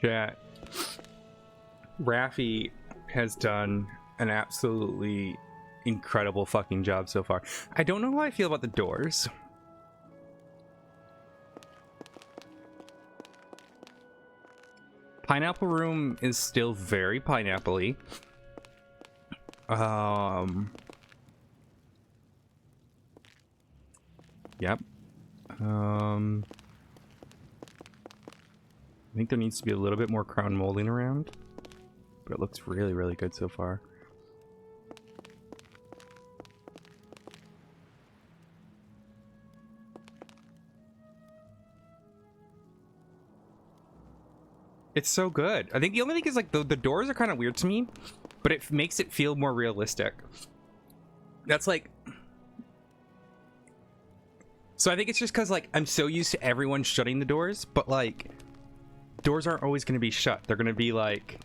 Chat. Raffi has done an absolutely incredible fucking job so far. I don't know how I feel about the doors. Pineapple Room is still very pineapple-y. Yep. I think there needs to be a little bit more crown molding around, but it looks really, really good so far. It's so good. I think the only thing is like the doors are kind of weird to me, but it makes it feel more realistic. That's like... So I think it's just because like I'm so used to everyone shutting the doors, but like doors aren't always going to be shut. They're going to be like,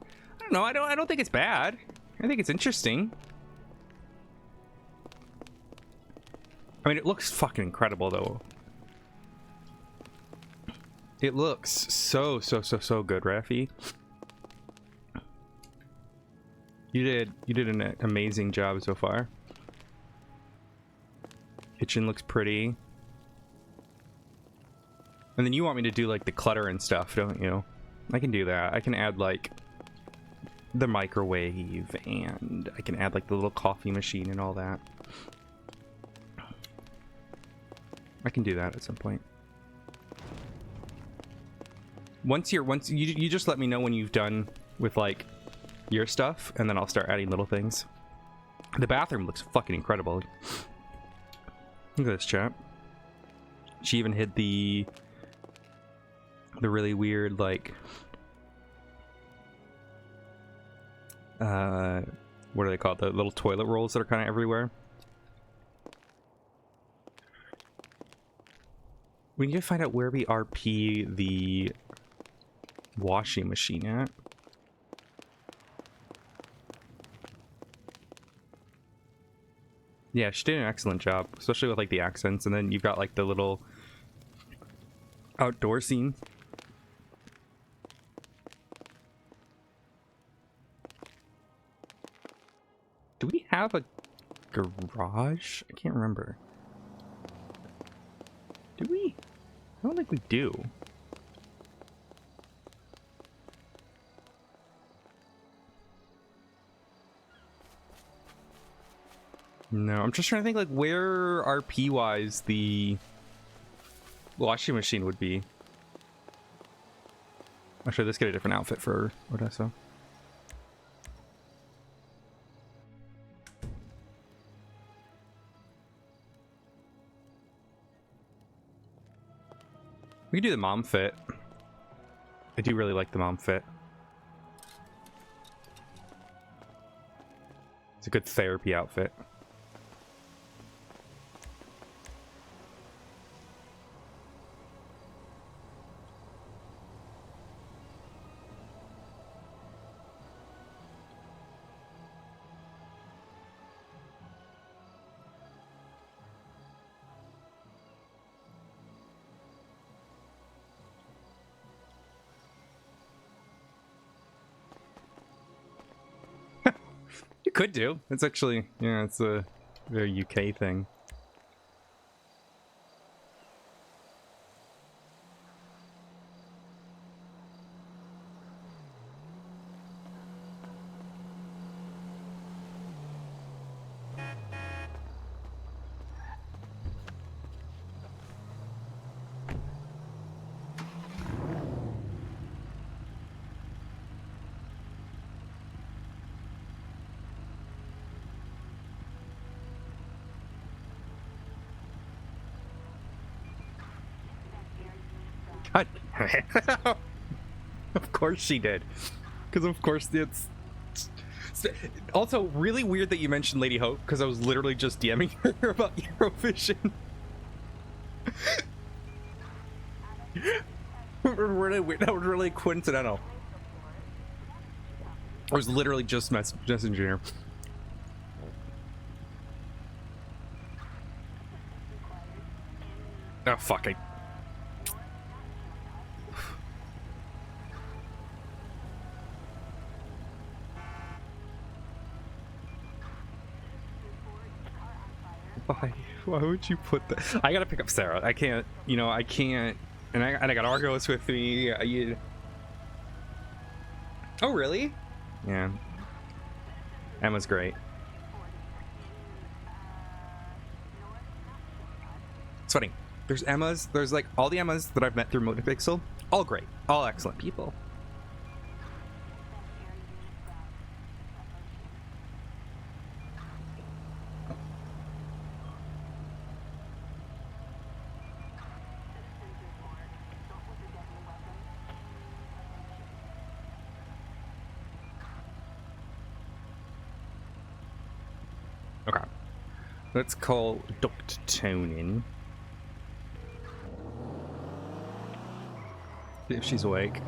I don't know. I don't think it's bad. I think it's interesting. I mean, it looks fucking incredible though. It looks so good, Raffi. You did an amazing job so far. Kitchen looks pretty. And then you want me to do like the clutter and stuff, don't you? I can do that. I can add like the microwave, and I can add like the little coffee machine and all that. I can do that at some point. Once you just let me know when you've done with like your stuff, and then I'll start adding little things. The bathroom looks fucking incredible. Look at this, chat. She even hid the really weird like what are they called? The little toilet rolls that are kind of everywhere. We need to find out where we RP the washing machine at. Yeah, she did an excellent job, especially with like the accents, and then you've got like the little outdoor scene. Do we have a garage? I can't remember. Do we? I don't think we do. No, I'm just trying to think like where RP wise the washing machine would be. Actually, let's get a different outfit for Odessa. We can do the mom fit. I do really like the mom fit. It's a good therapy outfit. Could do. It's actually, yeah, it's a very UK thing. God. Of course she did. Because of course it's... Also, really weird that you mentioned Lady Hope, because I was literally just DMing her about Eurovision. Really weird. That was really coincidental. I was literally just messaging her. Oh, fuck. Why would you put that? I gotta pick up Sarah. I can't, you know, I can't. And I got Argos with me. Oh, really? Yeah. Emma's great. It's funny. There's Emmas. There's like all the Emmas that I've met through NoPixel. All great. All excellent people. Okay. Let's call Dr. Tonin. If she's awake.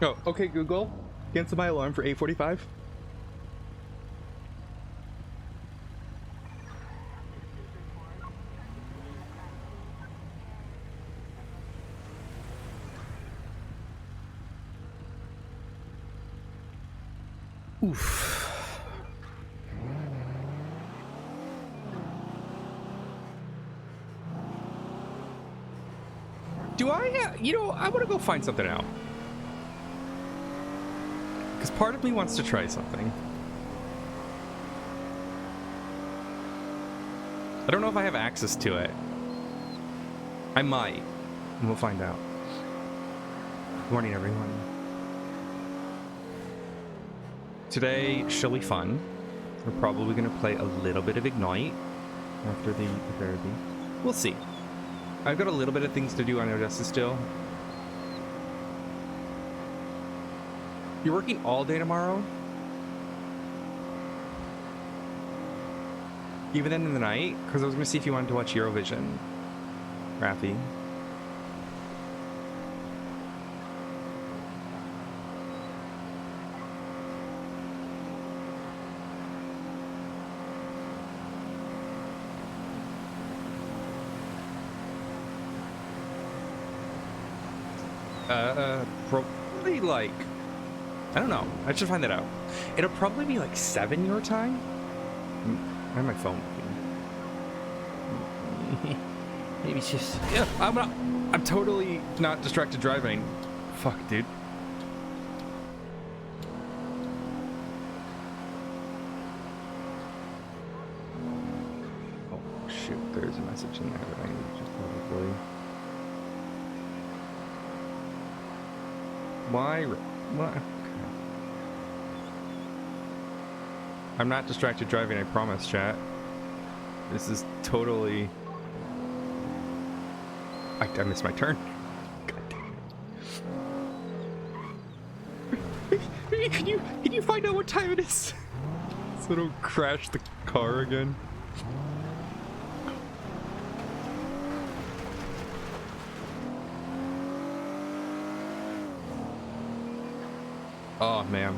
Oh, okay, Google. Cancel my alarm for 8:45. Oof. Do I, you know, I want to go find something out. Because part of me wants to try something. I don't know if I have access to it. I might. And we'll find out. Good morning, everyone. Today, she'll be fun. We're probably going to play a little bit of Ignite after the therapy. We'll see. I've got a little bit of things to do on Odessa still. You're working all day tomorrow? Even then in the night? Because I was going to see if you wanted to watch Eurovision. Rafi. Probably like, I don't know. I should find that out. It'll probably be like 7 your time. I have my phone. Maybe it's just, yeah. I'm totally not distracted driving. Fuck, dude. Oh shoot, there's a message in there that I need to probably. Why? What? Okay. I'm not distracted driving, I promise, chat. This is totally... I missed my turn. God damn it. Can you find out what time it is? So I don't crash the car again. Oh man.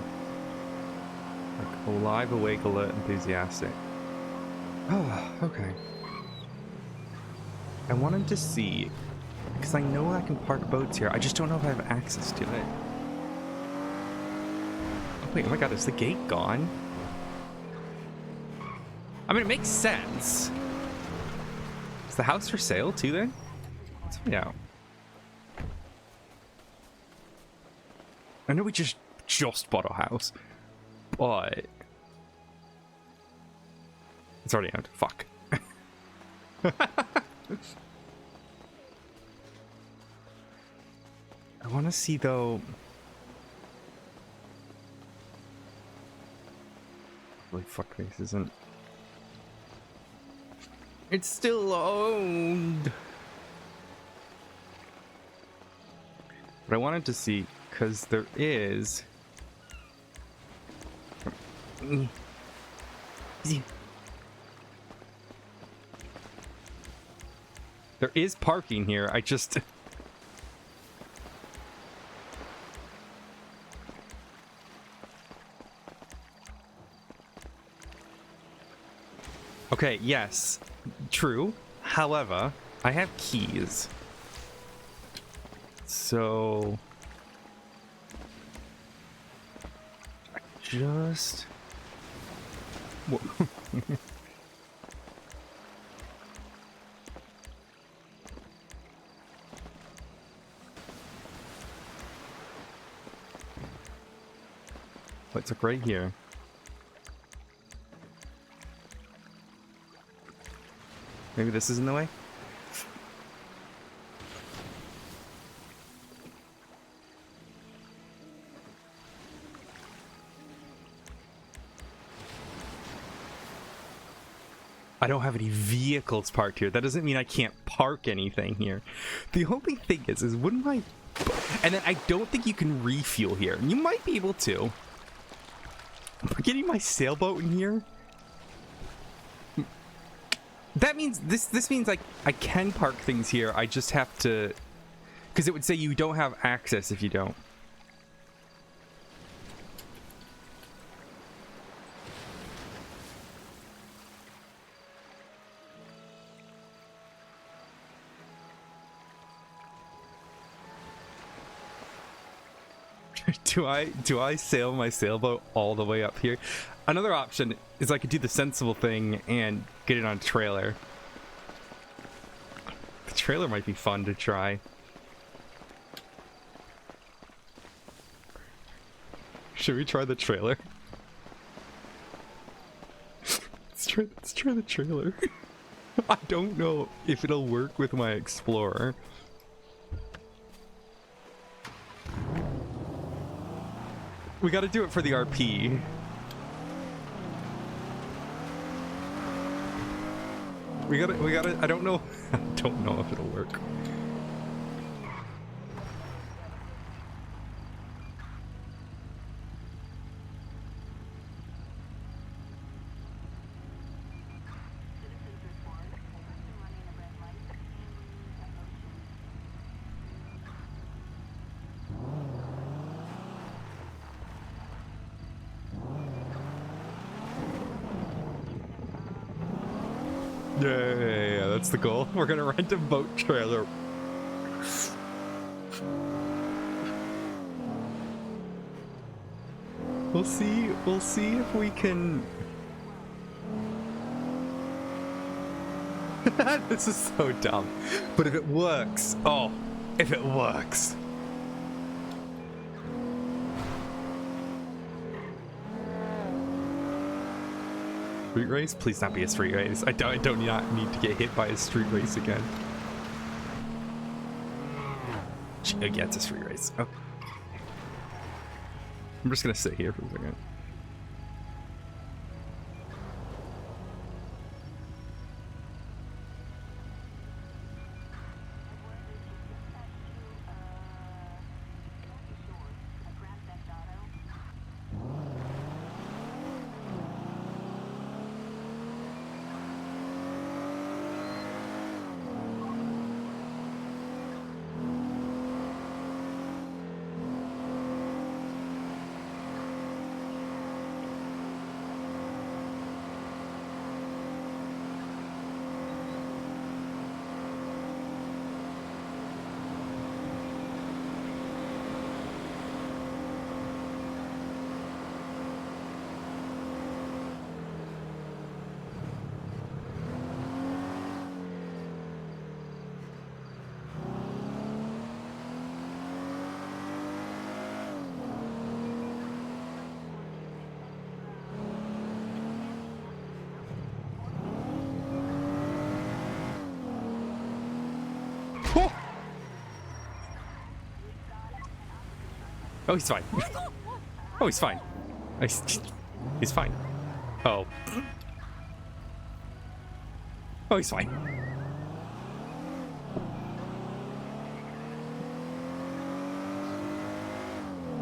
Like alive, awake, alert, enthusiastic. Oh, okay. I wanted to see, because I know I can park boats here. I just don't know if I have access to it. Oh wait, oh my god, is the gate gone? I mean, it makes sense. Is the house for sale too then? Let's find out. I know we just bought a house, but it's already owned. Fuck. I want to see though. Like fuckface isn't. It's still owned. But I wanted to see because there is. There is parking here. I just. Okay, yes, true. However, I have keys. So. just... Whoa. It's like right here. Maybe this is in the way? I don't have any vehicles parked here. That doesn't mean I can't park anything here. The only thing is wouldn't I... And then I don't think you can refuel here. You might be able to. I'm getting my sailboat in here. That means this means like I can park things here. I just have to, because it would say you don't have access if you don't. Do I sail my sailboat all the way up here? Another option is I could do the sensible thing and get it on a trailer. The trailer might be fun to try. Should we try the trailer? Let's try the trailer. I don't know if it'll work with my Explorer. We gotta do it for the RP. We gotta, I don't know if it'll work. Yeah, that's the goal. We're gonna rent a boat trailer. We'll see if we can... This is so dumb. But if it works, oh, if it works. Street race? Please not be a street race. I don't not need to get hit by a street race again. Yeah, it's a street race. Oh. I'm just gonna sit here for a second. Oh, he's fine. Oh, he's fine. He's fine. Oh. Oh, he's fine.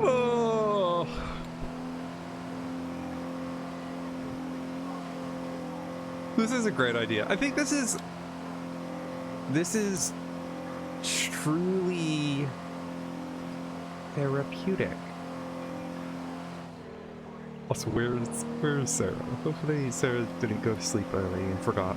Oh. This is a great idea. I think this is truly therapeutic. Also, where's Sarah? Hopefully Sarah didn't go to sleep early and forgot.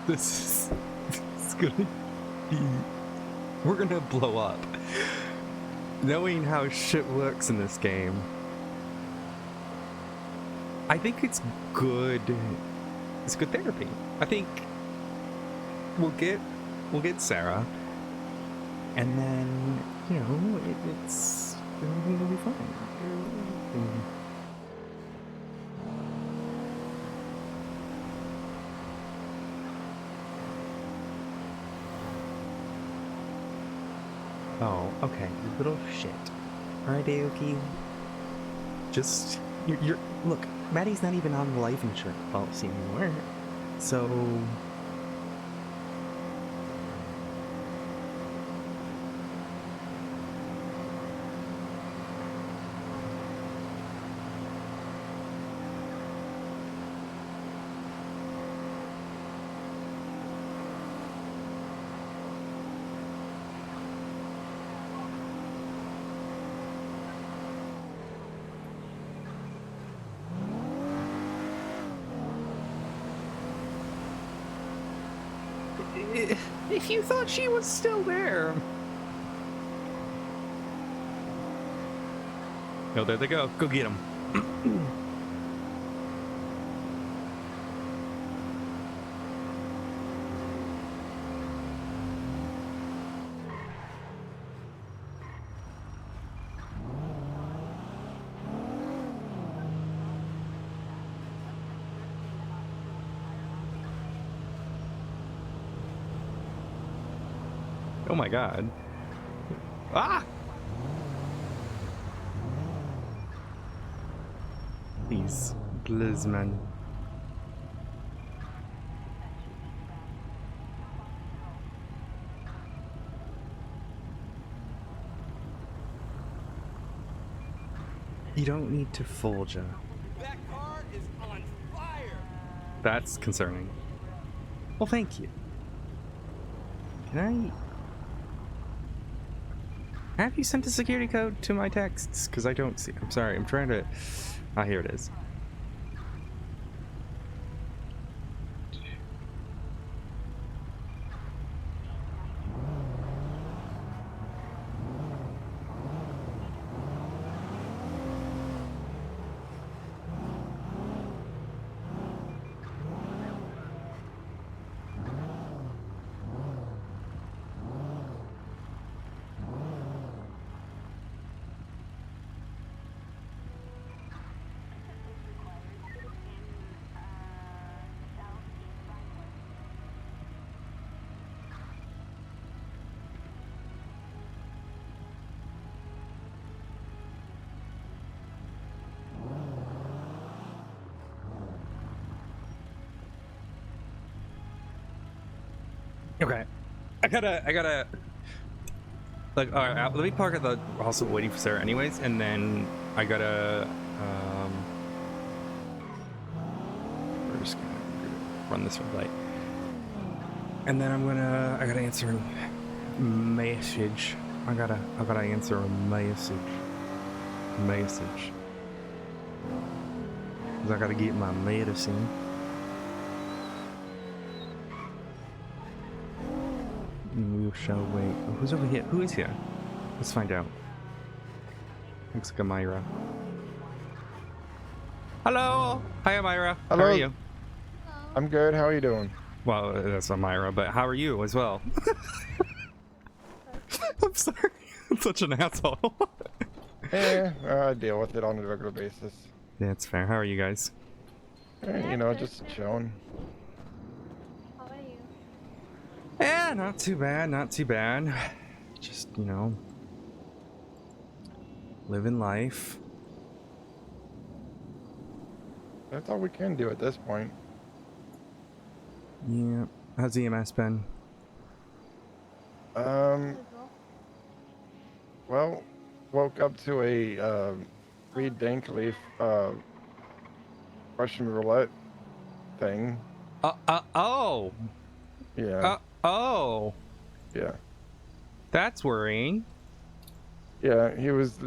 This is gonna be... We're gonna blow up. Knowing how shit works in this game. I think it's good. It's good therapy. I think we'll get Sarah, and then it's everything will be fine. Oh, okay, you little shit. Alright, Aoki. Just you're look. Maddie's not even on the life insurance policy anymore, so. If you thought she was still there. Oh, there they go. Go get them. Oh my god. Ah! Please, Blizman. You don't need to Folja. That car is on fire. That's concerning. Well, thank you. Can I have you sent a security code to my texts? Because I don't see. I'm sorry. I'm trying to. Ah, here it is. Okay, I gotta. Like, all right, let me park at the. Also waiting for Sarah, anyways, and then I gotta. We're just gonna run this red light, and then I gotta answer a message. I gotta answer a message. Cause I gotta get my medicine. We shall wait. Oh, who's over here? Who is here? Let's find out. Looks like Amira. Hello! Hi, Amira. Hello. How are you? I'm good. How are you doing? Well, that's Amira, but how are you as well? I'm sorry. I'm such an asshole. I deal with it on a regular basis. Yeah, it's fair. How are you guys? Just chilling. How are you? Yeah, not too bad. Not too bad. Just, living life. That's all we can do at this point. Yeah. How's EMS been? Well, woke up to a Reed Dankleaf Russian roulette thing. Oh. Yeah. Oh. Yeah. That's worrying. Yeah, he was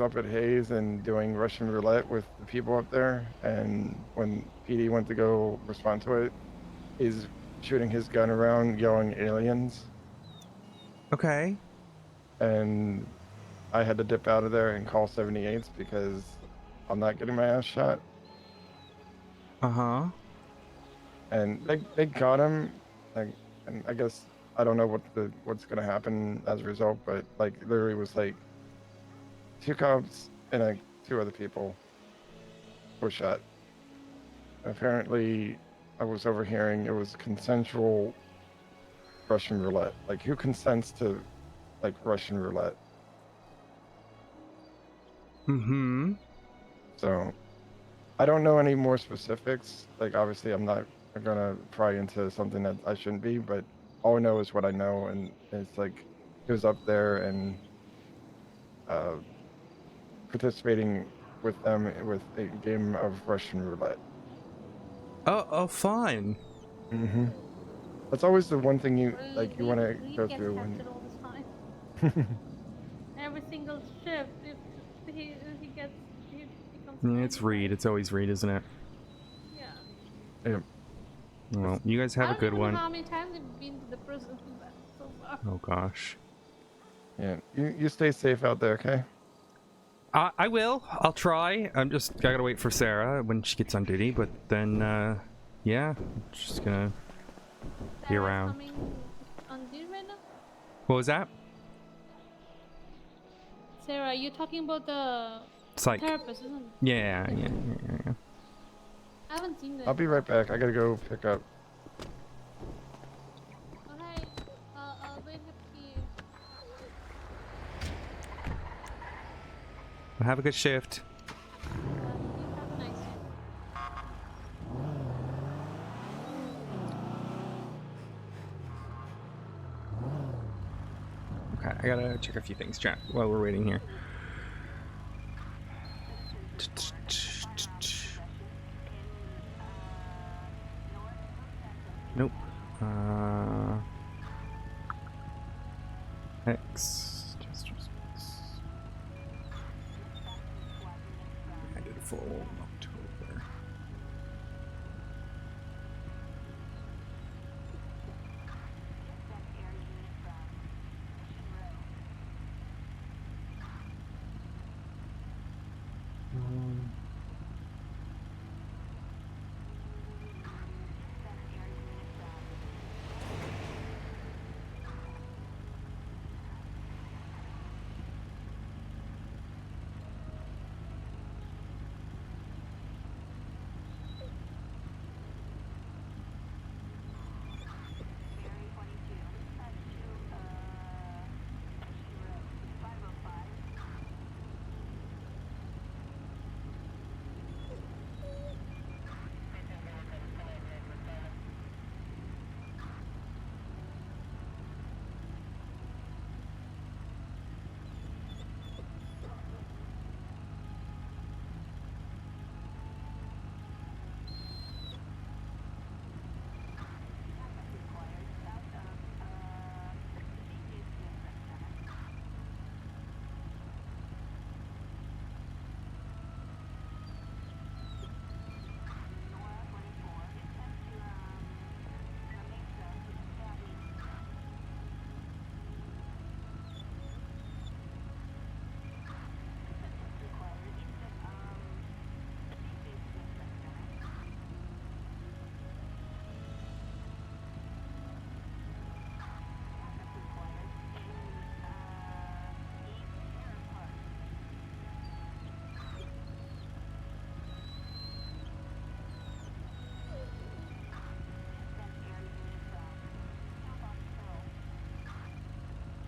up at Hayes and doing Russian roulette with the people up there, and when PD went to go respond to it, his shooting his gun around, yelling aliens, Okay. and I had to dip out of there and call 78s because I'm not getting my ass shot. Uh-huh. And they got him, like, and I guess I don't know what's gonna happen as a result, but like literally was like two cops and like two other people were shot. Apparently, I was overhearing it was consensual Russian roulette. Like, who consents to like Russian roulette? Mm-hmm. So I don't know any more specifics. Like, obviously, I'm not gonna pry into something that I shouldn't be, but all I know is what I know, and it's like he was up there and uh, participating with them with a game of Russian roulette. Oh, fine. Mm-hmm. That's always the one thing you Reed, like. You want Reed, to Reed go gets through captured when. all the time. Every single shift, if he gets he becomes Yeah, it's Reed. handcuffed. It's always Reed, isn't it? Yeah. Yeah, Well, you guys I have a don't good even know one. how many times they've been to the prison so far. Oh, gosh. yeah. You stay safe out there, okay? I will. I'll try. I gotta wait for Sarah when she gets on duty, but then, yeah, just gonna be Sarah's around. coming on duty right now. What was that? Sarah, you're talking about the Psych. therapist, isn't it? Yeah. I haven't seen I'll that. be right back. I gotta go pick up. Oh, hey, I'll wait here for you. Well, have a good shift. Yeah, you have a nice day. Okay, I gotta check a few things, chat, while we're waiting here. Nope. X. I did a full October.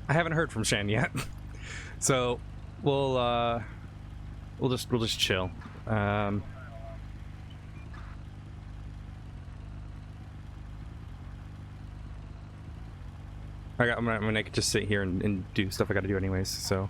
I haven't heard from Shan yet, so we'll just chill. I'm gonna just sit here and do stuff I gotta do anyways, so.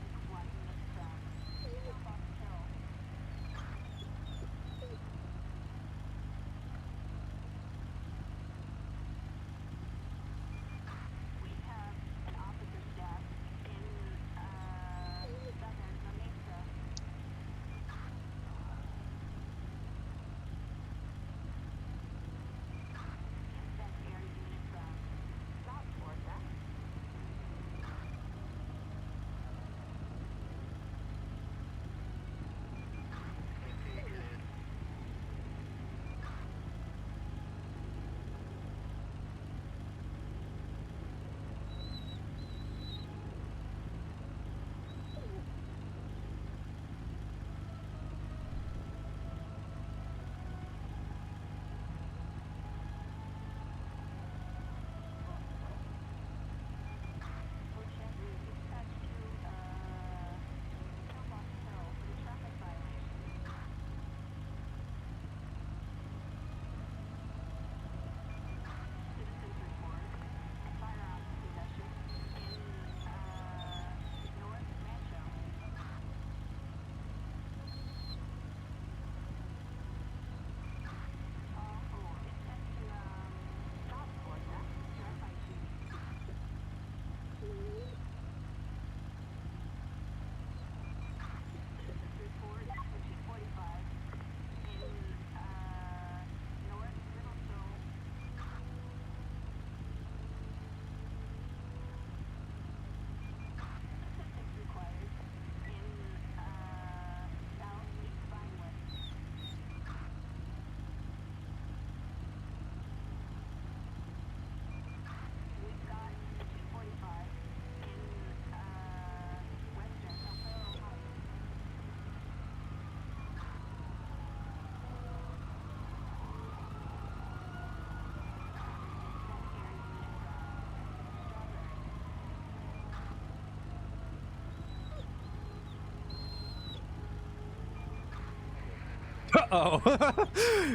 Uh-oh.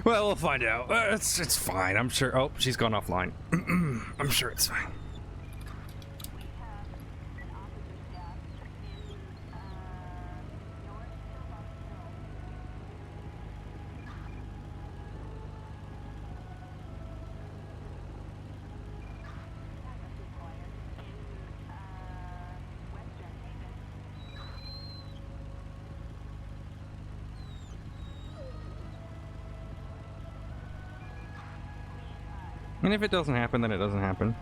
Well, we'll find out. It's fine. I'm sure. Oh, she's gone offline. I'm sure it's fine. And if it doesn't happen, then it doesn't happen.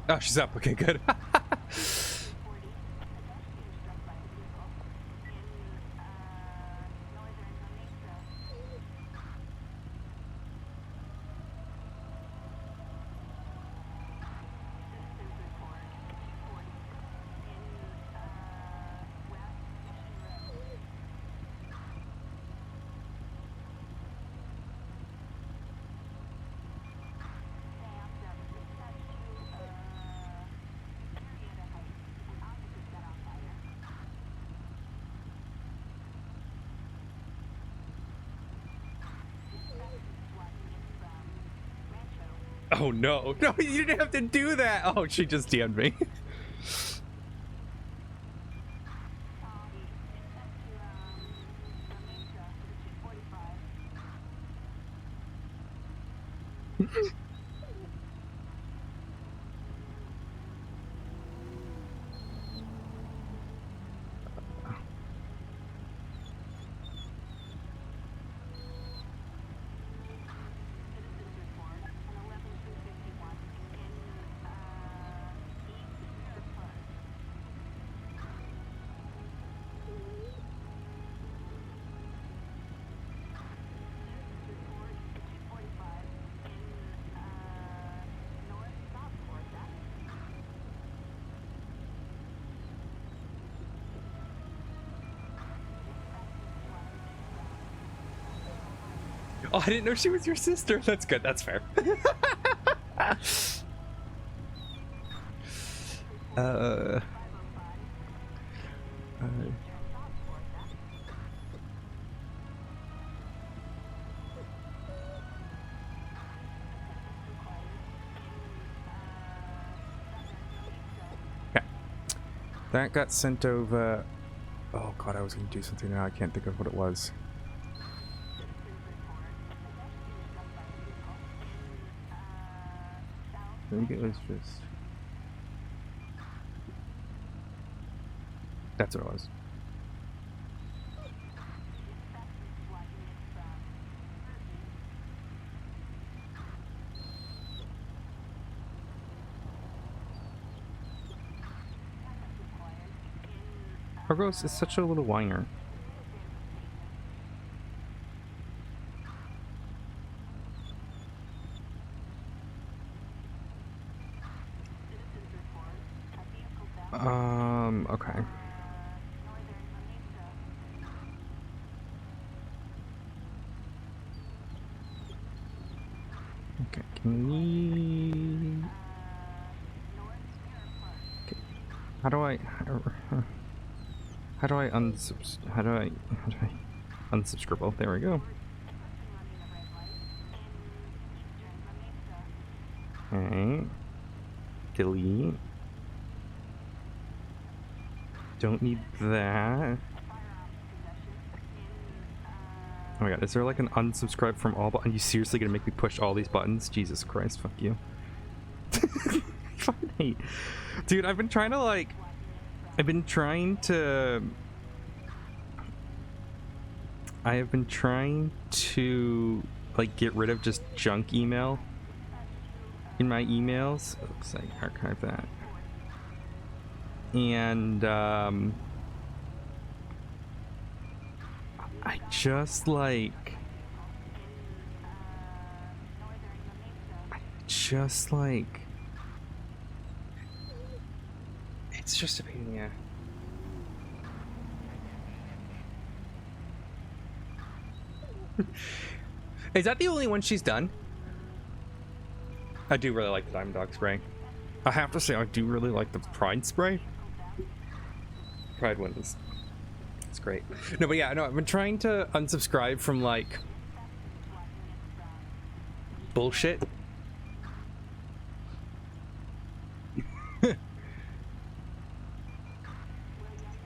Oh, she's up. Okay, good. Oh no, no, you didn't have to do that. Oh, she just DM'd me. Oh, I didn't know she was your sister. That's good. That's fair. uh, okay. That got sent over. Oh god, I was gonna do something now. I can't think of what it was. I think it was just. That's what it was. Argos is such a little whiner. Okay. Okay, can we... Okay. How do I unsubscribe? There we go. Okay. Delete. Don't need that. Oh my god, is there like an unsubscribe from all button? Are you seriously gonna make me push all these buttons? Jesus Christ, fuck you. Funny. Dude, I've been trying to I have been trying to get rid of just junk email in my emails. Oops, I archived that. And I just just like... It's just a pain in the ass. Is that the only one she's done? I do really like the Diamond Dog spray. I have to say, I do really like the Pride spray. Pride one is... It's great. No, but yeah, no, I've been trying to unsubscribe from, like... bullshit.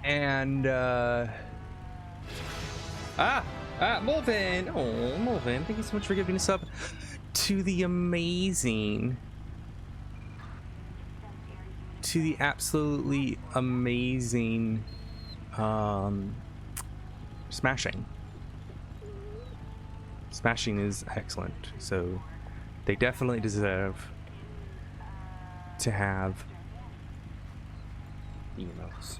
And, Mulvin! Oh, Mulvin, thank you so much for giving us up to the amazing... To the absolutely amazing, Smashing. Smashing is excellent, so they definitely deserve to have emails.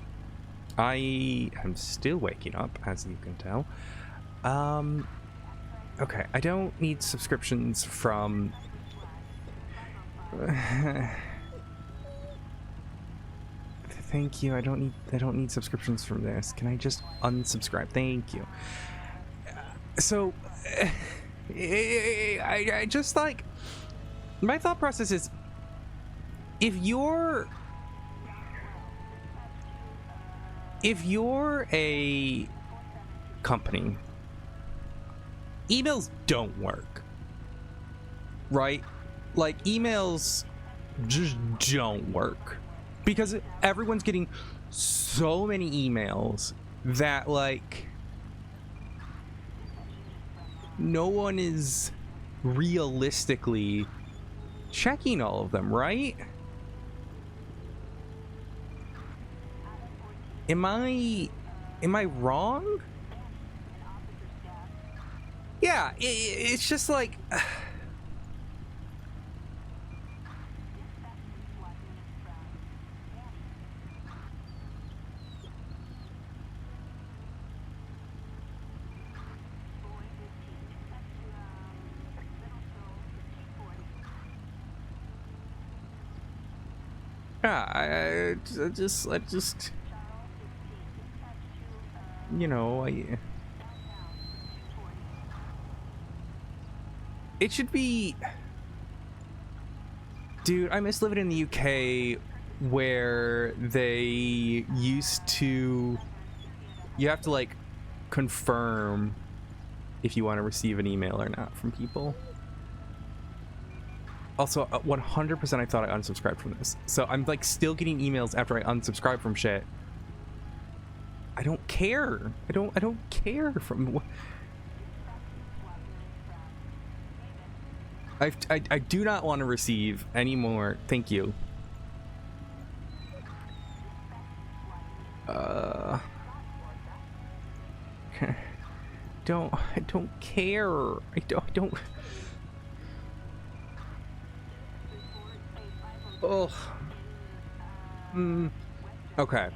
I am still waking up, as you can tell. Okay, I don't need subscriptions from... Thank you. I don't need subscriptions from this. Can I just unsubscribe? Thank you. So, I just like... My thought process is, if you're a company, emails don't work, right? Like, emails just don't work because everyone's getting so many emails that, like, no one is realistically checking all of them, right? Am I wrong? Yeah, it's just like... Yeah, I just, you know, it should be, dude, I miss living in the UK where they used to, you have to, like, confirm if you want to receive an email or not from people. Also, 100% I thought I unsubscribed from this. So I'm, like, still getting emails after I unsubscribe from shit. I don't care. I don't care from... I do not want to receive any more. Thank you. I don't care. I don't... Oh. Okay.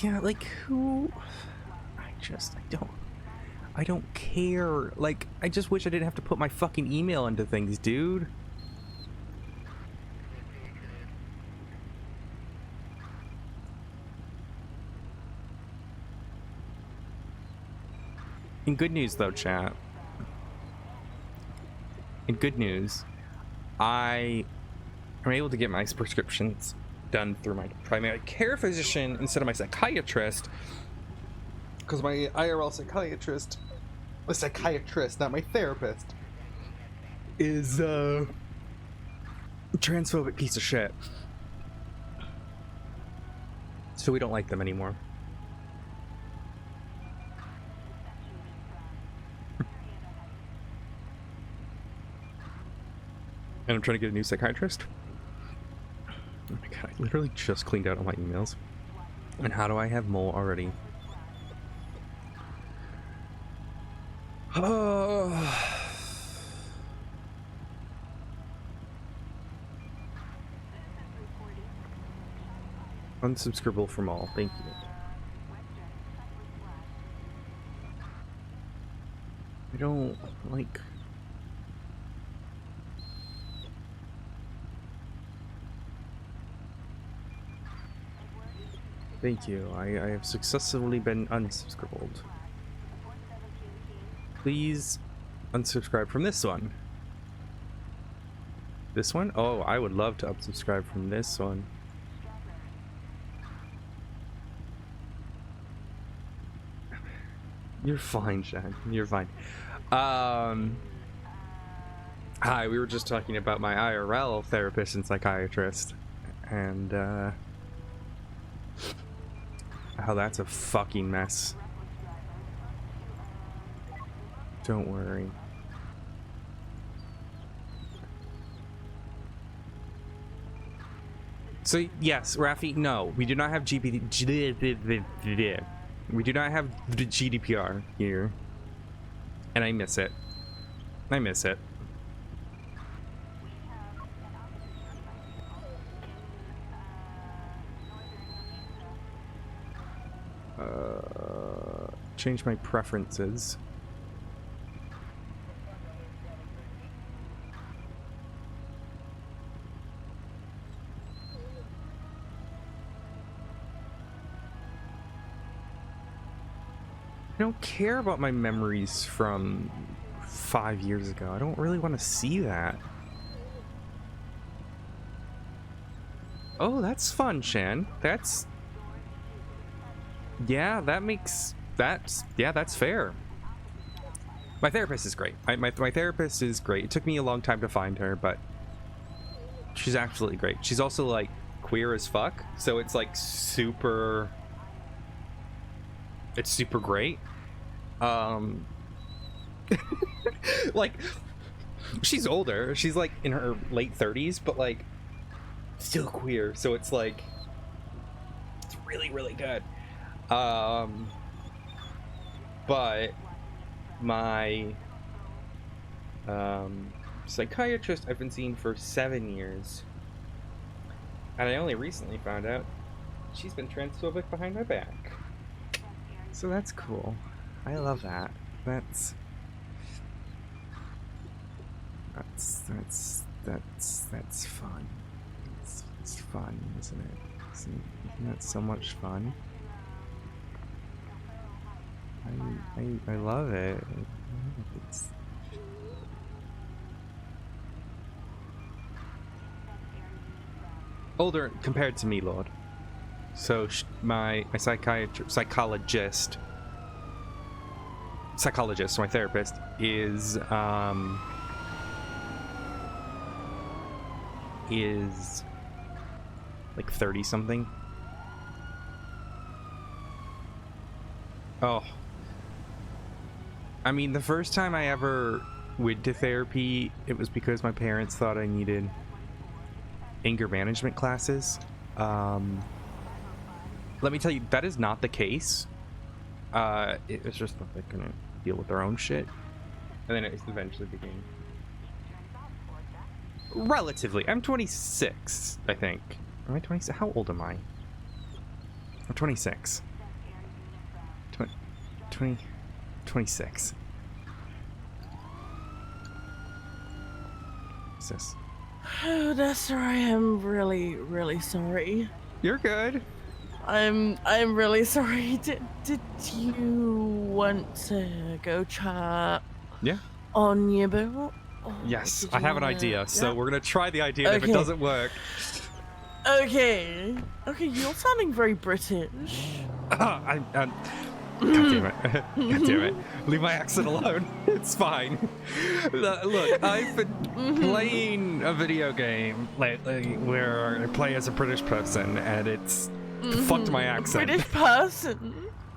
Yeah, like, who... I don't care. Like, I just wish I didn't have to put my fucking email into things, dude. In good news, though, chat. In good news, I am able to get my prescriptions done through my primary care physician instead of my psychiatrist, because my IRL psychiatrist, a psychiatrist, not my therapist, is a transphobic piece of shit. So we don't like them anymore. And I'm trying to get a new psychiatrist. Oh my god, I literally just cleaned out all my emails. And how do I have mole already? Oh. Unsubscribable from all. Thank you. I don't like. Thank you. I have successfully been unsubscribed. Please unsubscribe from this one. This one? Oh, I would love to unsubscribe from this one. You're fine, Shan. You're fine. Hi, we were just talking about my IRL therapist and psychiatrist. And, how that's a fucking mess. Don't worry. So, yes, Rafi, no, we do not have we do not have the GDPR here. And I miss it. I miss it. Change my preferences. I don't care about my memories from 5 years ago. I don't really want to see that. Oh, that's fun, Shan. That's... Yeah, that makes... That's... Yeah, that's fair. My therapist is great. My therapist is great. It took me a long time to find her, but... She's absolutely great. She's also, like, queer as fuck. So it's, like, super... It's super great. Like, she's older. She's, like, in her late 30s, but, like, still queer. So it's, like... It's really, really good. But my psychiatrist I've been seeing for 7 years, and I only recently found out she's been transphobic behind my back. So that's cool. I love that. That's fun. It's fun, isn't it? Isn't that so much fun? I love it. It's... Older compared to me, Lord. So my psychologist, my therapist, is like 30 something. Oh. I mean, the first time I ever went to therapy, it was because my parents thought I needed anger management classes. Let me tell you, that is not the case. It was just that they couldn't deal with their own shit. And then it eventually became... Relatively. I'm 26, I think. Am I 26? How old am I? I'm 26. 26. What's this? Oh, Odessa, I am really, really sorry. You're good. I'm really sorry. Did you want to go chat? Yeah. On your boat? Yes, I have an idea, so we're gonna try the idea, and if it doesn't work... Okay, you're sounding very British. God damn it. God damn it. Leave my accent alone. It's fine. Look, I've been playing a video game lately where I play as a British person, and it's fucked my accent.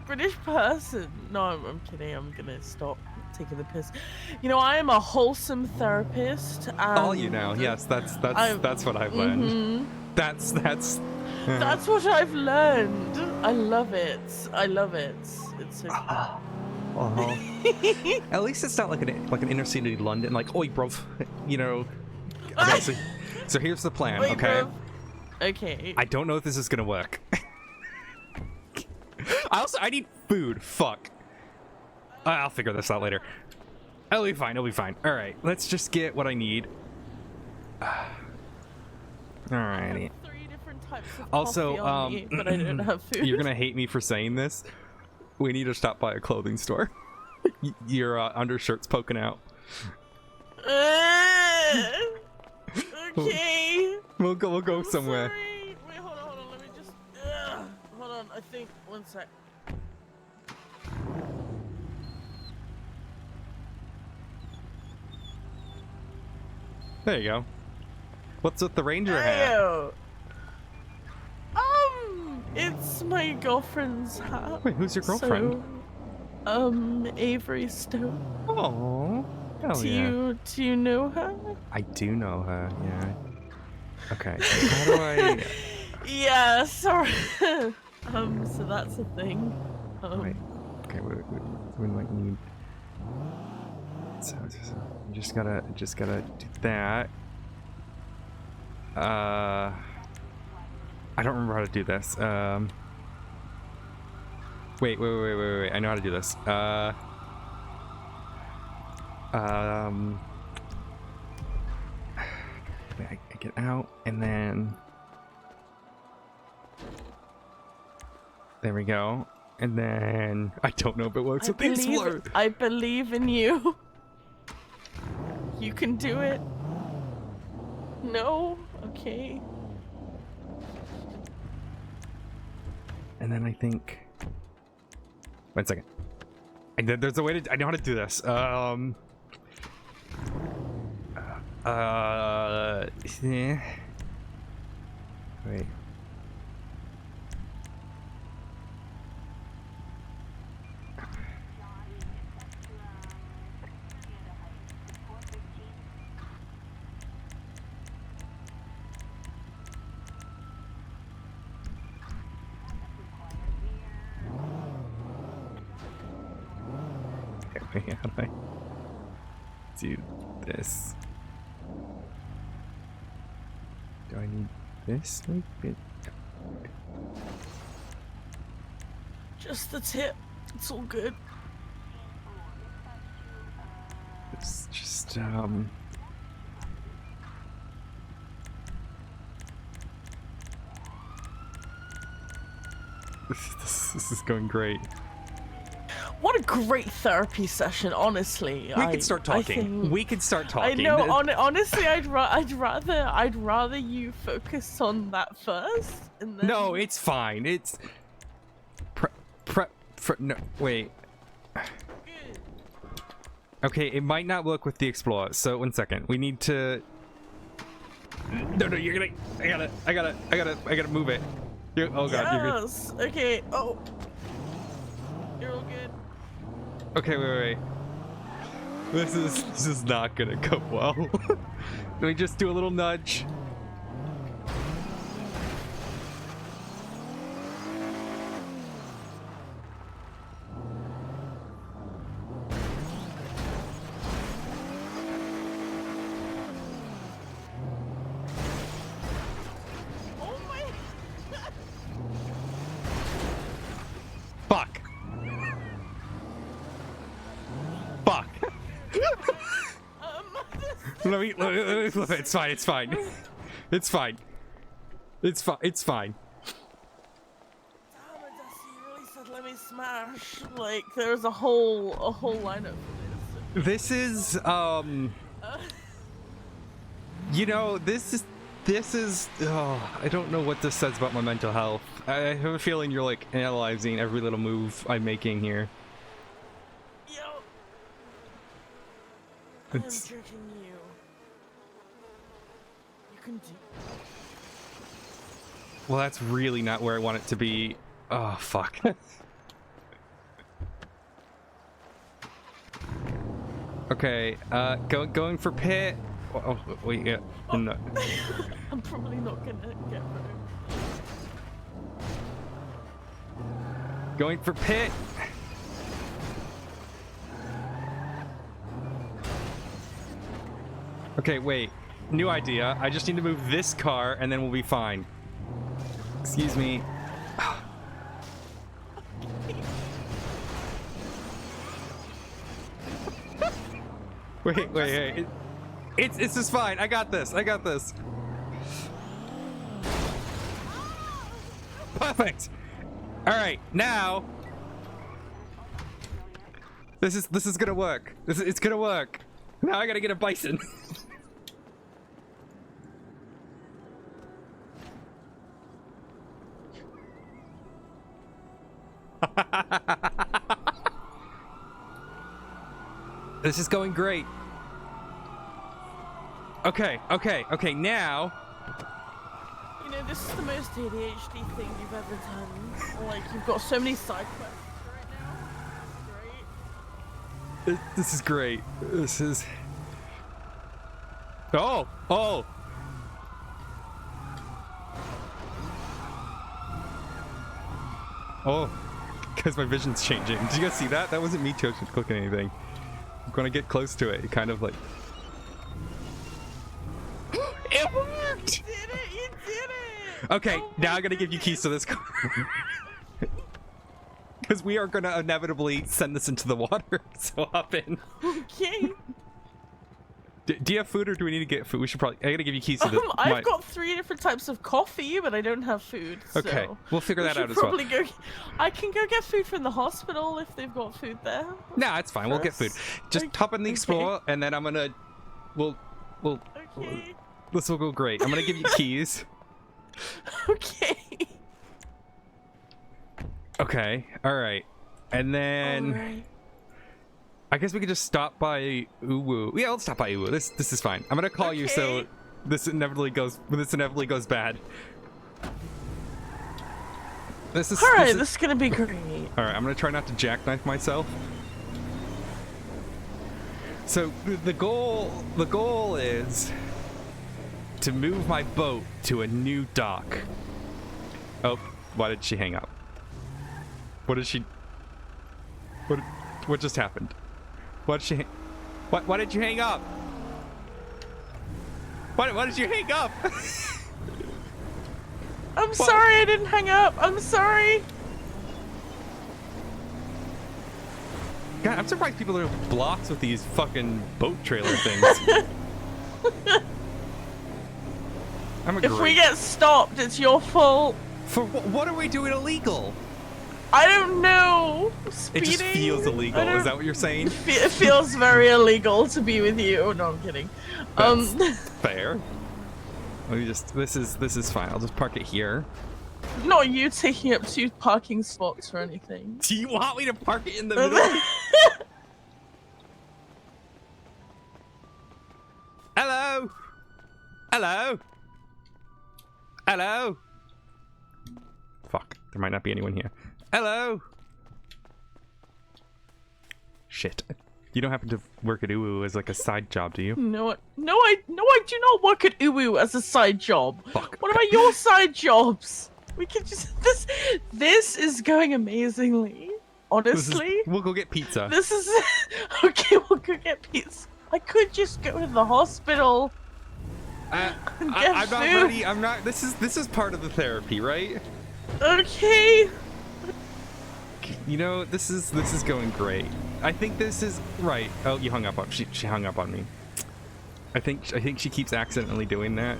British person. No, I'm kidding. I'm gonna stop taking the piss. You know, I am a wholesome therapist. All you know, yes, that's what I've learned. That's That's what I've learned. I love it. I love it. It's so At least it's not like an inner city London, like, oi, bruv, you know. Okay, so here's the plan, Wait, okay? bruv. Okay. I don't know if this is gonna work. I need food. Fuck. I'll figure this out later. It'll be fine. It'll be fine. All right, let's just get what I need. Alrighty. 3 different types of Also, coffee on me, but I don't have food. You're gonna hate me for saying this. We need to stop by a clothing store. Your undershirt's poking out. Okay. We'll go I'm somewhere. Sorry. Wait, hold on. Let me just. Hold on. I think. One sec. There you go. What's with the ranger hat? Ayo. It's my girlfriend's hat. Wait, who's your girlfriend? So, Avery Stone. Oh, hell yeah. Do you know her? I do know her. Yeah. Okay. How do I? Yeah. Sorry. So that's a thing. Wait. Okay. We might need. So you just gotta do that. I don't remember how to do this. Wait. I know how to do this. I get out and then there we go. And then I don't know if it works with the explorer. I believe in you. You can do it. No? Okay. And then I think. Wait a second. There's a way to. I know how to do this. Wait. Wait, how do I do this? Do I need this? Maybe? Just the tip. It's all good. It's just this is going great. What a great therapy session, honestly. We could start talking. We could start talking. I know. Honestly, I'd rather you focus on that first, and then. No, it's fine. It's no, wait. Okay, it might not work with the Explorer. So 1 second. We need to. No, you're gonna. I gotta move it. Oh god, you're good. Yes. Okay. Oh. You're all good. Okay, wait. This is not gonna go well. Let me just do a little nudge. Oh my. Fuck. Fuck. Let me flip it. It's fine. It's fine. It's fine. It's fine. It's fine. Damn, Odessa, you really said let me smash. Like there's a whole lineup for this. This is you know, this is oh, I don't know what this says about my mental health. I have a feeling you're like analyzing every little move I'm making here. Yo. I'm It's judging you. You can do. well, that's really not where I want it to be. Oh fuck. Okay, going for pit. Oh wait, yeah. No. I'm probably not gonna get through. Going for pit. Okay, wait. New idea. I just need to move this car and then we'll be fine. Excuse me. Wait. It's just fine. I got this. Perfect. All right, now this is gonna work. It's gonna work. Now I gotta get a bison. This is going great. Okay, now. You know, this is the most ADHD thing you've ever done. Like, you've got so many side quests right now. Great. This is great. This is... Oh! Oh, because my vision's changing. Did you guys see that? That wasn't me clicking anything. I'm gonna get close to it. Kind of like... It worked! You did it! Okay, Oh now my I'm gonna give you keys to this car. Because we are gonna inevitably send this into the water, so hop in. Okay. Do you have food or do we need to get food? We should probably... I gotta give you keys to this. I've got 3 different types of coffee, but I don't have food. Okay, so we'll figure that out as probably well. I can go get food from the hospital if they've got food there. Nah, it's fine. We'll get food. Just Okay, hop in the okay. Explorer, and then I'm gonna... Okay. This will go great. I'm gonna give you keys. Okay. Okay, alright. And then... Alright. I guess we could just stop by Uwu. Yeah, let's stop by Uwu. This is fine. I'm gonna call you so Okay. this inevitably goes bad. Alright, this is gonna be great. Alright, I'm gonna try not to jackknife myself. So the goal is to move my boat to a new dock. Oh, why did she hang up? What did she... What just happened? Why did you hang up? Why did you hang up? I'm sorry I didn't hang up. I'm sorry. God, I'm surprised people are blocks with these fucking boat trailer things. If we get stopped, it's your fault. For what are we doing illegal? I don't know. Speeding? It just feels illegal. Is that what you're saying? It feels very illegal to be with you. No, I'm kidding. That's fair. Let me just. This is fine. I'll just park it here. Not you taking up 2 parking spots or anything. Do you want me to park it in the middle? Hello. Hello. Hello. Fuck. There might not be anyone here. Hello. Shit. You don't happen to work at Uwu as like a side job, do you? No, I do not work at Uwu as a side job. Fuck. What about your side jobs? We can just this is going amazingly. Honestly, We'll go get pizza. this is okay. We'll go get pizza. I could just go to the hospital. I'm Get not food. ready. I'm not. This is part of the therapy, right? Okay. You know, this is going great. I think this is right. Oh, you hung up on she hung up on me. I think she keeps accidentally doing that.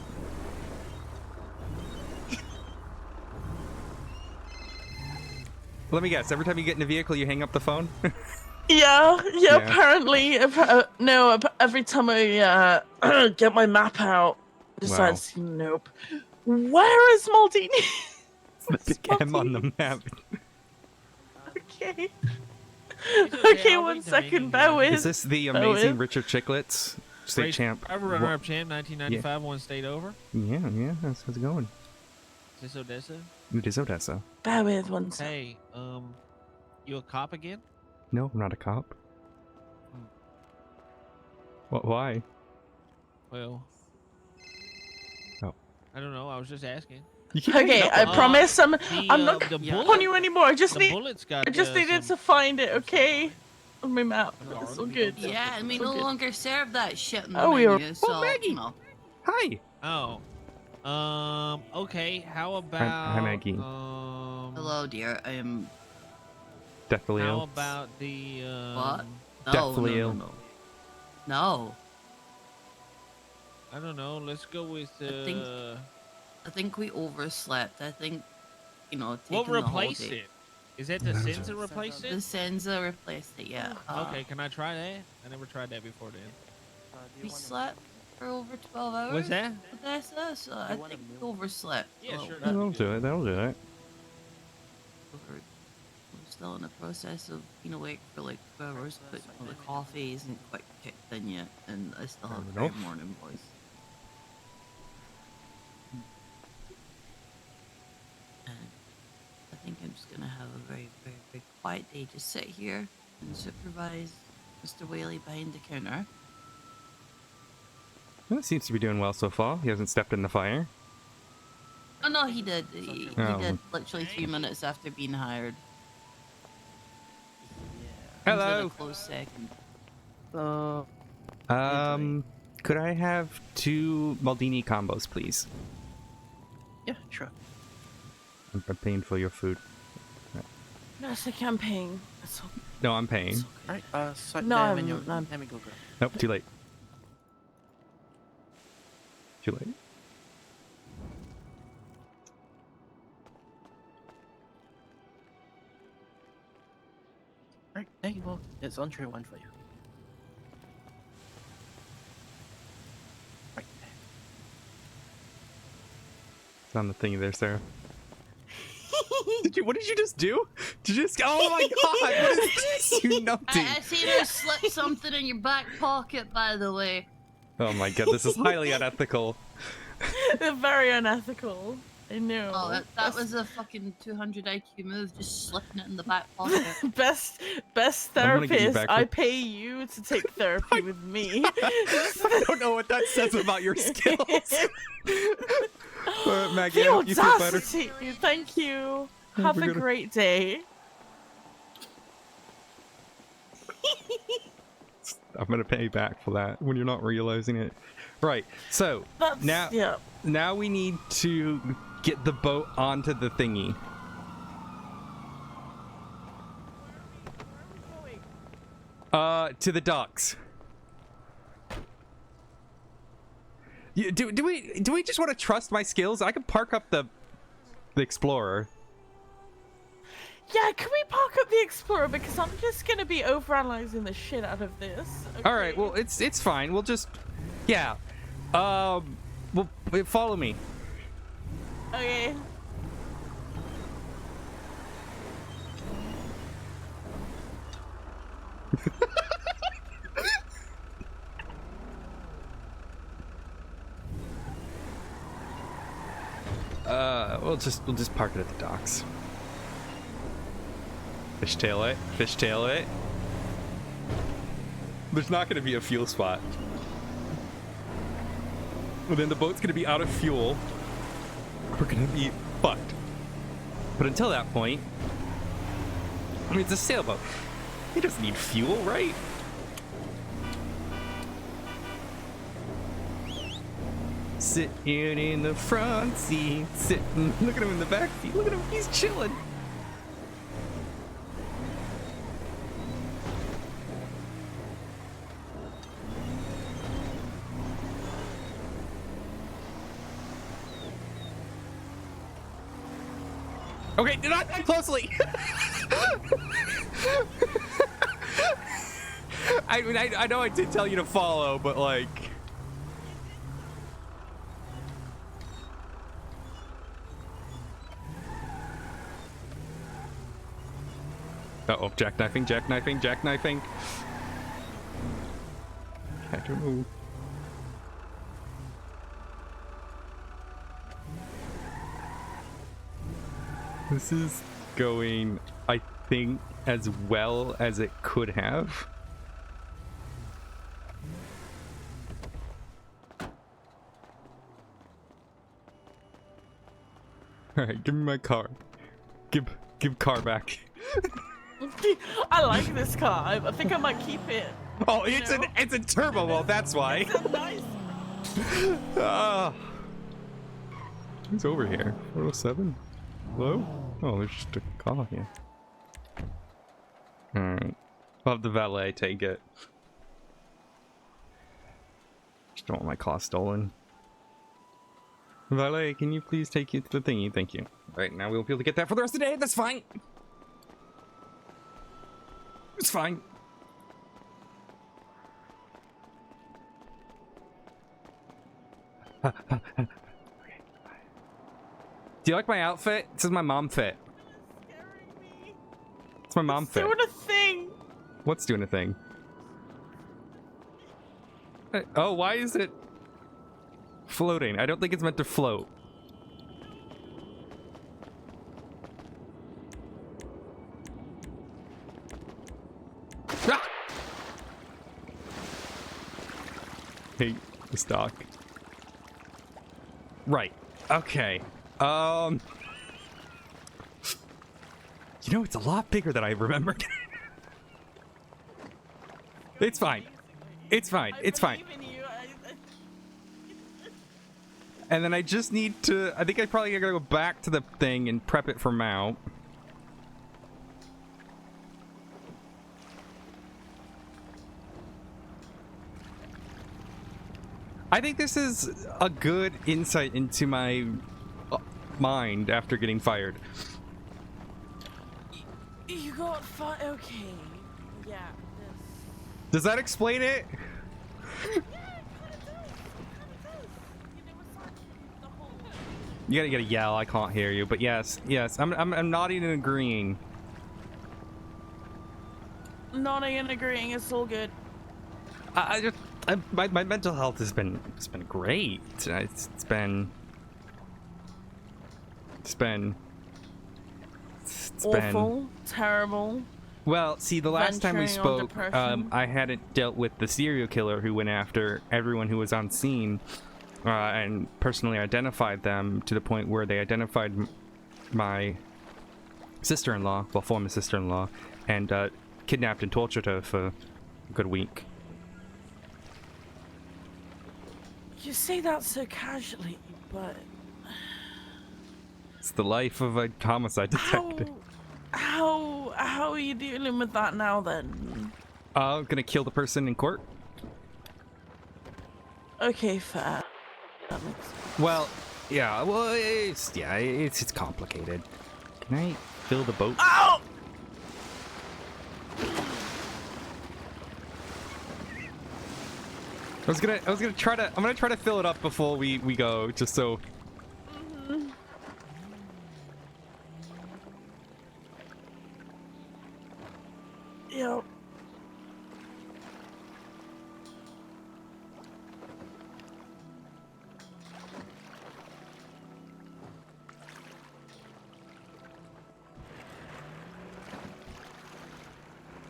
Let me guess. Every time you get in a vehicle, you hang up the phone. Yeah. Yeah. Apparently, every time I get my map out, it decides nope. Where is Maldini? The big M on the map. Okay. okay, Okay, I'll one make the second. meeting Bear now. with. Is this the Oh, amazing yeah. Richard Chicklets state Race- champ? Ever runner-up champ, 1995, one state over. Yeah. How's it going? Is this Odessa? It is Odessa. Bear with one second. Hey, you a cop again? No, I'm not a cop. What? Why? Well, Oh. I don't know. I was just asking. You keep picking Okay, up I on promise I'm not the on you anymore. I just the need bullets got. I just needed some- to find it, okay? On my map. It's all good. Yeah, and we It's no all good. longer serve that shit in the Oh, you're- menu, so Maggie! you know. Hi. Oh. Okay. How about? Hi, Maggie. Hello, dear. I am. Deathly How ill. about the? What? No, Deathly no, ill. no, no. No. I don't know. Let's go with. I think we overslept. I think, you know, What taking the replaced holiday. it? Is that the Senza replaced The it? Senza replaced it, yeah. Okay, can I try that? I never tried that before then. We slept for over 12 hours. What's that? Odessa, so I think we overslept. a Yeah, little sure. bit. That'll do it. That'll do it. We're still in the process of being awake for like 2 hours, but you know, the coffee isn't quite kicked in yet, and I still have a Fair very enough. morning voice. And I think I'm just gonna have a very, very, very quiet day. Just sit here and supervise Mr. Whaley behind the counter. Well, it seems to be doing well so far. He hasn't stepped in the fire. Oh no, he did. He Oh. did literally 3 minutes after being hired. Hello. Comes in a close second. Could I have 2 Maldini combos, please? Yeah, sure. I'm paying for your food. That's a campaign. That's all. No, I'm paying. Alright, swipe No, the I'm- menu. I'm- Let me go grab. Nope, too late. Too late. Alright, there you go. It's on tray 1 for you. Right there. It's on the thingy there, Sarah. What did you just do? Did you just? Oh my god! What is this? You numpty! I seen her slip something in your back pocket, by the way. Oh my god! This is highly unethical. They're very unethical. I know. Oh, that was a fucking 200 IQ move, just slipping it in the back pocket. best I'm gonna get you therapist. back I for- pay you to take therapy with me. I don't know what that says about your skills. Maggie, I The hope you feel better. audacity! Thank you. Oh, Have we're a gonna- great day. I'm gonna pay back for that when you're not realizing it. Right. So That's yeah. now we need to get the boat onto the thingy. To the docks. Do we just want to trust my skills? I can park up the Explorer. Yeah, can we park up the Explorer because I'm just gonna be overanalyzing the shit out of this. All right. okay? Well, it's fine. We'll just yeah. Well, follow me. Okay. We'll just park it at the docks. Fishtail it. Fishtail it. There's not going to be a fuel spot. Well, then the boat's going to be out of fuel. We're going to be fucked. But until that point, I mean, it's a sailboat. It doesn't need fuel, right? Sitting in the front seat, sitting. Look at him in the back seat. Look at him, he's chilling. Okay, not that closely. I mean, I know I did tell you to follow, but like. Uh-oh, jackknifing, jackknifing, jackknifing. Had to move. This is going, I think, as well as it could have. All right, give me my car. Give car back. I like this car. I think I might keep it. Oh, You it's know? a turbo. Well, that's why. It's a nice. Ah. Who's over here? 407? Hello? Oh, there's just a car here. Alright. I'll have the valet take it. Just don't want my car stolen. Valet, can you please take it to the thingy? Thank you. Alright, now we'll be able to get that for the rest of the day. That's fine. It's fine. Do you like my outfit? This is my mom fit. Scaring me. It's my mom fit. Doing a thing. What's doing a thing? Oh, why is it floating? I don't think it's meant to float. Ah! Hate the stock. Right. Okay. You know, it's a lot bigger than I remembered. It's fine. It's fine. It's fine. I believe in you. And then I just need to... I think I probably gotta go back to the thing and prep it for mount. I think this is a good insight into my mind after getting fired. You got fun. Okay. Yeah. Does that explain it? Yeah, it kind of does. You know, it's like the whole. You gotta yell. I can't hear you. But yes, I'm nodding and agreeing. Nodding and agreeing. It's all good. My mental health has been great. It's been Awful. Terrible. Well, see, the last time we Venturing on spoke, depression. I hadn't dealt with the serial killer who went after everyone who was on scene, and personally identified them to the point where they identified my sister-in-law, well, former sister-in-law, and kidnapped and tortured her for a good week. You say that so casually, but It's the life of a homicide detective. how are you dealing with that now then? Gonna kill the person in court? Okay, fair. That makes sense. Well, yeah, well, it's complicated. Can I fill the boat? Ow! I'm gonna try to fill it up before we go, just so. Yep.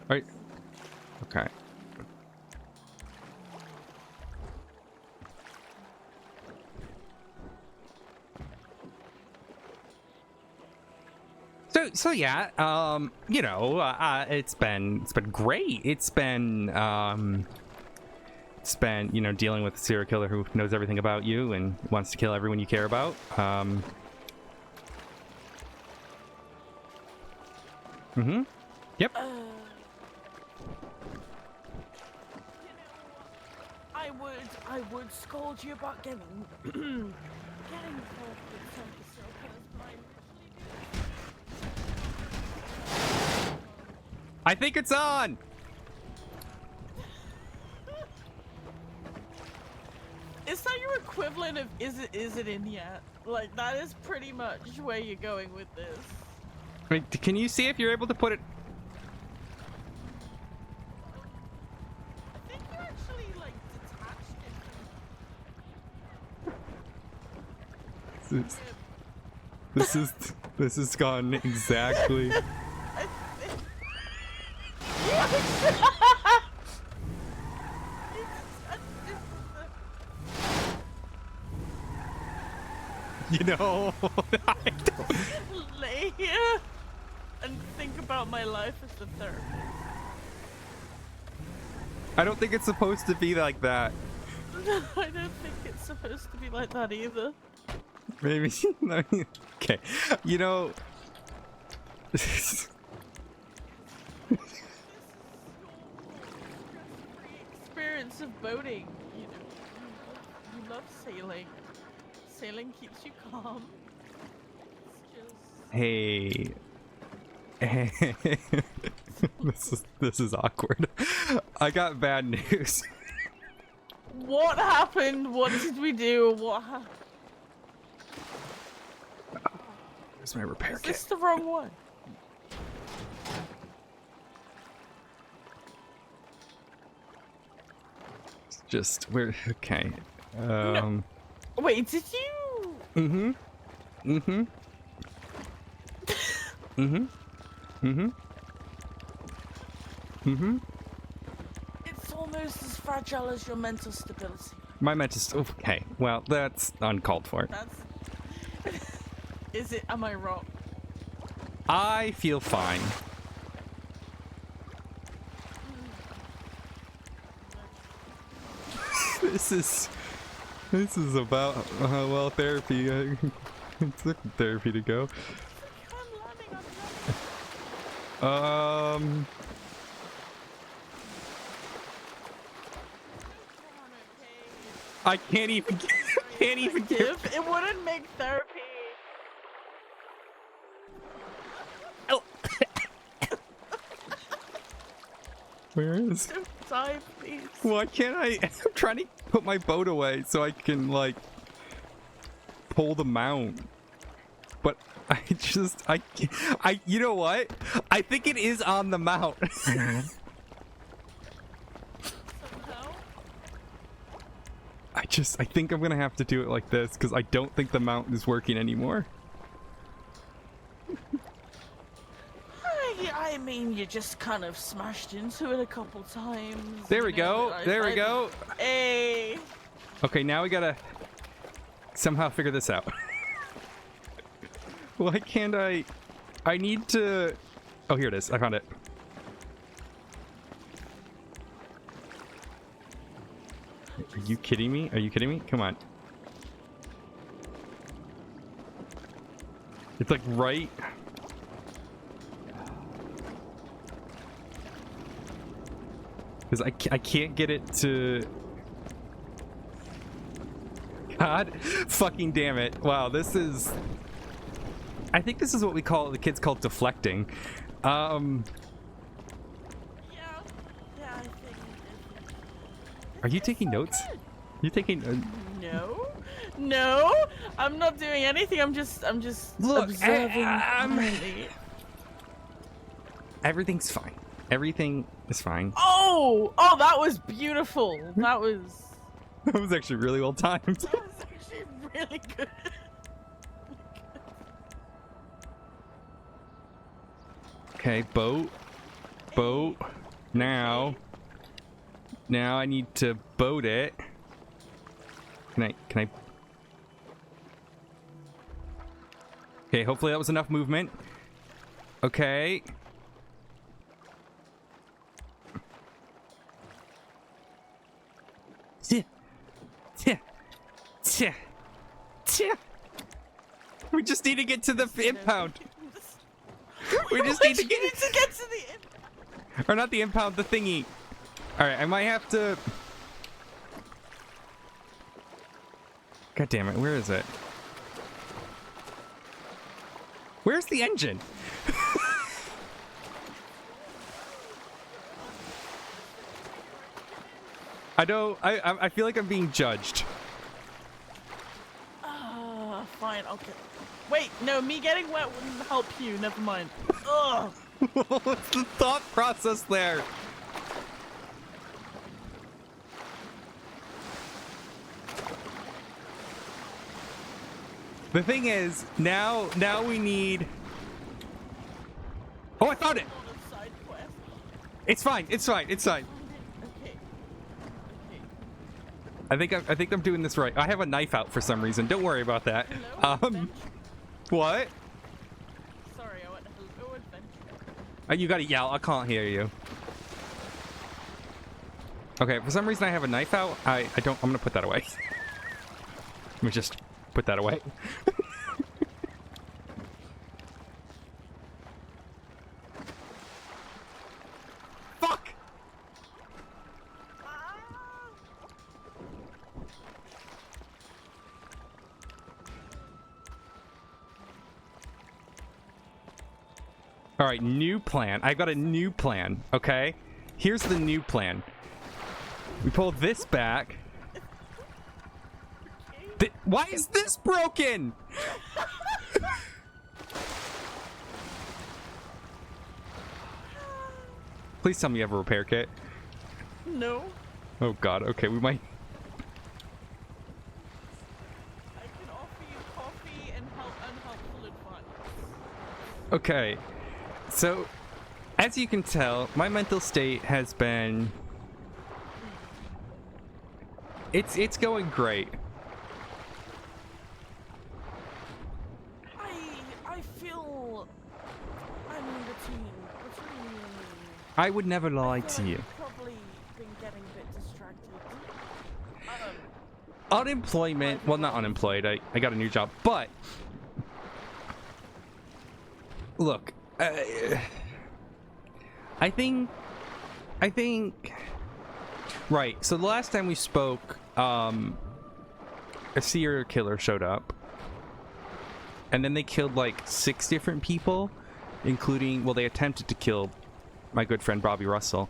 Right. Okay. So yeah, you know, it's been great. It's been you know, dealing with a serial killer who knows everything about you and wants to kill everyone you care about. Yep. I would scold you about getting involved with some of the serial killers, but I literally do. I think it's on. Is that your equivalent of is it in yet? Like that is pretty much where you're going with this. Wait, can you see if you're able to put it? I think you actually like detached it. This has gone exactly. You know, Lay here and think about my life as the therapy. I don't think it's supposed to be like that. No, I don't think it's supposed to be like that either. Maybe. Okay. You know. Experience of boating, you know, you love sailing. Sailing keeps you calm. It's just Hey. This is awkward. I got bad news. what happened? What did we do? What happened? Where's my repair Is kit? this the wrong one? Just where? Okay. Wait, did you? Mm-hmm. Mm-hmm. Mm-hmm. Mm-hmm. Mm-hmm. It's almost as fragile as your mental stability. My mental. Okay. Well, that's uncalled for. That's. Is it? Am I wrong? I feel fine. This is about well, therapy. It took therapy to go. I can't even Give. It wouldn't make therapy. Where is? Don't die, please. Why can't I? I'm trying to put my boat away so I can like pull the mount, but I you know what? I think it is on the mount. Somehow. I think I'm gonna have to do it like this because I don't think the mount is working anymore. I mean, you just kind of smashed into it a couple times. There we go. There we go. Hey. Okay, now we gotta somehow figure this out. Why can't I? I need to. Oh, here it is. I found it. Are you kidding me? Are you kidding me? Come on. It's like right. Because I can't get it to. God fucking damn it. Wow, this is. I think this is what we call the kids call deflecting. Yeah, I think. Are you taking notes? You taking? No, I'm not doing anything. I'm just Look, observing. Calmly. Everything's fine. Everything is fine. Oh, that was beautiful. That was Actually really well timed. actually really good. Okay, boat. Now I need to boat it. Can I? Okay, hopefully that was enough movement. Okay. We just need to get to the impound. We just need to get to the. Or not the impound, the thingy. Alright, I might have to. God damn it, where is it? Where's the engine? I feel like I'm being judged. Fine, okay. Wait, no, me getting wet wouldn't help you. Never mind. Ugh. What's the thought process there? The thing is, now we need. Oh, I found it. Side quest. It's fine. Okay. I think I'm doing this right. I have a knife out for some reason. Don't worry about that. Hello? What? Sorry, I went hello adventure. You gotta yell. I can't hear you. Okay, for some reason I have a knife out. I don't. I'm gonna put that away. Let me just put that away. Fuck! All right, new plan. I got a new plan, okay? Here's the new plan. We pull this back. Why is this broken? Please tell me you have a repair kit. No. Oh god, okay, we might... I can offer you coffee and unhelpful advice. Okay, so as you can tell, my mental state has been... It's going great. I feel I'm in between you and me. I would never lie I to feel like you. you've probably been getting a bit distracted. Unemployment, well, not unemployed, I got a new job, but look, I think right, so the last time we spoke, a serial killer showed up, and then they killed like 6 different people, including, well, they attempted to kill my good friend Bobby Russell.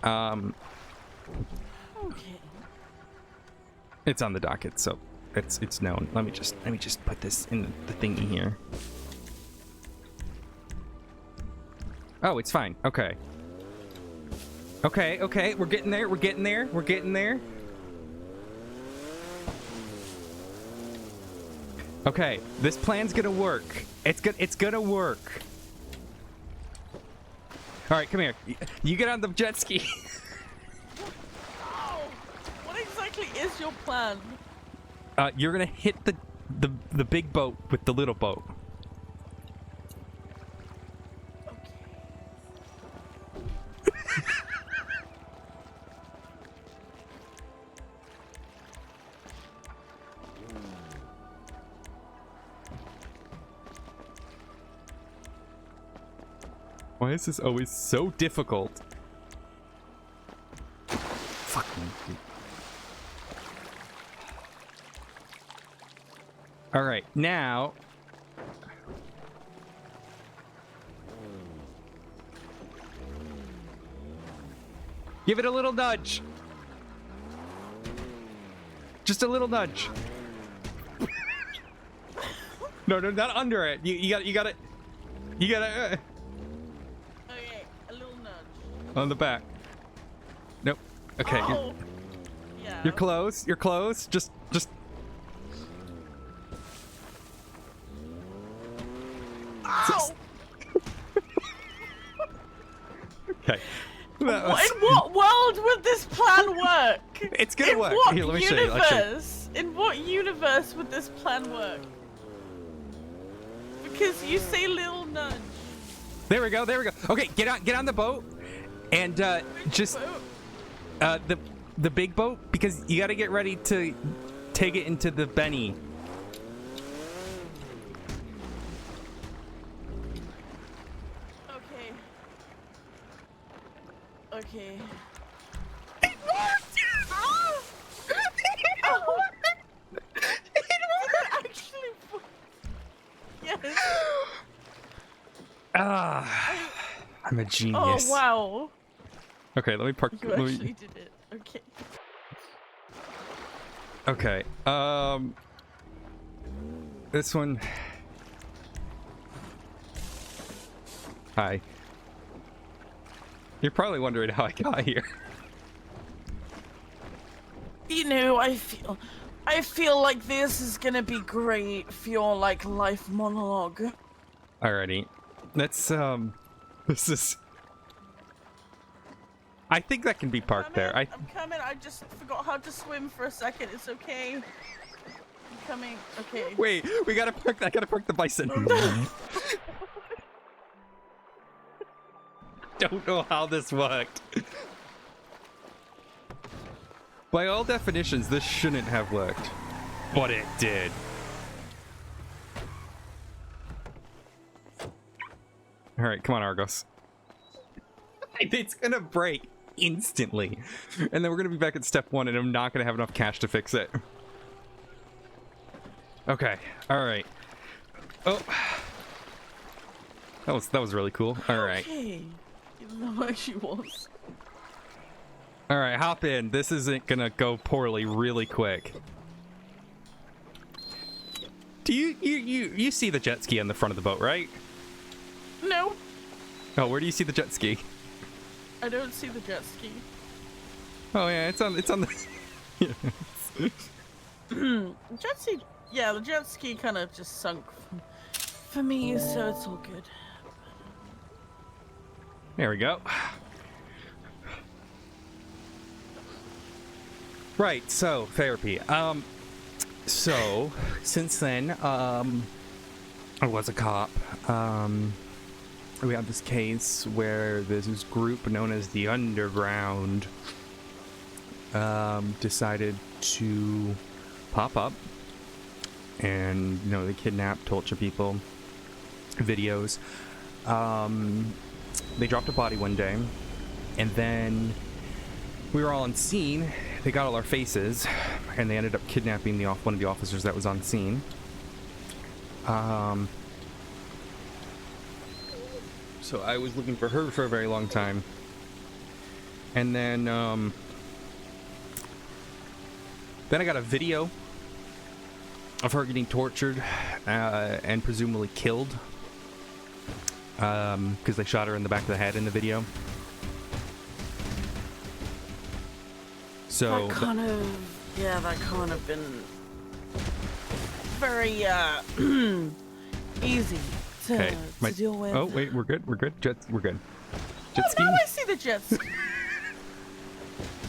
Okay. It's on the docket, so it's known. Let me just put this in the thingy here. Oh, it's fine. Okay. Okay, we're getting there. We're getting there. Okay, this plan's gonna work. It's gonna work. All right, come here. You get on the jet ski. Oh, what exactly is your plan? You're gonna hit the big boat with the little boat. Why is this always so difficult? Fuck me, dude. All right, now. Give it a little nudge. Just a little nudge. No, not under it. You got it. You got it. Okay, a little nudge. On the back. Nope. Okay. Oh. Yeah. You're close. You're close. Just. Ow! Okay. In what world would this plan work? It's gonna work. What Here, let me show you. In what universe would this plan work? Because you say little nudge. There we go. Okay, get on the boat, and just the big boat, because you got to get ready to take it into the Benny. Okay. It worked! Oh! Oh! Did it actually work? Yes. I'm a genius. Oh wow. Okay, let me park. You actually did it. Okay. Okay. This one. Hi. You're probably wondering how I got here. You know, I feel like this is gonna be great for your like life monologue. Alrighty. Let's this is I think that can be parked there. I'm coming. I just forgot how to swim for a second. It's okay. I'm coming. Okay. Wait, we gotta park. I gotta park the bison. Don't know how this worked. By all definitions, this shouldn't have worked, but it did. All right, come on, Argos. It's gonna break instantly, and then we're gonna be back at step 1, and I'm not gonna have enough cash to fix it. Okay, all right. Oh, that was really cool. All right. Okay. Even though she was. All right, hop in. This isn't gonna go poorly really quick. Do you see the jet ski on the front of the boat, right? No, Oh, where do you see the jet ski? I don't see the jet ski. Oh yeah, it's on the. Jet ski. Yeah, the jet ski kind of just sunk for me, so it's all good. There we go. Right, so therapy. So since then, I was a cop. We had this case where there's this group known as the Underground decided to pop up, and they kidnap, torture people, videos. They dropped a body one day, and then we were all on scene. They got all our faces, and they ended up kidnapping one of the officers that was on scene. So I was looking for her for a very long time, and then I got a video of her getting tortured and presumably killed because they shot her in the back of the head in the video. So That kind of been very easy to deal with. Oh wait, we're good. We're good. We're good. Jet ski. Now I see the jet ski.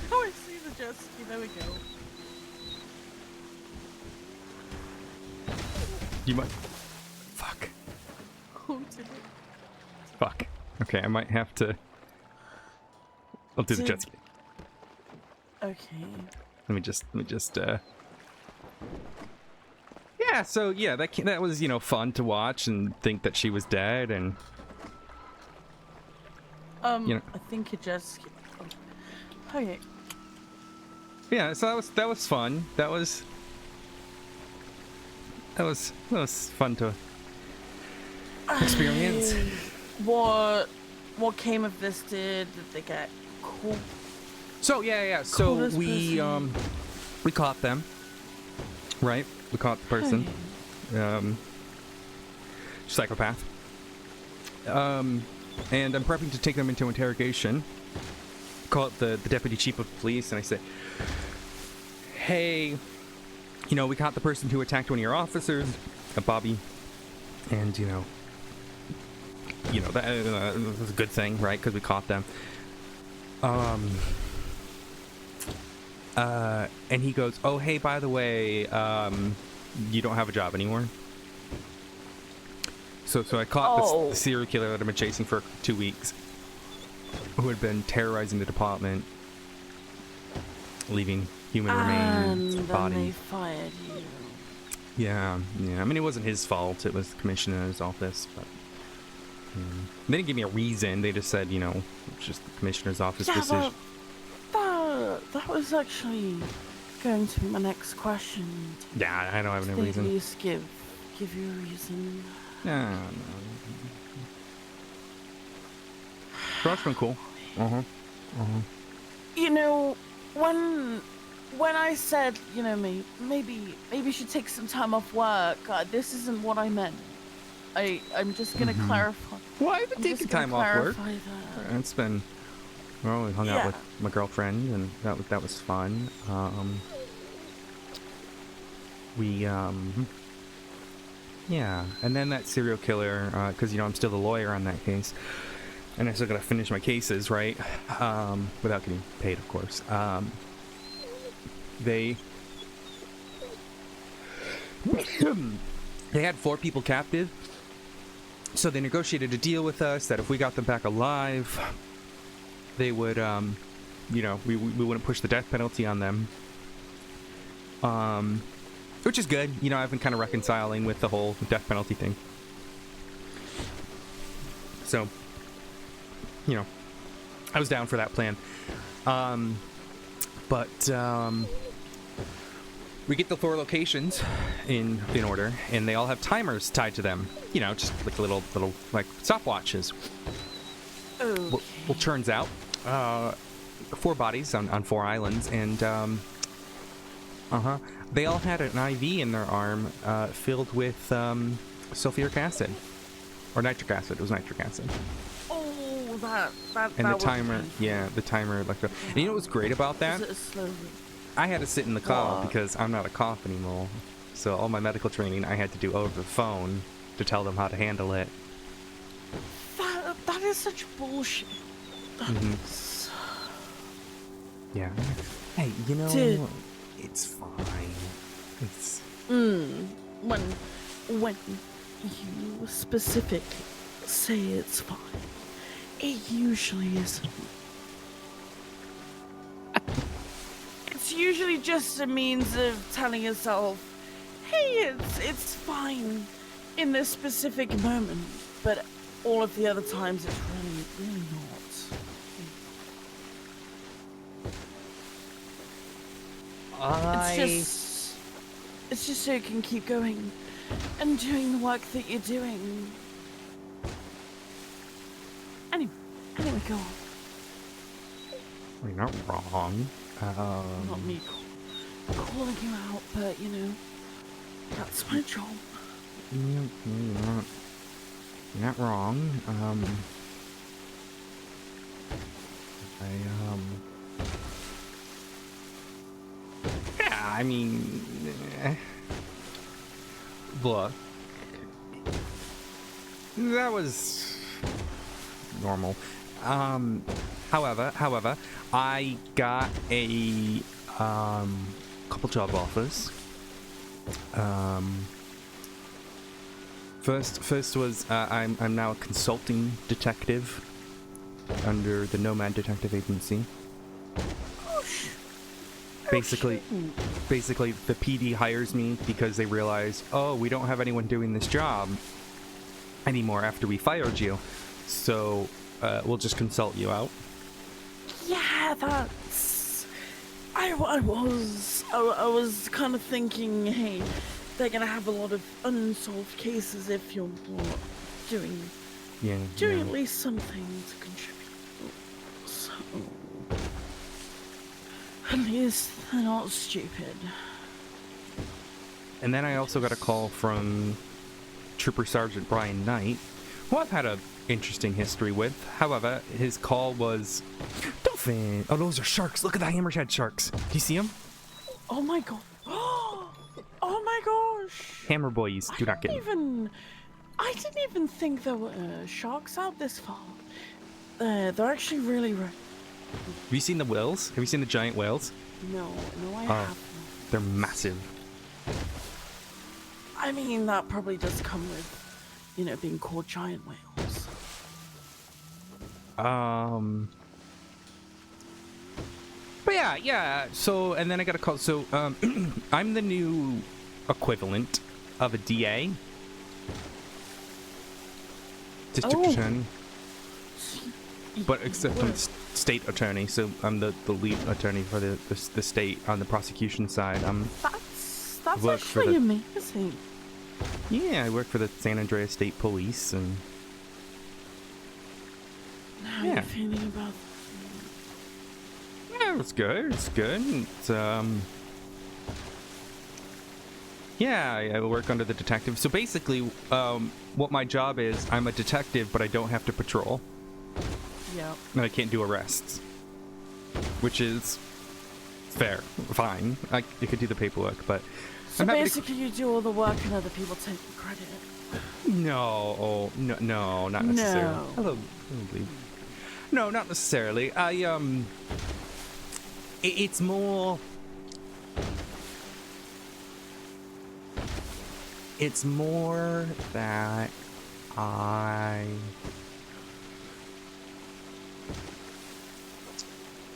Now I see the jet ski. There we go. You might. Fuck. Oh, did it? Fuck. Okay, I might have to. I'll do the jet ski. Okay. Let me just. Yeah. So yeah, that was fun to watch and think that she was dead and. I think it just. Okay. Yeah. So that was fun. That was fun to experience. What came of this? Did they get caught? So yeah. So Coolest we caught them. Right. We caught the person. Psychopath. And I'm prepping to take them into interrogation. Call up the deputy chief of police, and I say, hey, we caught the person who attacked one of your officers, Bobby, and that was a good thing, right? Because we caught them. And he goes, oh, hey, by the way, you don't have a job anymore. So I caught this serial killer that I've been chasing for 2 weeks, who had been terrorizing the department, leaving human remains, And body. then they fired you. Yeah. I mean, it wasn't his fault. It was the commissioner's office, but they didn't give me a reason. They just said, it's just the commissioner's office decision. That was actually going to be my next question. Yeah, I don't have any Did they reason. at least give you a reason? No. That's been cool. When I said, maybe you should take some time off work, this isn't what I meant. I'm just gonna clarify. Well, I've been taking time off work. That. It's been. Well, we hung out with my girlfriend, and that was fun. Yeah, and then that serial killer, because I'm still the lawyer on that case. and I still gotta finish my cases, right? Without getting paid, of course. They had 4 people captive, so they negotiated a deal with us that if we got them back alive, they would, you know, we wouldn't push the death penalty on them. Which is good. You know, I've been kind of reconciling with the whole death penalty thing. So, you know, I was down for that plan. We get the 4 locations in order, and they all have timers tied to them. You know, just like little like stopwatches. Okay. Well, turns out, 4 bodies on 4 islands, and they all had an IV in their arm filled with sulfuric acid or nitric acid. It was nitric acid. Oh, that And that the timer, yeah, the timer, like the. And you know what's great about that? Was it slowly? I had to sit in the call What? because I'm not a cop anymore. So all my medical training I had to do over the phone to tell them how to handle it. That is such bullshit. Mhm. That's- Yeah. Hey, you know, Dude. it's fine. It's. When you specifically say it's fine, it usually isn't. It's usually just a means of telling yourself, hey, it's fine in this specific moment, but all of the other times it's really not. It's just so you can keep going and doing the work that you're doing. Anyway, go on. You're not wrong. Not me calling you out, but you know, that's my job. You're not wrong. Yeah, I mean, look, that was normal. However, I got a couple job offers. First was I'm now a consulting detective under the Nomad Detective Agency. Basically, the PD hires me because they realize, oh, we don't have anyone doing this job anymore after we fired you, so we'll just consult you out. Yeah, that's. I was kind of thinking, hey, they're gonna have a lot of unsolved cases if you're doing at least something to contribute. So at least they're not stupid. And then I also got a call from Trooper Sergeant Brian Knight, who I've had a interesting history with. However, his call was dolphin. Oh, those are sharks. Look at the hammerhead sharks. Do you see them? Oh my god. Oh my gosh. Hammer boys. Do not get them. I didn't even think there were sharks out this far. They're actually really rare. Have you seen the whales? Have you seen the giant whales? No, I haven't. They're massive. I mean, that probably does come with, you know, being called giant whales. But yeah. So, and then I got a call. So, I'm the new equivalent of a DA. District Attorney. But except I'm state attorney, so I'm the lead attorney for the state on the prosecution side. That's work for actually the- amazing. Yeah, I work for the San Andreas State Police, and How are Yeah. you feeling about yeah, it's good. It's good. It's, yeah, I work under the detective. So basically, what my job is, I'm a detective, but I don't have to patrol, Yeah. and I can't do arrests, which is fair, fine. I could do the paperwork, but So I'm happy to- basically, you do all the work and other people take the credit. No, not necessarily. No. Hello, Lee. No, not necessarily. It's more. It's more that I.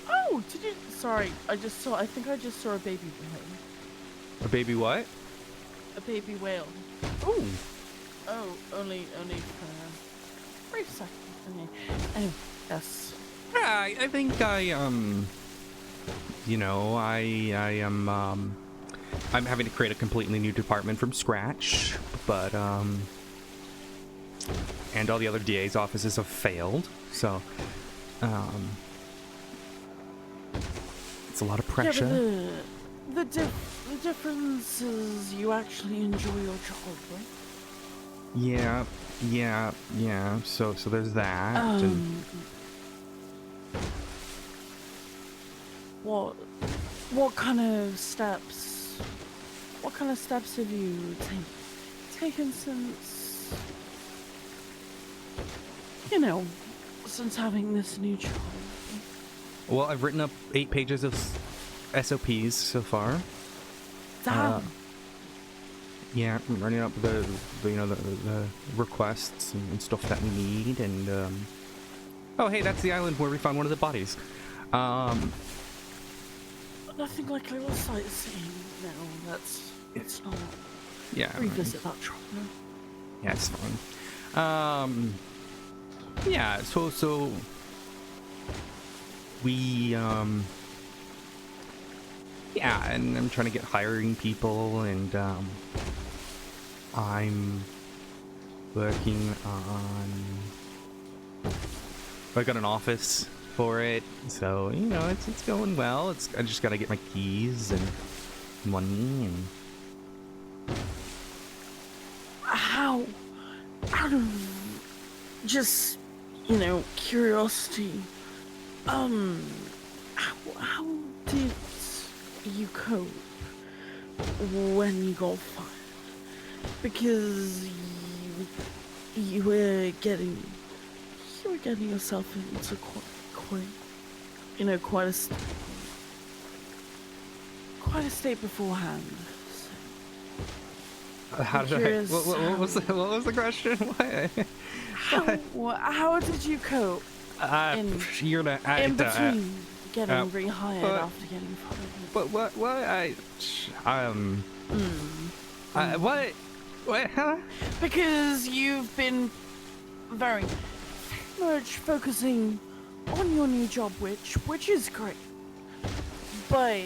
Oh, did you? Sorry, I think I just saw a baby whale. A baby what? A baby whale. Ooh. Oh, only for a brief second. Okay. Anyway, yes. Yeah, I think I you know, I am I'm having to create a completely new department from scratch, but and all the other DA's offices have failed, so it's a lot of pressure. Yeah, but the difference is you actually enjoy your job, right? Yeah. So there's that. And What kind of steps have you taken since, since having this new job? well, I've written up 8 pages of SOPs so far. Damn. Yeah, I'm running up the requests and stuff that we need, and oh hey, that's the island where we found one of the bodies. Nothing like a little sightseeing. No, it's not. Yeah. Revisit that trauma. Yeah, it's fine. Yeah, so we yeah, and I'm trying to get hiring people, and I'm working on. I got an office for it, so it's going well. I just gotta get my keys and money and. How out of just curiosity, how did you cope when you got fired? Because you were getting yourself into quite a state beforehand. How did I? What was the question? How did you cope you're gonna in between getting rehired after getting fired? But what? What? Huh? Because you've been very much focusing on your new job, which is great, but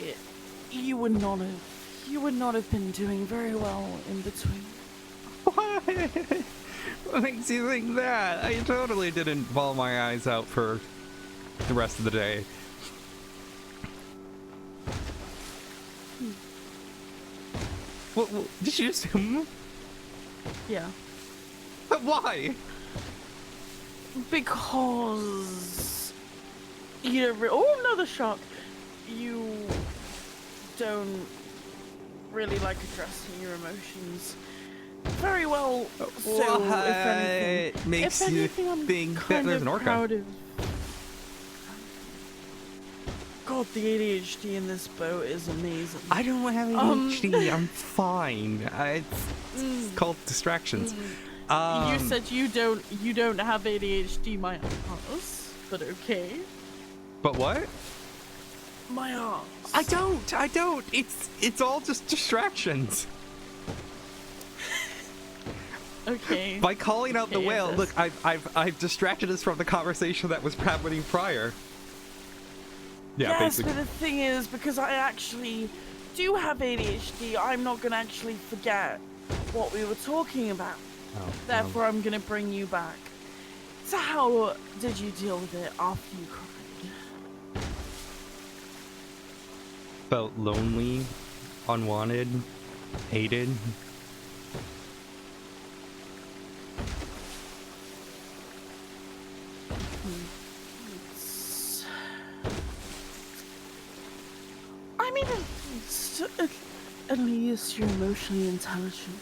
you would not have been doing very well in between. What? What makes you think that? I totally didn't bawl my eyes out for the rest of the day. What did you assume? Yeah. Why? Because you don't. Oh, another shock. You don't really like addressing your emotions very well. So, What if makes anything, you I'm think that kind there's of an orca? proud of. God, the ADHD in this boat is amazing. I don't have ADHD. I'm fine. It's called distractions. You said you don't have ADHD, my ass, but okay. But what? My ass. I don't. It's all just distractions. Okay. By calling out the Okay, whale, this- look, I've distracted us from the conversation that was happening prior. Yeah, yes, basically. but the thing is, because I actually do have ADHD, I'm not gonna actually forget what we were talking about. Oh, Therefore, I'm gonna bring you back. So how did you deal with it after you cried? felt lonely, unwanted, hated. I mean, at least you're emotionally intelligent.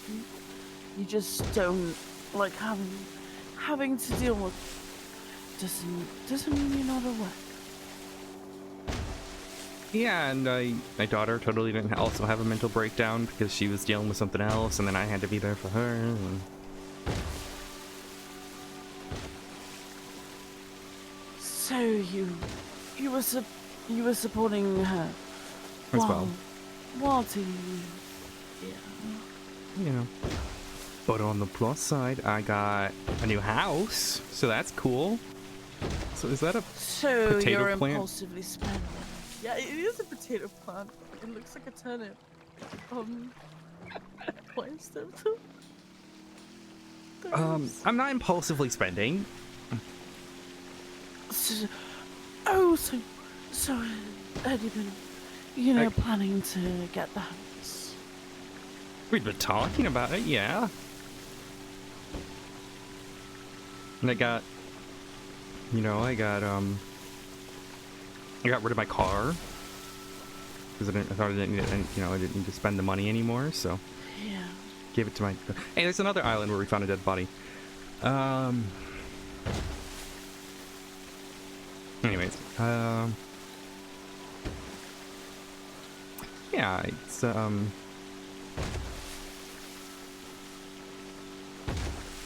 You just don't like having to deal doesn't mean you're not aware. Yeah, and my daughter totally didn't also have a mental breakdown because she was dealing with something else, and then I had to be there for her. And... So you were supporting her As well. while to yeah. You know. But on the plus side, I got a new house, so that's cool. So is that a So potato you're plant? impulsively spending. Yeah, it is a potato plant. It looks like a turnip. Why is there I'm not impulsively spending. So, so had you been, planning to get the house? We've been talking about it, yeah. And I got rid of my car because I thought I didn't need to spend the money anymore, so Yeah. gave it to my. Hey, there's another island where we found a dead body. Anyways, yeah, it's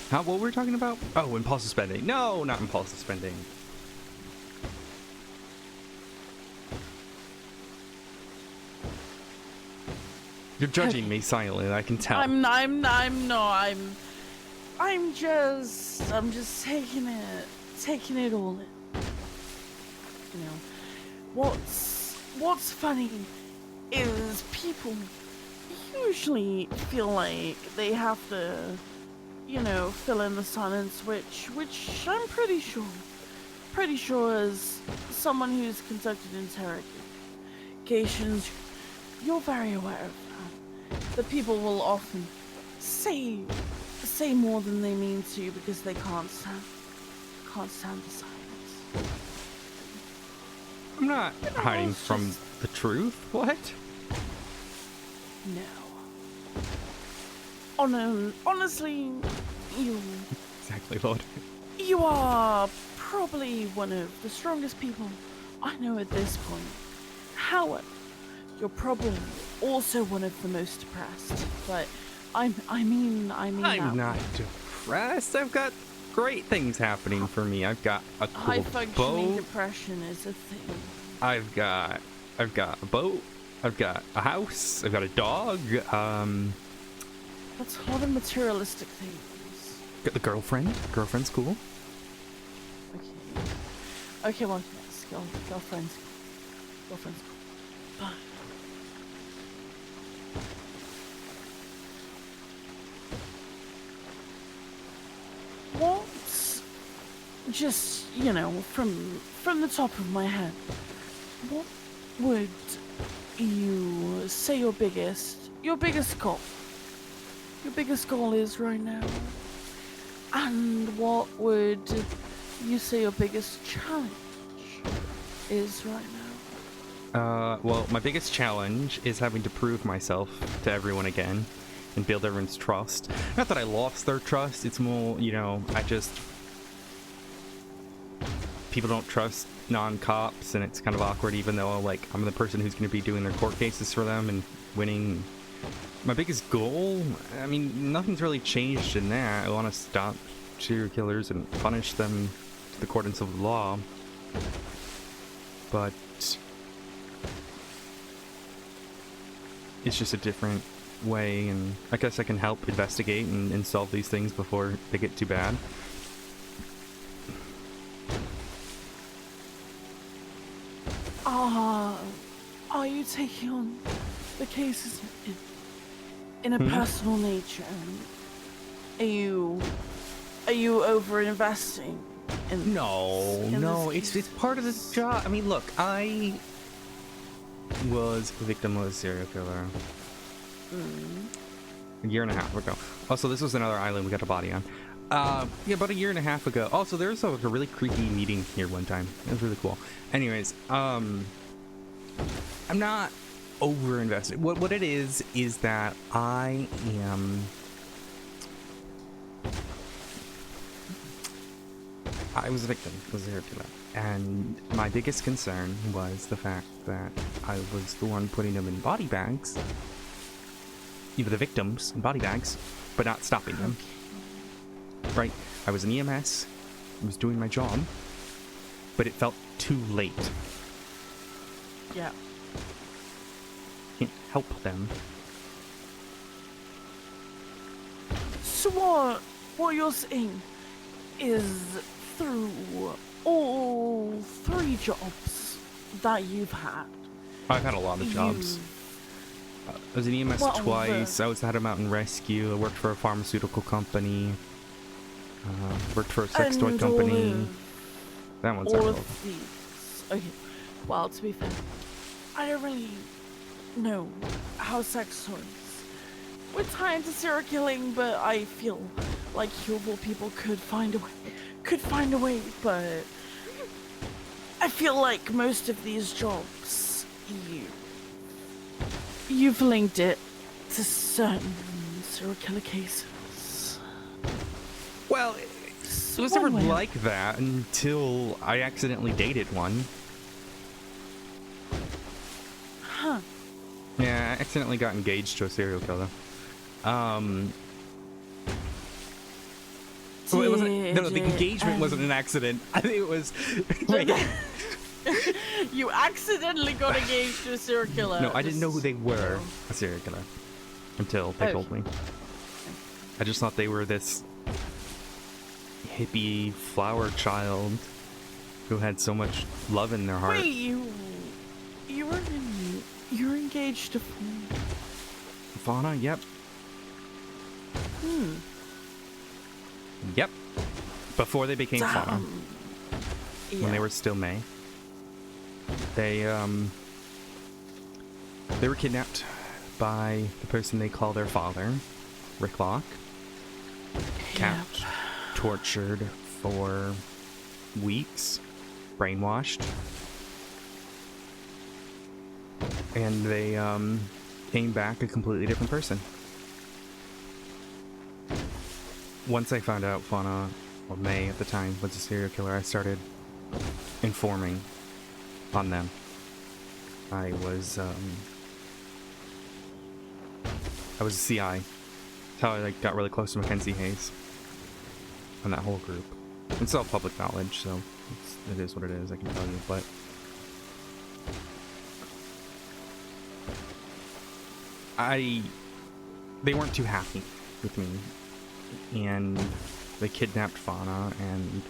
what were we talking about? Oh, impulsive spending. No, not impulsive spending. You're judging me silently, I can tell. I'm just taking it all in. What's funny is people usually feel like they have to, fill in the silence, which I'm pretty sure as someone who's conducted interrogations, you're very aware of that. That people will often say more than they mean to because they can't stand the silence. I'm not hiding from the truth. What? No. Honestly, Exactly, Lord. you are probably one of the strongest people I know at this point. However, you're probably also one of the most depressed. But I mean I'm that not depressed. I've got great things happening for me. I've got a cool high-functioning boat. depression is a thing. I've got a boat. I've got a house. I've got a dog. That's a lot of materialistic things. Got the girlfriend. Girlfriend's cool. Okay, well, yes, girlfriend's cool. But what? Just from the top of my head, what would you say your biggest goal? Your biggest goal is right now, and what would you say your biggest challenge is right now? Well, my biggest challenge is having to prove myself to everyone again and build everyone's trust. Not that I lost their trust, it's more, people don't trust non-cops, and it's kind of awkward even though, like, I'm the person who's going to be doing their court cases for them and winning. My biggest goal? I mean, nothing's really changed in that. I want to stop serial killers and punish them to the accordance of the law. But it's just a different way, and I guess I can help investigate and solve these things before they get too bad. Are you taking on the cases in a personal nature? Are you over investing in? No, it's part of the job. I mean, look, I was a victim of a serial killer a year and a half ago. Also, this was another island we got a body on. Yeah, about a year and a half ago. Also, there was a really creepy meeting here one time. It was really cool. Anyways, I'm not over invested. What it is that I am I was a victim of a serial killer. And my biggest concern was the fact that I was the one putting them in body bags, even the victims in body bags, but not stopping them. Right? I was an EMS, I was doing my job, but it felt too late. Yeah. Can't help them. So what you're saying is through all 3 jobs that you've had, I've had a lot of jobs. I was an EMS Well, twice. I was had a mountain rescue. I worked for a pharmaceutical company. Worked for a sex toy and company. That one's all not of these. Okay. Well, to be fair, I don't really know how sex toys would tie into serial killing, but I feel like you of all people could find a way. But I feel like most of these jobs, you've linked it to certain serial killer cases. Well, it was One never way or- like that until I accidentally dated one. Huh. Yeah, I accidentally got engaged to a serial killer. Well, it wasn't. No, the engagement wasn't an accident. I think it was. Wait. You accidentally got engaged to a serial killer. No, I didn't know who they were, a serial killer, until they told me. I just thought they were this hippie flower child who had so much love in their heart. Wait, you were engaged to Fauna, yep. Yep. Before they became Fauna, when they were still May. They were kidnapped by the person they call their father, Rick Locke. Kept, tortured for weeks, brainwashed. And they came back a completely different person. Once I found out Fauna, or May at the time, was a serial killer, I started informing on them. I was a CI. That's how I got really close to Mackenzie Hayes and that whole group. It's all public knowledge, so it is what it is, I can tell you, but they weren't too happy with me, and they kidnapped Fauna, and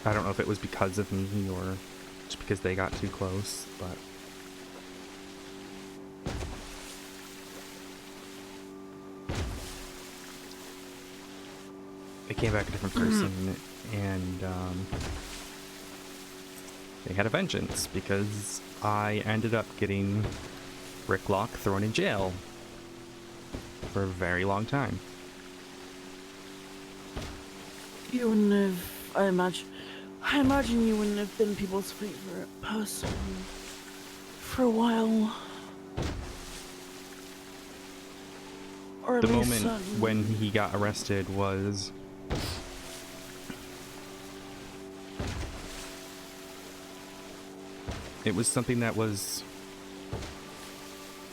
I don't know if it was because of me or just because they got too close, but they came back a different person, and they had a vengeance because I ended up getting Rick Locke thrown in jail for a very long time. You wouldn't have. I imagine you wouldn't have been people's favorite person for a while. Or at The least moment certain- when he got arrested was it was something that was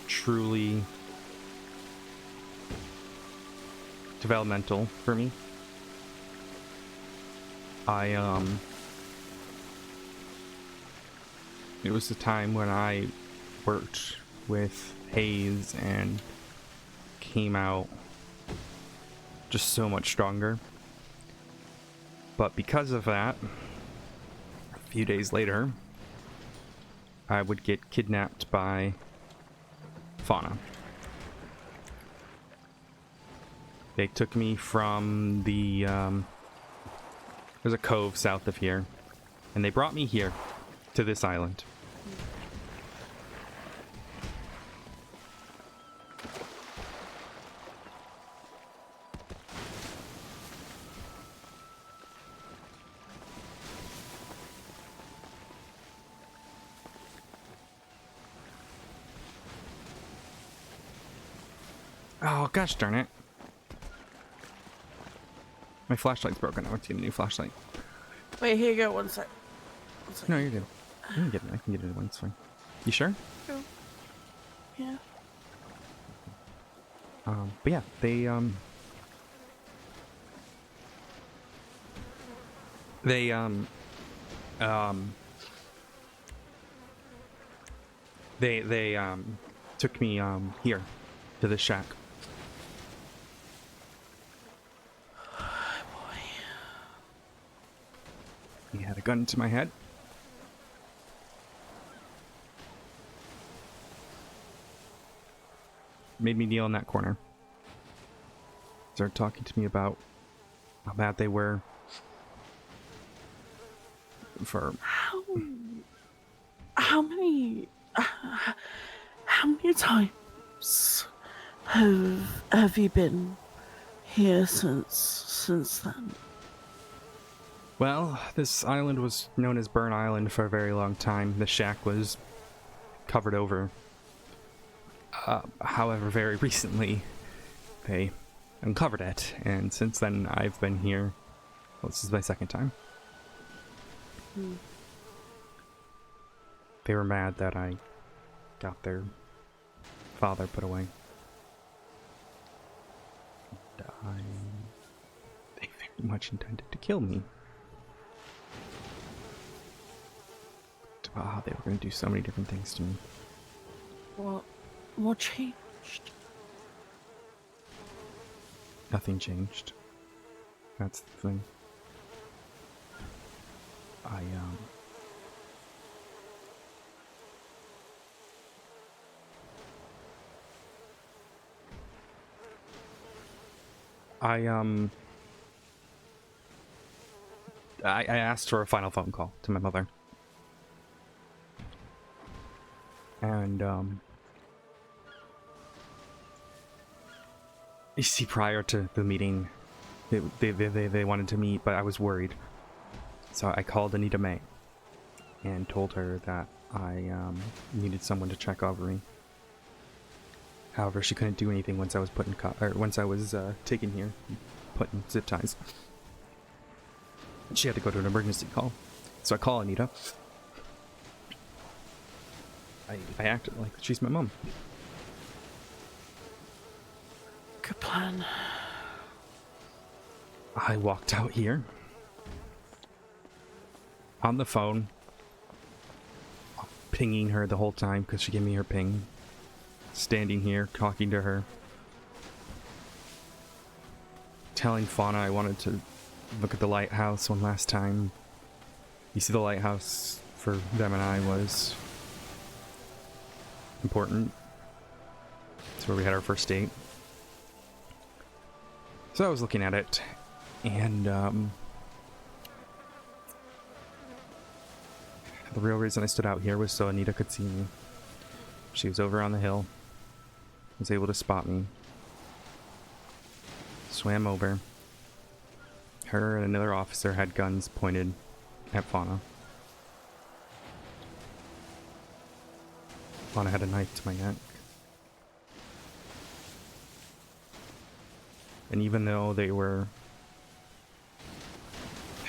truly developmental for me. It was a time when I worked with Hayes and came out just so much stronger. But because of that, a few days later, I would get kidnapped by Fauna. They took me from the there's a cove south of here, and they brought me here to this island. Oh, gosh darn it. My flashlight's broken. I want to get a new flashlight. Wait, here you go. One sec. One sec. No, you're good. I can get it. I can get it one. It's fine. You sure? Go. Yeah. But yeah, they took me here to the shack. Boy. He had a gun to my head. Made me kneel in that corner. Started talking to me about how bad they were. For How many times have you been here since then? well, this island was known as Burn Island for a very long time. The shack was covered over. However, very recently, they uncovered it, and since then I've been here. Well, this is my second time. They were mad that I got their father put away. And they very much intended to kill me. They were going to do so many different things to me. What changed? Nothing changed. That's the thing. I asked for a final phone call to my mother. And, you see, prior to the meeting, they wanted to meet, but I was worried. So I called Anita May and told her that I needed someone to check over me. However, she couldn't do anything once I was put in once I was taken here, put in zip ties. She had to go to an emergency call. So I call Anita. I acted like she's my mom. Good plan. I walked out here on the phone, pinging her the whole time because she gave me her ping. Standing here, talking to her, telling Fauna I wanted to look at the lighthouse one last time. You see, the lighthouse for them and I was important. It's where we had our first date. So I was looking at it, and the real reason I stood out here was so Anita could see me. She was over on the hill, was able to spot me, swam over. Her and another officer had guns pointed at Fauna. Fauna had a knife to my neck. And even though there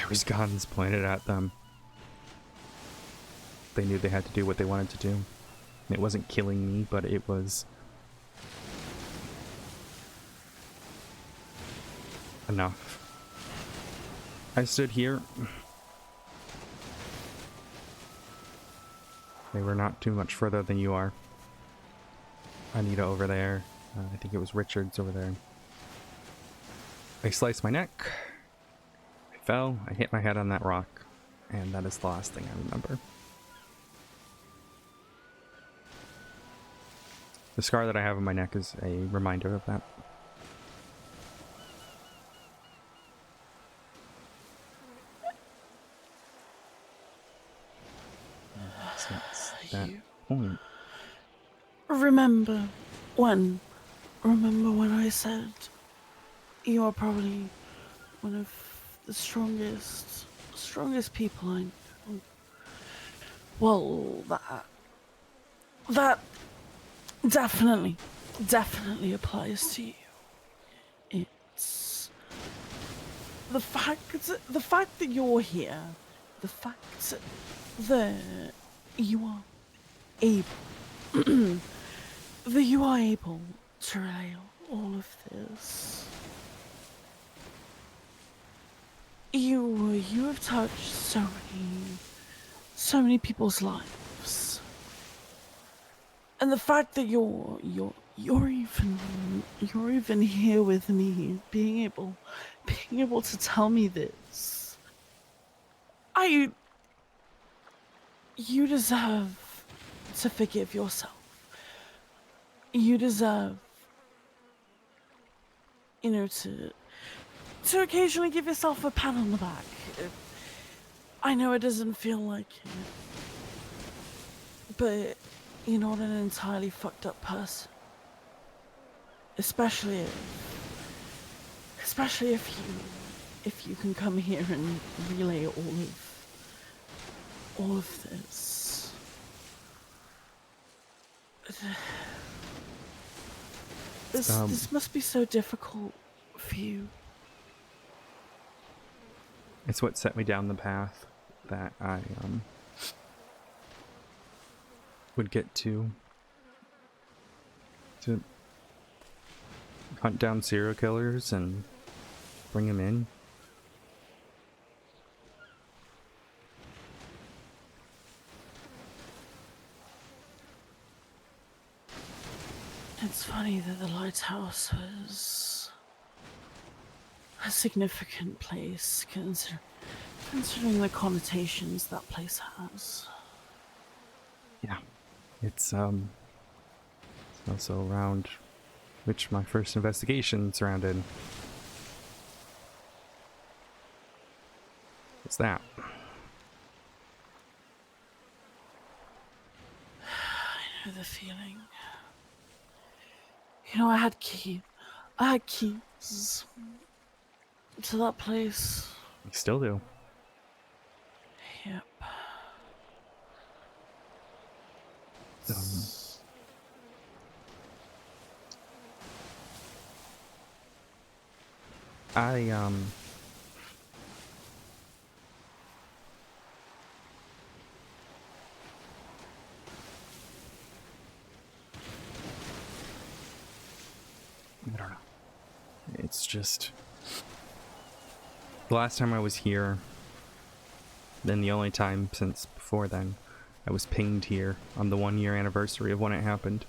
was guns pointed at them, they knew they had to do what they wanted to do. It wasn't killing me, but it was enough. I stood here. They were not too much further than you are. Anita over there. I think it was Richards over there. I sliced my neck. I fell. I hit my head on that rock. And that is the last thing I remember. The scar that I have on my neck is a reminder of that. Since that point. Remember when I said you are probably one of the strongest people I know? Well, that definitely applies to you. the fact that you're here, the fact that you are able, that you are able to relay all of this. You have touched so many people's lives, and the fact that you're even here with me, being able to tell me this, you deserve to forgive yourself. You deserve, to occasionally give yourself a pat on the back. I know it doesn't feel like it, but you're not an entirely fucked up person. Especially if you can come here and relay all of this. This must be so difficult for you. It's what set me down the path that I would get to hunt down serial killers and bring them in. It's funny that the lighthouse was a significant place, considering the connotations that place has. Yeah, it's also around which my first investigation surrounded. What's that? I know the feeling. I had keys to that place. You still do. Yep. I don't know. It's just the last time I was here, then the only time since before then, I was pinged here on the 1 year anniversary of when it happened.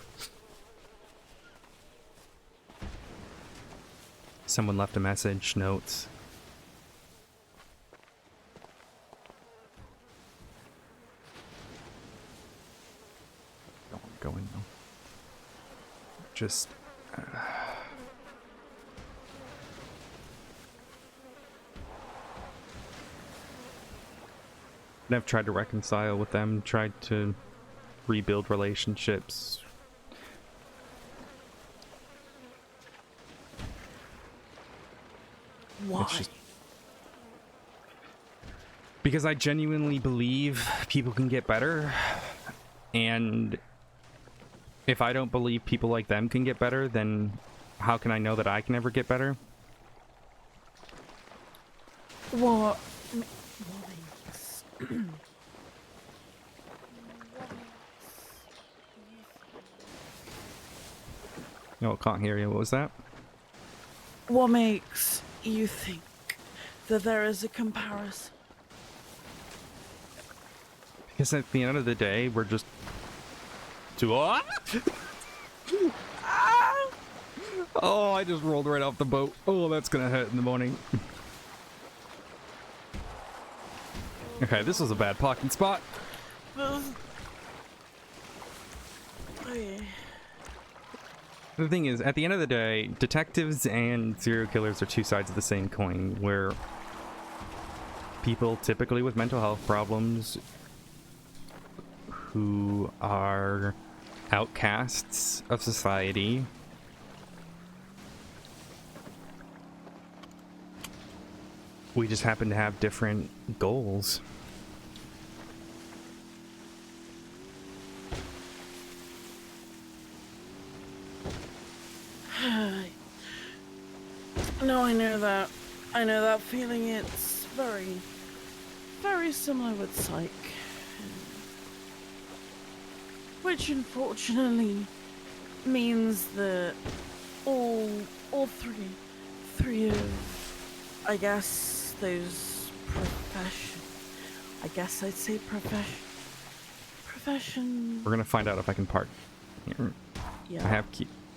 Someone left a message, notes. Don't want to go in though. Just and I've tried to reconcile with them, tried to rebuild relationships. Why? It's just because I genuinely believe people can get better, and if I don't believe people like them can get better, then how can I know that I can ever get better? What? No, I can't hear you. What was that? What makes you think that there is a comparison? Because at the end of the day, we're just Oh, I just rolled right off the boat. Oh, that's gonna hurt in the morning. Okay, this was a bad parking spot. The thing is, at the end of the day, detectives and serial killers are two sides of the same coin, where people typically with mental health problems who are outcasts of society we just happen to have different goals. No, I know that. I know that feeling. It's very, very similar with Psych. Which unfortunately means that all three of, I guess, those I guess I'd say profession. We're gonna find out if I can park here. Yeah. I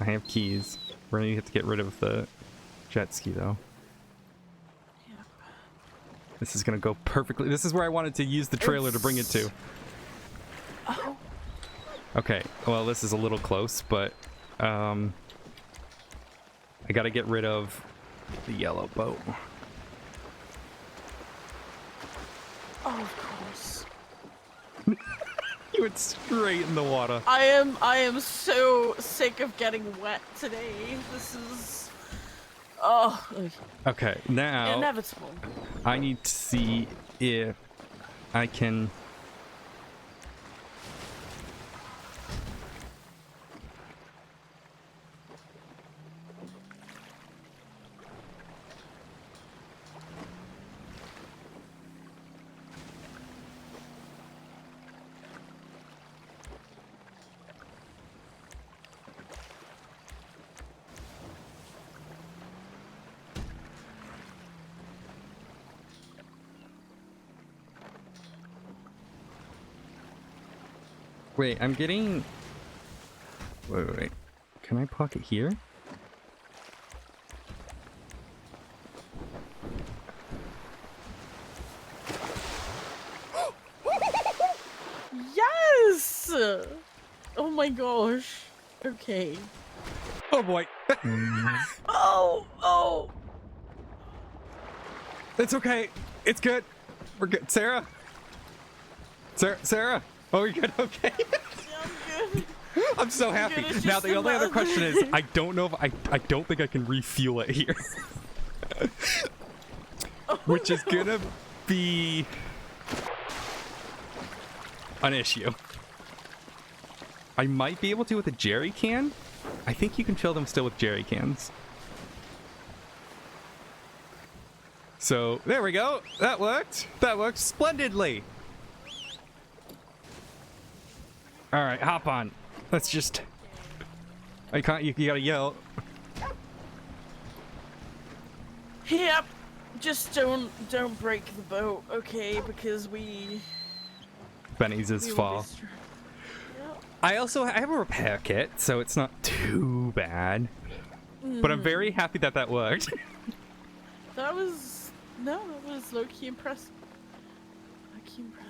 have keys. We're gonna have to get rid of the jet ski though. Yep. This is gonna go perfectly. This is where I wanted to use the trailer to bring it to. Oh. Okay, well this is a little close, but I gotta get rid of the yellow boat. Oh, of course. You went straight in the water. I am so sick of getting wet today. This is Okay, now inevitable. I need to see if I can. Wait, I'm getting. Wait. Can I park it here? Yes! Oh my gosh. Okay. Oh boy. Oh! It's okay. It's good. We're good. Sarah? Sarah? Oh, you're good? Okay. I'm good. I'm so happy. It's Now just the only other about- question is, I don't know if I don't think I can refuel it here. Which is gonna be an issue. I might be able to with a jerry can. I think you can fill them still with jerry cans. So there we go. That worked. That worked splendidly. All right, hop on. Let's just. I can't. You gotta yell. Yep. Just don't break the boat, okay? Because Benny's is we will fall. be Yep. I have a repair kit, so it's not too bad. But I'm very happy that worked. That was low-key impressive. Low-key impressive.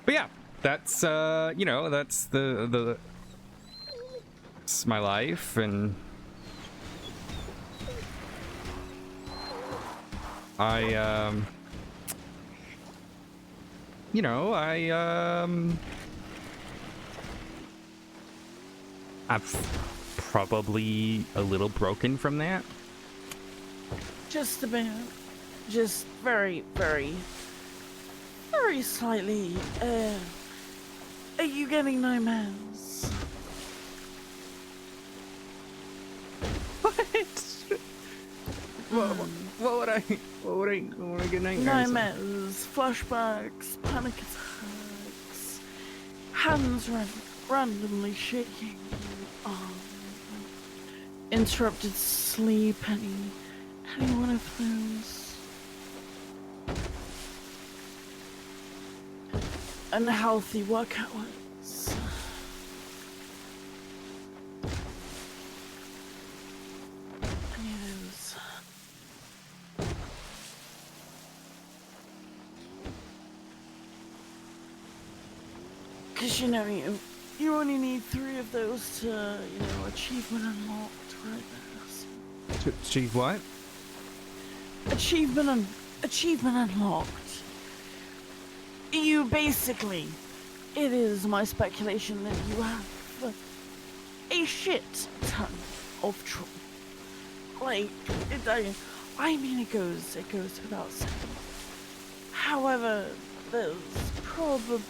But yeah, that's you know, that's the it's my life, and I you know, I'm probably a little broken from that. Just a bit. Just very, very, very slightly. Are you getting nightmares? What would I get Nightmares, flashbacks, panic attacks, hands randomly shaking, interrupted sleep, any one of those. Unhealthy work hours. Any of those. Cause you know, you only need 3 of those to, you know, achievement unlocked right there. So. To achieve what? Achievement unlocked. You basically, it is my speculation that you have a shit ton of trouble. Like, I mean, it goes without saying. However, there's probably,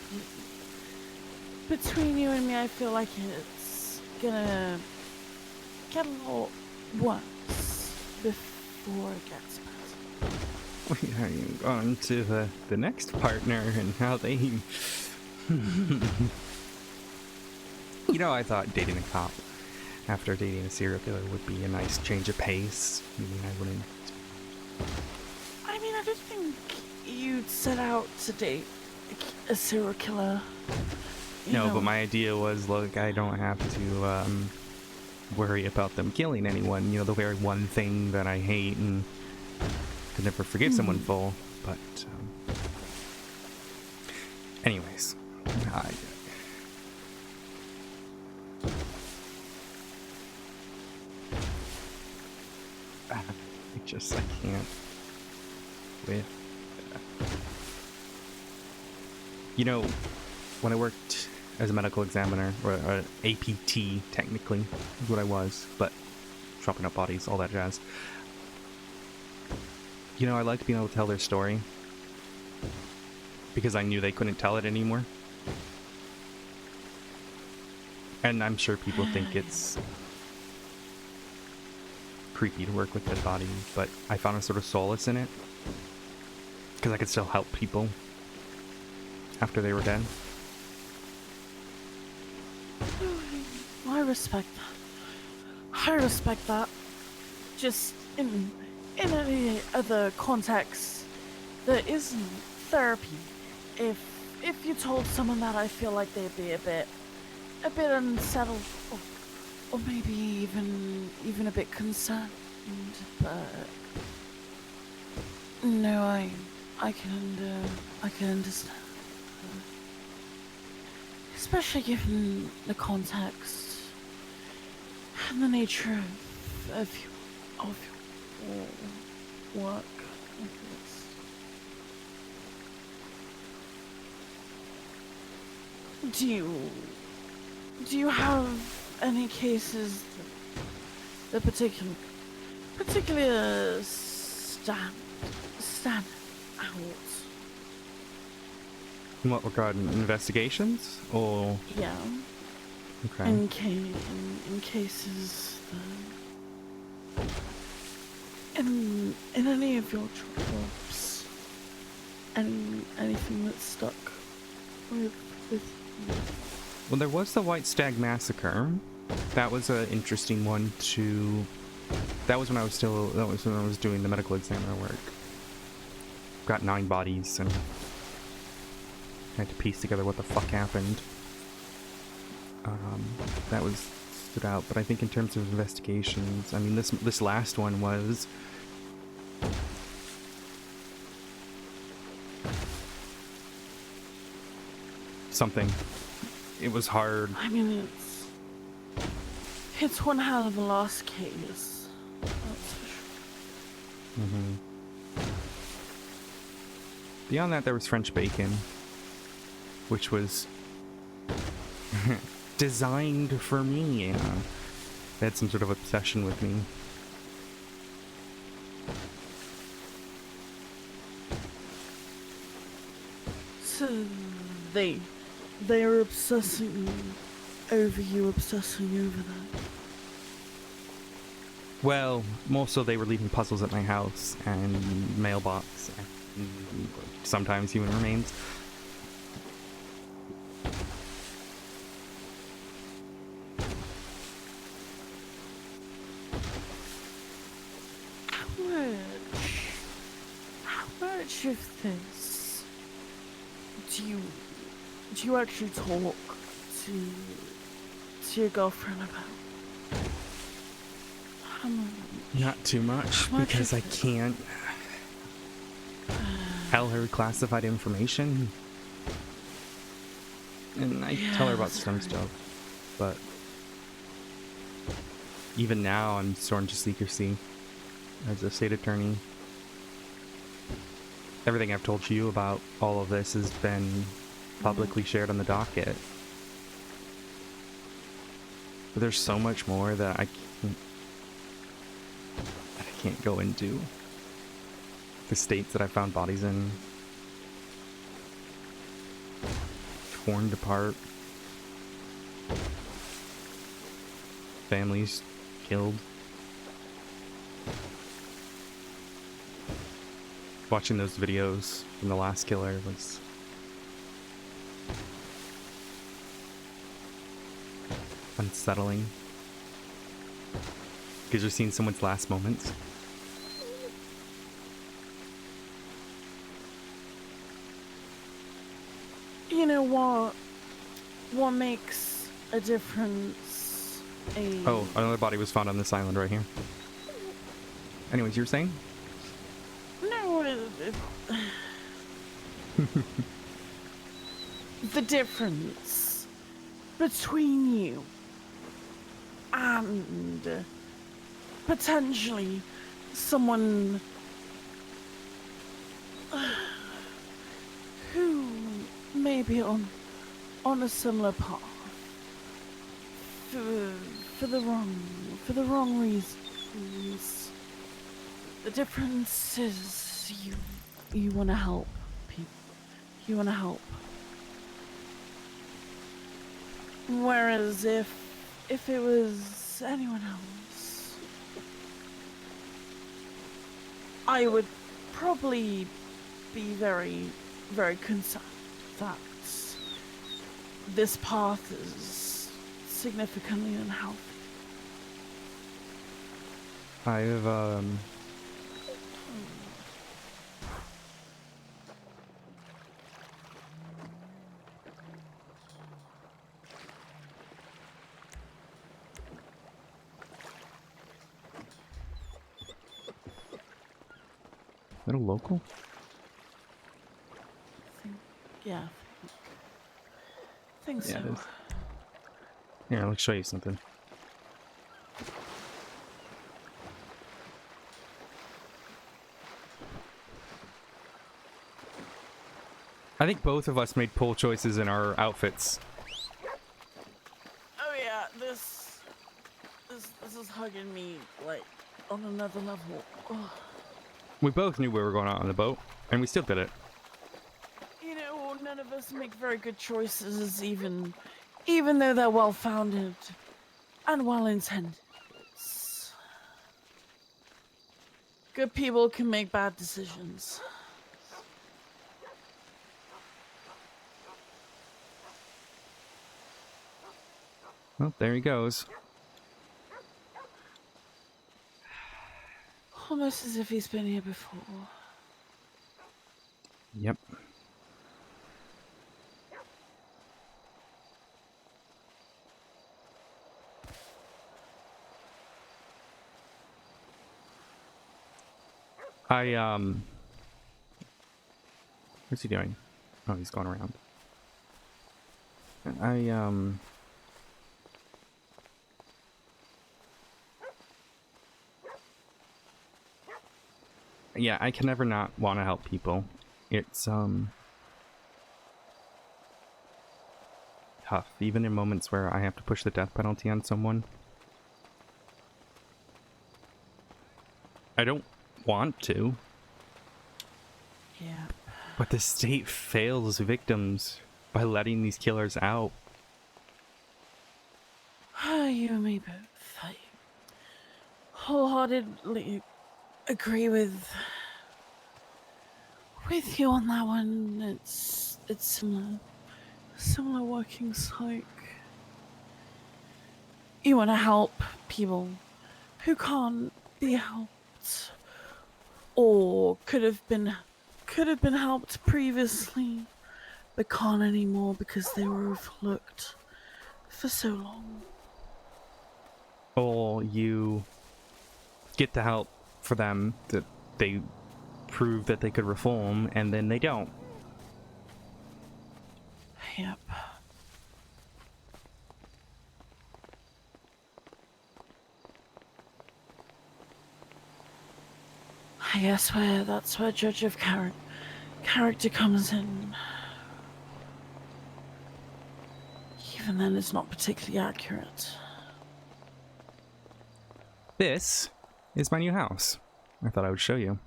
between you and me, I feel like it's gonna get a lot worse before it gets better. We are on to the next partner and how they... You know, I thought dating a cop after dating a serial killer would be a nice change of pace. I mean, I wouldn't... I mean, I didn't think you'd set out to date a serial killer. You No, know. but my idea was, look, I don't have to worry about them killing anyone. You know, the very one thing that I hate and could never forgive someone full. But, anyways, I can't with... You know, when I worked as a medical examiner, or APT technically, is what I was, but chopping up bodies, all that jazz. You know, I liked being able to tell their story because I knew they couldn't tell it anymore. And I'm sure people think it's creepy to work with dead bodies, but I found a sort of solace in it because I could still help people after they were dead. I respect that. I respect that. Just in any other context that isn't therapy, if you told someone that, I feel like they'd be a bit unsettled, or maybe even a bit concerned. But no, I can understand. Especially given the context and the nature of your work. Do you have any cases that particularly stand out? In what regard? Investigations? Or... Yeah. Okay. In cases that... In any of your jobs, anything that stuck with you? Well, there was the White Stag Massacre. That was an interesting one to... That was when I was doing the medical examiner work. Got 9 bodies and had to piece together what the fuck happened. That was stood out, but I think in terms of investigations, I mean, this last one was... something. It was hard. I mean, it's one hell of a lost case. That's for sure. Beyond that, there was French bacon, which was designed for me. They had some sort of obsession with me. So they are obsessing over you, obsessing over that. Well, more so they were leaving puzzles at my house and mailbox and sometimes human remains. How much of this do you actually talk to your girlfriend about? How much? Not too much, How much because of I it? can't tell her classified information. And I tell her about that's some right. stuff, but even now I'm sworn to secrecy as a state attorney. Everything I've told you about all of this has been publicly shared on the docket. But there's so much more that I can't go into. The states that I found bodies in. Torn apart. families killed. Watching those videos from the last killer was unsettling. Because you're seeing someone's last moments. You know what? What makes a difference? Oh, another body was found on this island right here. Anyways, you were saying? No, the difference between you and potentially someone who may be on a similar path for the wrong reasons. The difference is you want to help people. You want to help. Whereas if it was anyone else, I would probably be very, very concerned that this path is significantly unhealthy. I've Little local? Yeah, I think so. Yeah, it is. Here, let's show you something. I think both of us made poor choices in our outfits. Oh yeah, this is hugging me like on another level. Ugh. We both knew we were going out on the boat, and we still did it. You know, none of us make very good choices, even though they're well-founded and well-intended. Good people can make bad decisions. Well, there he goes. Almost as if he's been here before. Yep. What's he doing? Oh, he's going around. Yeah, I can never not want to help people. It's, tough, even in moments where I have to push the death penalty on someone. I don't want to. Yeah. But the state fails victims by letting these killers out. You and me both. I wholeheartedly agree with you on that one. It's similar working psych. You want to help people who can't be helped, or could have been helped previously, but can't anymore because they were overlooked for so long. Or you get the help for them that they prove that they could reform, and then they don't. Yep. I guess that's where judge of character comes in. Even then, it's not particularly accurate. This is my new house. I thought I would show you.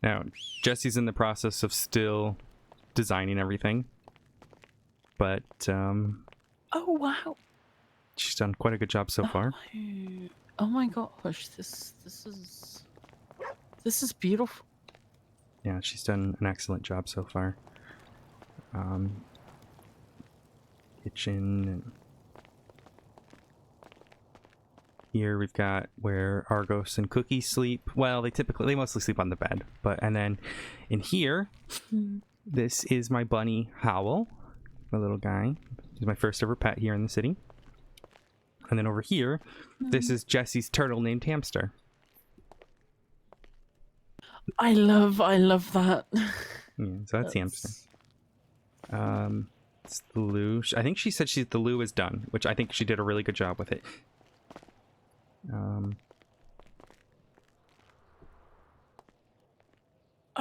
Now, Jesse's in the process of still designing everything. but Oh wow. she's done quite a good job so far. Oh my gosh, this is beautiful. Yeah, she's done an excellent job so far. Kitchen and here we've got where Argos and Cookie sleep. Well, they mostly sleep on the bed, and then in here, this is my bunny Howl, my little guy. He's my first ever pet here in the city. And then over here, this is Jesse's turtle named Hamster. I love that. Yeah, so that's Hamster. It's the Lou. I think she said the Lou is done, which I think she did a really good job with it. Oh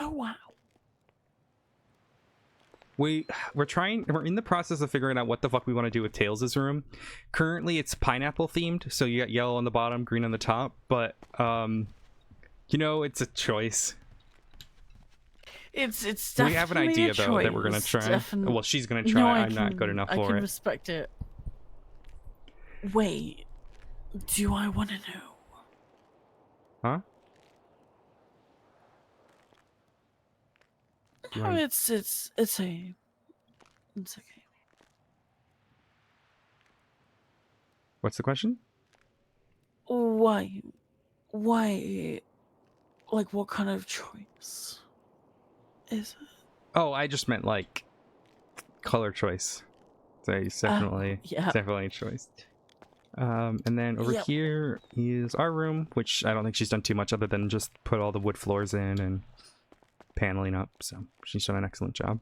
wow. We're in the process of figuring out what the fuck we want to do with Tails' room. Currently it's pineapple themed, so you got yellow on the bottom, green on the top, but you know, it's a choice. It's definitely we have an idea a though that we're gonna choice, try. Well, she's gonna try. No, I'm not good enough I for can it. respect it. Wait, do I want to know? Huh? No, it's okay. What's the question? Why, like, what kind of choice is it? Oh, I just meant like color choice. So it's definitely, yeah. definitely a choice. And then over here is our room, which I don't think she's done too much other than just put all the wood floors in and paneling up. So she's done an excellent job.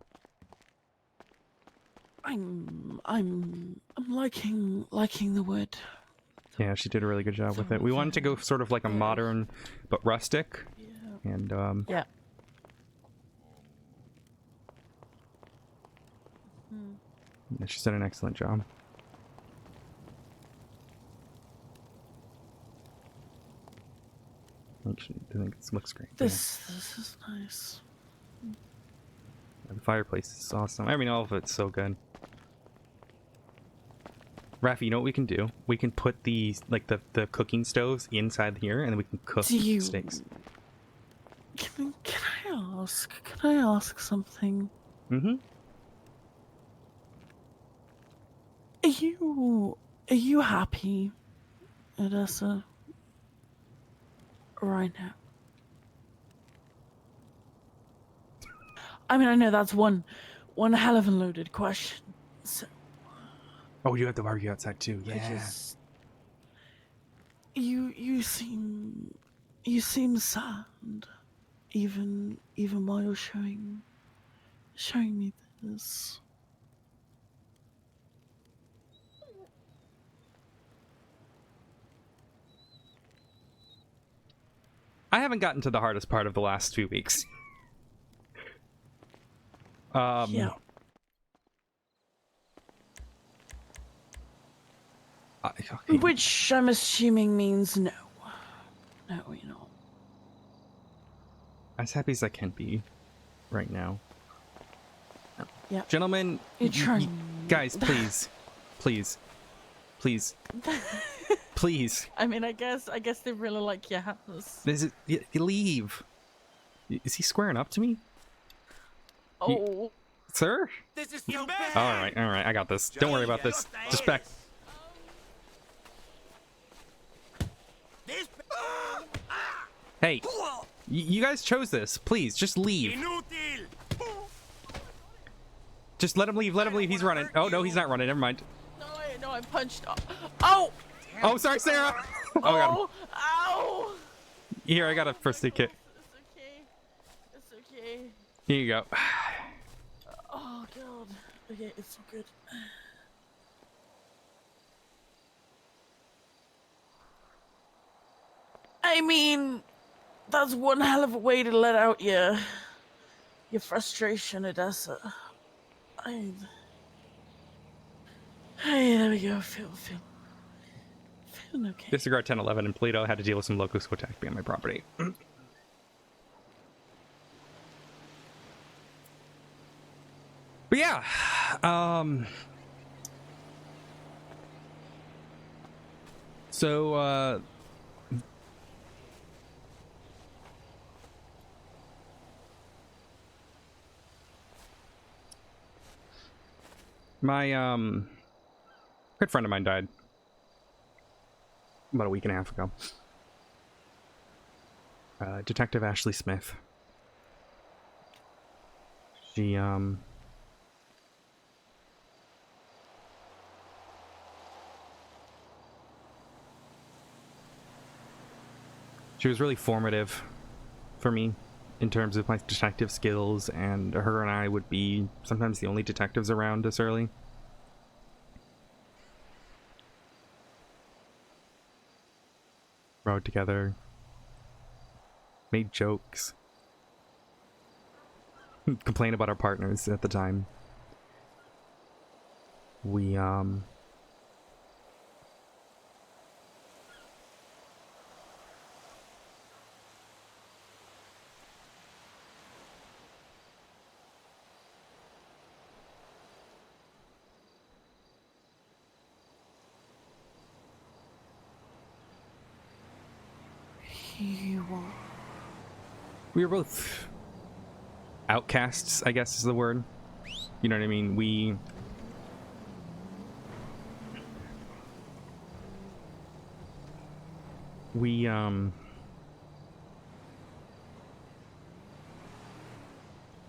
I'm liking the wood. Yeah, she did a really good job with it. We wanted to go sort of like a modern but rustic. Yeah. And yeah. Yeah, she's done an excellent job. I think it looks great. This is nice. The fireplace is awesome. I mean, all of it's so good. Rafi, you know what we can do? We can put these, like the cooking stoves inside here, and then we can cook steaks. Can I ask something? Mm-hmm. Are you happy, Odessa? Right now? I mean, I know that's one hell of a loaded question. So, oh, you have the barbecue outside too. Yeah. Because you seem sad, even while you're showing me this. I haven't gotten to the hardest part of the last few weeks. Yeah. Okay. Which I'm assuming means no. No, you know. As happy as I can be right now. Yeah. Gentlemen, You're trying. guys, please. Please. Please. Please. I mean, I guess they really like your house. You leave. Is he squaring up to me? Oh. Sir? This is so bad. All right, I got this. Don't worry about this. Just back. Hey, you guys chose this. Please, just leave. Just let him leave. Let him leave. He's running. Oh, no, he's not running. Never mind. No, I punched. Oh! Oh, sorry, Sarah. Oh, I got him. Ow! Here, I got a first aid kit. It's okay. Here you go. Oh, God. Okay, it's so good. I mean, that's one hell of a way to let out your frustration, Odessa. Hey, there we go. Feeling okay. Disregard 1011 and Polito had to deal with some locust who attacked me on my property. But yeah, So, my, good friend of mine died about a week and a half ago. Detective Ashley Smith. She was really formative for me in terms of my detective skills, and her and I would be sometimes the only detectives around us early. Rode together, made jokes, complained about our partners at the time. We were both outcasts, I guess is the word. You know what I mean? We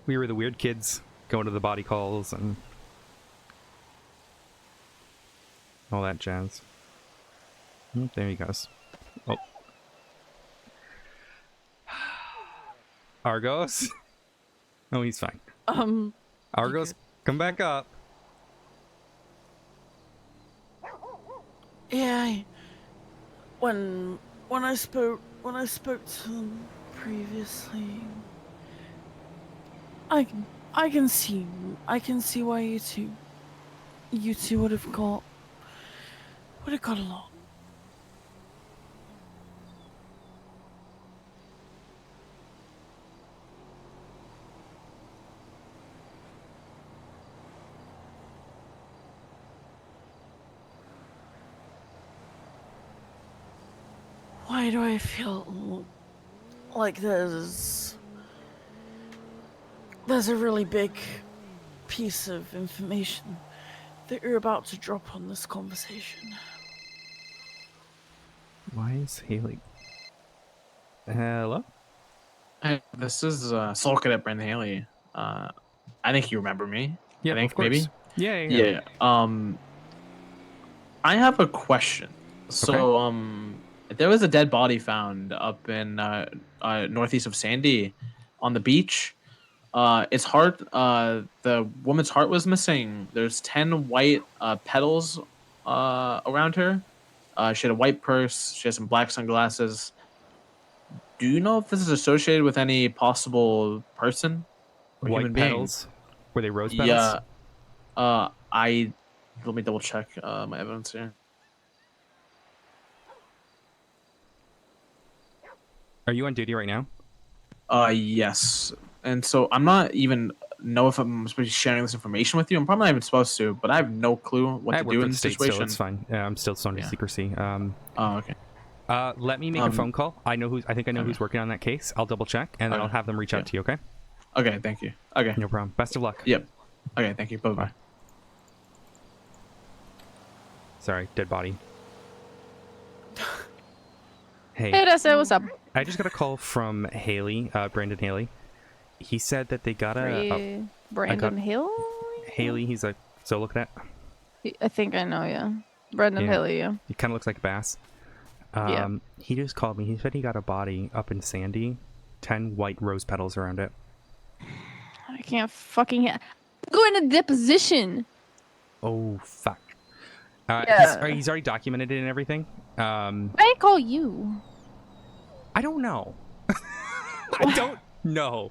were the weird kids going to the body calls and all that jazz. There he goes. Oh. Argos? Oh, he's fine. Argos, come back up. Yeah, when I spoke to them previously, I can see why you two would have got along. Why do I feel like there's a really big piece of information that you're about to drop on this conversation? Why is Haley? Hello? Hey, this is Soul Cadet Brendan Haley. I think you remember me. Yeah, I think of course. maybe. Yeah. I have a question. So, there was a dead body found up in northeast of Sandy, on the beach. Its heart, the woman's heart was missing. There's 10 white petals around her. She had a white purse. She has some black sunglasses. Do you know if this is associated with any possible person or White human being? petals? Were they rose petals? Yeah. Let me double check my evidence here. Are you on duty right now? Yes. And so I'm not even know if I'm supposed to be sharing this information with you. I'm probably not even supposed to, but I have no clue what to I work do for in the this state situation. still, it's fine. I'm still under secrecy. Oh, okay. Let me make a phone call. I think I know who's working on that case. I'll double check, and then I'll have them reach out to you, okay? Okay, thank you. Okay. No problem. Best of luck. Yep. Okay, thank you. Bye-bye. Sorry, dead body. Hey. Hey, Odessa, what's up? I just got a call from Haley, Brandon Haley. He said that they got a... Brandon Hill? Haley, he's a solo cadet. I think I know, yeah. Brandon Haley, yeah. He kind of looks like a bass. He just called me. He said he got a body up in Sandy. 10 white rose petals around it. I can't fucking... Go into deposition! Oh, fuck. He's already documented it and everything. I call you. I don't know. I don't know.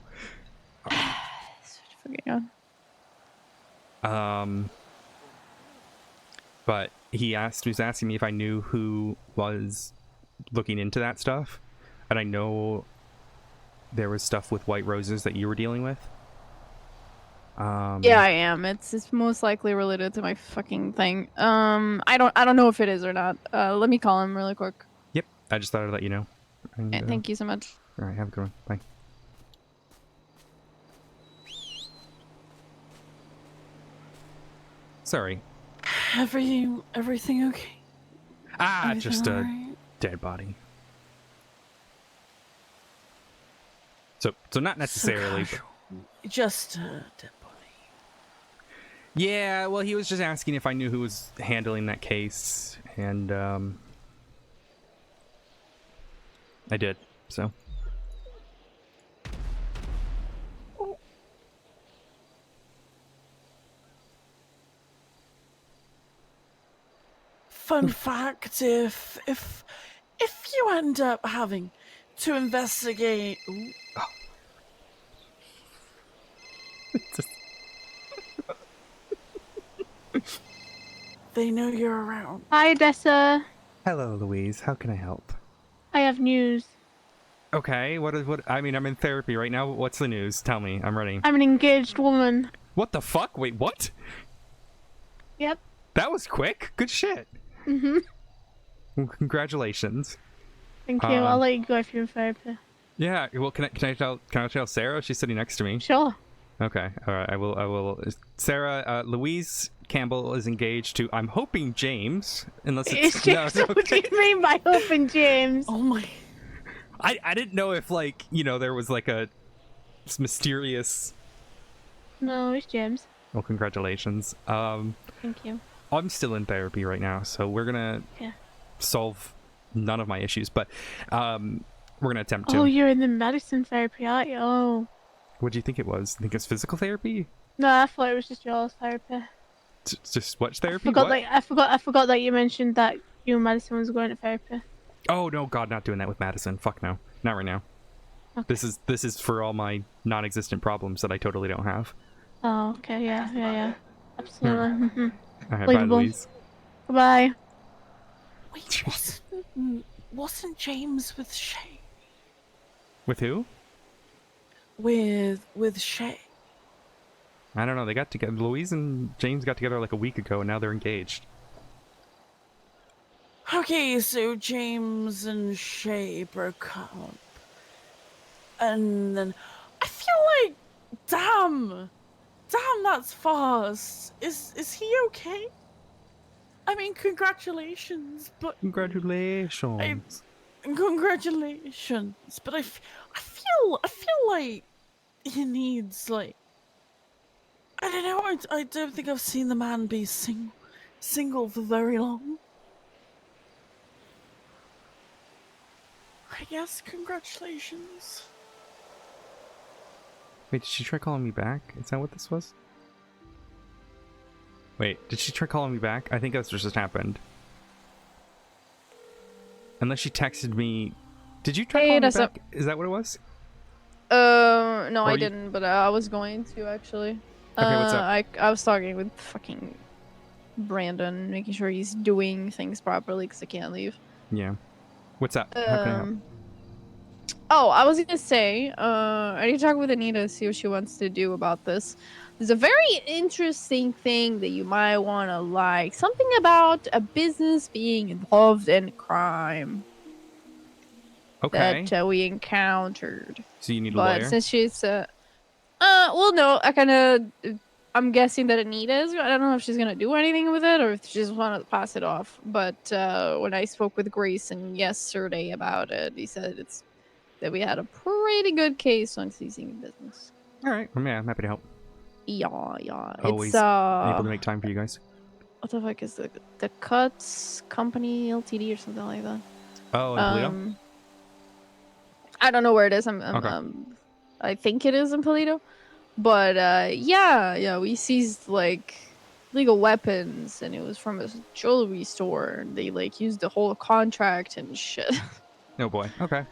But he was asking me if I knew who was looking into that stuff, and I know there was stuff with white roses that you were dealing with. Yeah, I am. It's most likely related to my fucking thing. I don't know if it is or not. Let me call him really quick. Yep. I just thought I'd let you know. And, Okay, thank you so much. All right. Have a good one. Bye. Sorry. Everything okay? Ah, Everything just a alright? dead body. So not necessarily. So just a dead body. Yeah, well, he was just asking if I knew who was handling that case, and I did. So. Fun fact: if you end up having to investigate, ooh, they know you're around. Hi, Odessa. Hello, Louise. How can I help? I have news. Okay, what? I mean, I'm in therapy right now. What's the news? Tell me. I'm ready. I'm an engaged woman. What the fuck? Wait, what? Yep. That was quick. Good shit. Mm-hmm. Well, congratulations. Thank you. I'll let you go if you're in therapy. Yeah. Well, can I tell Sarah? She's sitting next to me. Sure. Okay. All right. I will. Sarah, Louise Campbell is engaged to, I'm hoping, James. Unless it's no, it's What do okay. you mean by Hope and James? Oh my! I didn't know if, like, you know, there was like a mysterious. No, it's James. Well, congratulations. Thank you. I'm still in therapy right now, so we're gonna solve none of my issues, but we're gonna attempt to. Oh, you're in the medicine therapy, aren't you? Oh. What do you think it was? Think it's physical therapy? No, I thought it was just yours therapy. Just what therapy? I forgot that you mentioned that you and Madison was going to therapy. Oh no, God, not doing that with Madison. Fuck no, not right now. Okay. This is for all my non-existent problems that I totally don't have. Oh, okay, yeah. Absolutely. Mm-hmm. All right, bye, Believable. Louise. Goodbye. Wait, wasn't James with Shay? With who? With Shay. I don't know. They got together. Louise and James got together like a week ago, and now they're engaged. Okay, so James and Shay broke up. And then I feel like damn, that's fast. Is he okay? I mean, congratulations, but Congratulations. congratulations. But I feel like he needs, like, I don't know. I don't think I've seen the man be single for very long. I guess congratulations. Wait, did she try calling me back? Is that what this was? Wait, did she try calling me back? I think that's what just happened. Unless she texted me. Did you try calling me back? Is that what it was? No, Or I you- didn't, but I was going to actually. Okay, what's up? I was talking with fucking Brandon, making sure he's doing things properly because I can't leave. Yeah. What's up? How can I help? Oh, I was gonna say, I need to talk with Anita to see what she wants to do about this. There's a very interesting thing that you might want to like. Something about a business being involved in crime. Okay. That we encountered. So you need a But lawyer? since she's well, no, I'm guessing that Anita is. I don't know if she's gonna do anything with it or if she just want to pass it off. But when I spoke with Grayson yesterday about it, he said that we had a pretty good case on seizing a business. All right. Well, yeah, I'm happy to help. Yeah. Always It's able to make time for you guys. what the fuck is the Cuts Company Ltd or something like that? Oh, in Toledo? I don't know where it is. Okay. I think it is in Toledo. But yeah, we seized like legal weapons, and it was from a jewelry store. And they like used the whole contract and shit. Oh boy. Okay.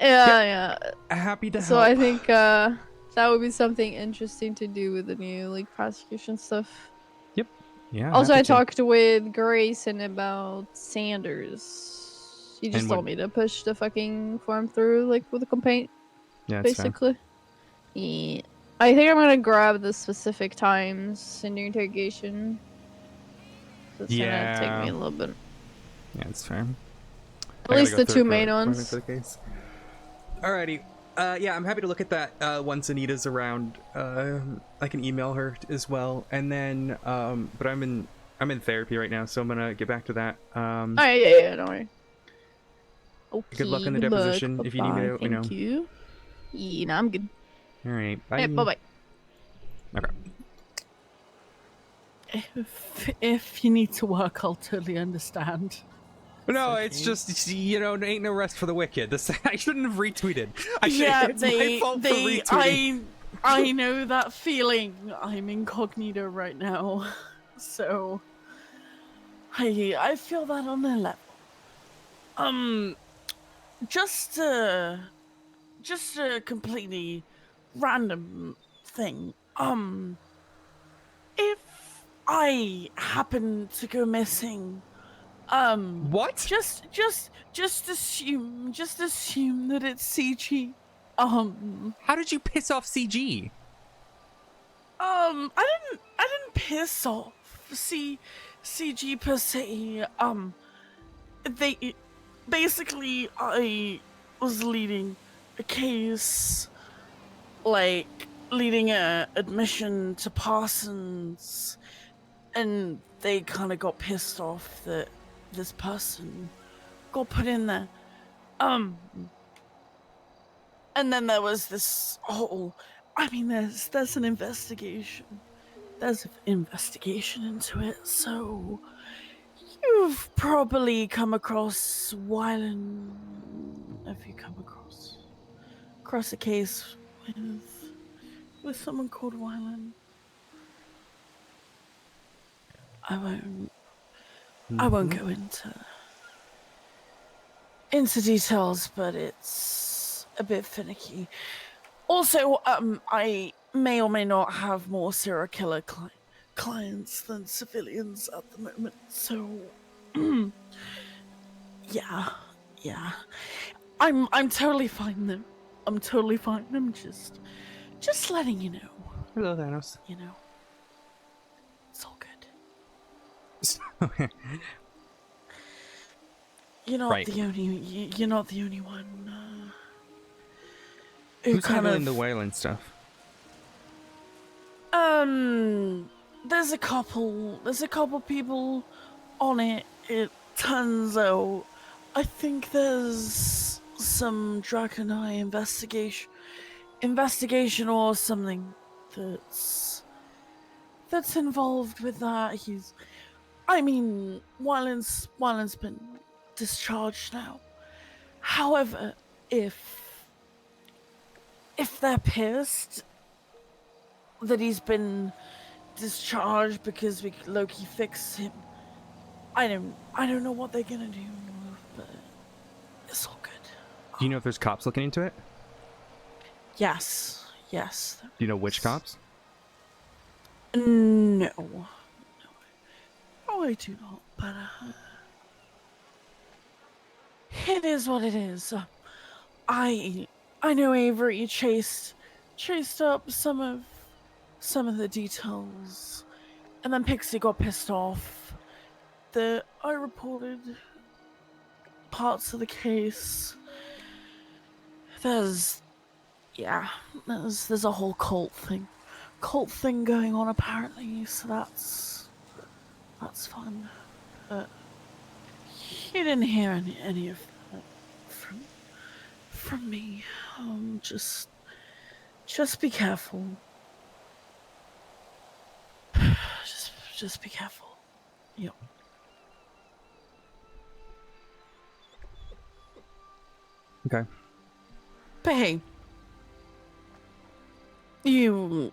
Yeah. Happy to help. So I think that would be something interesting to do with the new like prosecution stuff. Yep. Yeah. Also, I happy to. talked with Grayson about Sanders. He just And told me to push the fucking form through like with a complaint. Yeah, it's fair. Basically. Yeah. I think I'm gonna grab the specific times in your interrogation. So it's gonna take me Yeah. a little bit. Yeah, it's fair. At least the two main For ones. the case. Alrighty. Yeah, I'm happy to look at that once Anita's around. I can email her as well, and then but I'm in therapy right now, so I'm gonna get back to that. Oh yeah, don't worry. Okay. Good luck in the Good luck. deposition. If you need me to, Bye-bye. Thank you. Yeah, nah, I'm good. All right. Bye. Hey, bye-bye. Okay. If you need to work, I'll totally understand. No, okay. it's just ain't no rest for the wicked. This I shouldn't have retweeted. It's my fault for retweeting. I know that feeling. I'm incognito right now, so I feel that on a level. Just a completely random thing. If I happen to go missing, What? just assume that it's CG. How did you piss off CG? I didn't piss off CG per se. They basically, I was leading a case, like leading a admission to Parsons, and they kind of got pissed off that this person got put in there. And then there was this whole, I mean, there's an investigation. There's an investigation into it, so you've probably come across Wylan. Have you come across a case with someone called Wylan? I won't go into details, but it's a bit finicky. Also, I may or may not have more serial killer clients than civilians at the moment, so yeah. I'm totally fine though. I'm totally fine. I'm just letting you know. Hello, Thanos. You know, it's all good. Okay. You're not Right. the only. You're not the only one. Who's handling the Wayland stuff? There's a couple people on it. It turns out, I think there's some Draconite investigation or something that's involved with that. Wyland's been discharged now. However, if they're pissed that he's been discharged because we low-key fixed him, I don't know what they're gonna do, but it's all good. Do you know if there's cops looking into it? Yes. Do you know which cops? No, I do not. But it is what it is. I know Avery chased up some of the details, and then Pixie got pissed off that I reported parts of the case. There's a whole cult thing going on apparently, so that's fun. But you didn't hear any of that from me. Just be careful. Just be careful. Yep. Okay. But hey, you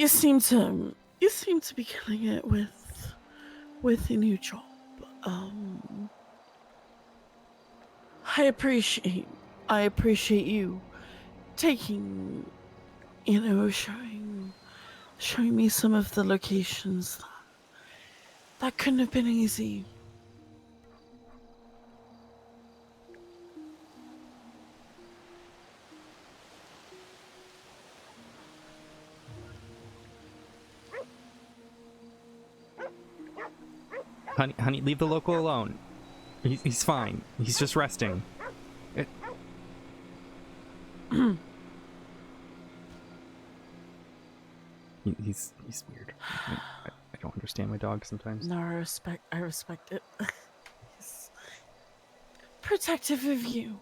seem to be killing it with your new job. I appreciate you taking, showing me some of the locations that couldn't have been easy. Honey, leave the local alone. He's fine. He's just resting. He's weird. I don't understand my dog sometimes. No, I respect it. He's protective of you.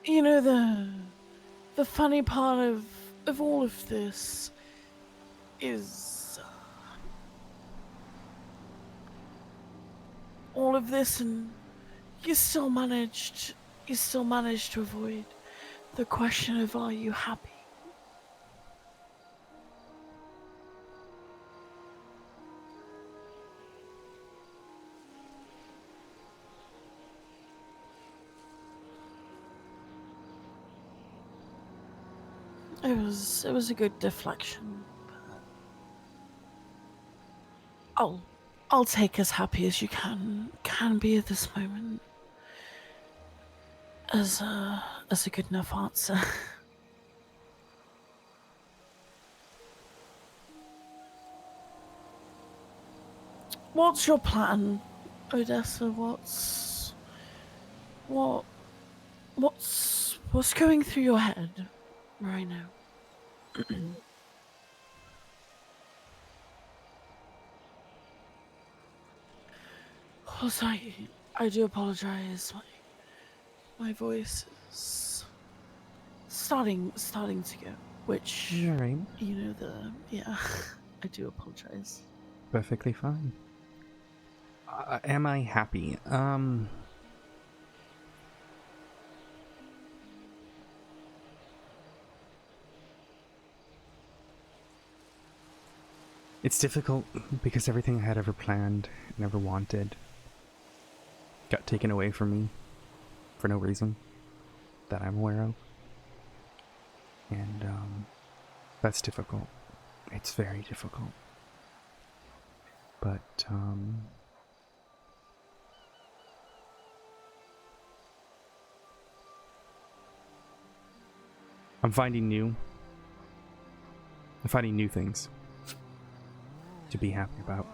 You know, the funny part of all of this is all of this, and you still managed to avoid the question of, are you happy? It was a good deflection. But I'll take as happy as you can be at this moment as a good enough answer. What's your plan, Odessa? What's going through your head right now? Oh, sorry. I do apologize. My voice is starting to go. Which, You're right. you know, yeah. I do apologize. Perfectly fine. Am I happy? It's difficult because everything I had ever planned and ever wanted got taken away from me for no reason that I'm aware of. And that's difficult. It's very difficult. But I'm finding new things to be happy about.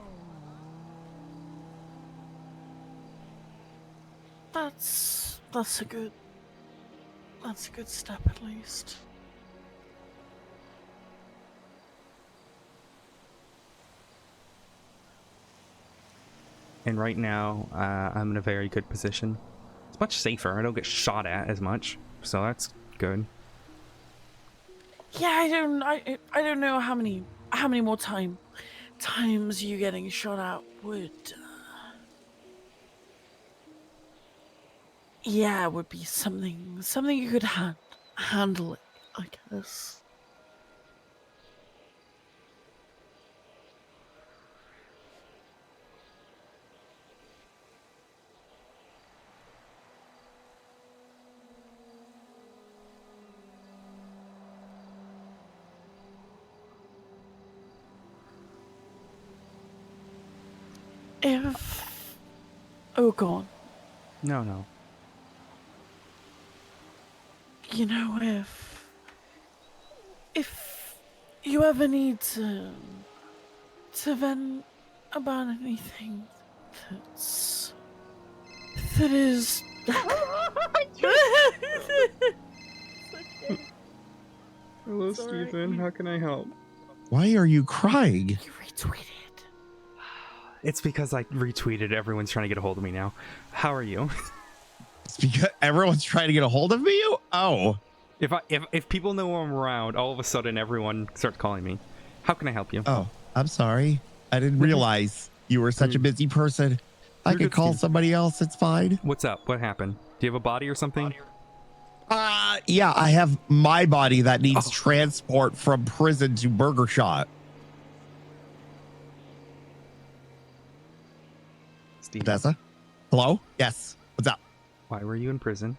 That's a good step at least. And right now, I'm in a very good position. It's much safer. I don't get shot at as much, so that's good. Yeah, I don't know how many more times you getting shot at would would be something you could handle it, I guess. Oh, go on. No. You know, if you ever need to vent about anything that is Hello, It's all right. Stephen. How can I help? Why are you crying? you retweeted. It's because I retweeted. Everyone's trying to get a hold of me now. How are you? It's because everyone's trying to get a hold of me? Oh. If people know I'm around, all of a sudden everyone starts calling me. How can I help you? Oh, I'm sorry. I didn't realize you were such a busy person. I You're could good, call Steve. somebody else. It's fine. What's up? What happened? Do you have a body or something? Yeah, I have my body that needs Oh. transport from prison to Burger Shot. Steve, Odessa? Hello? Yes. What's up? why were you in prison?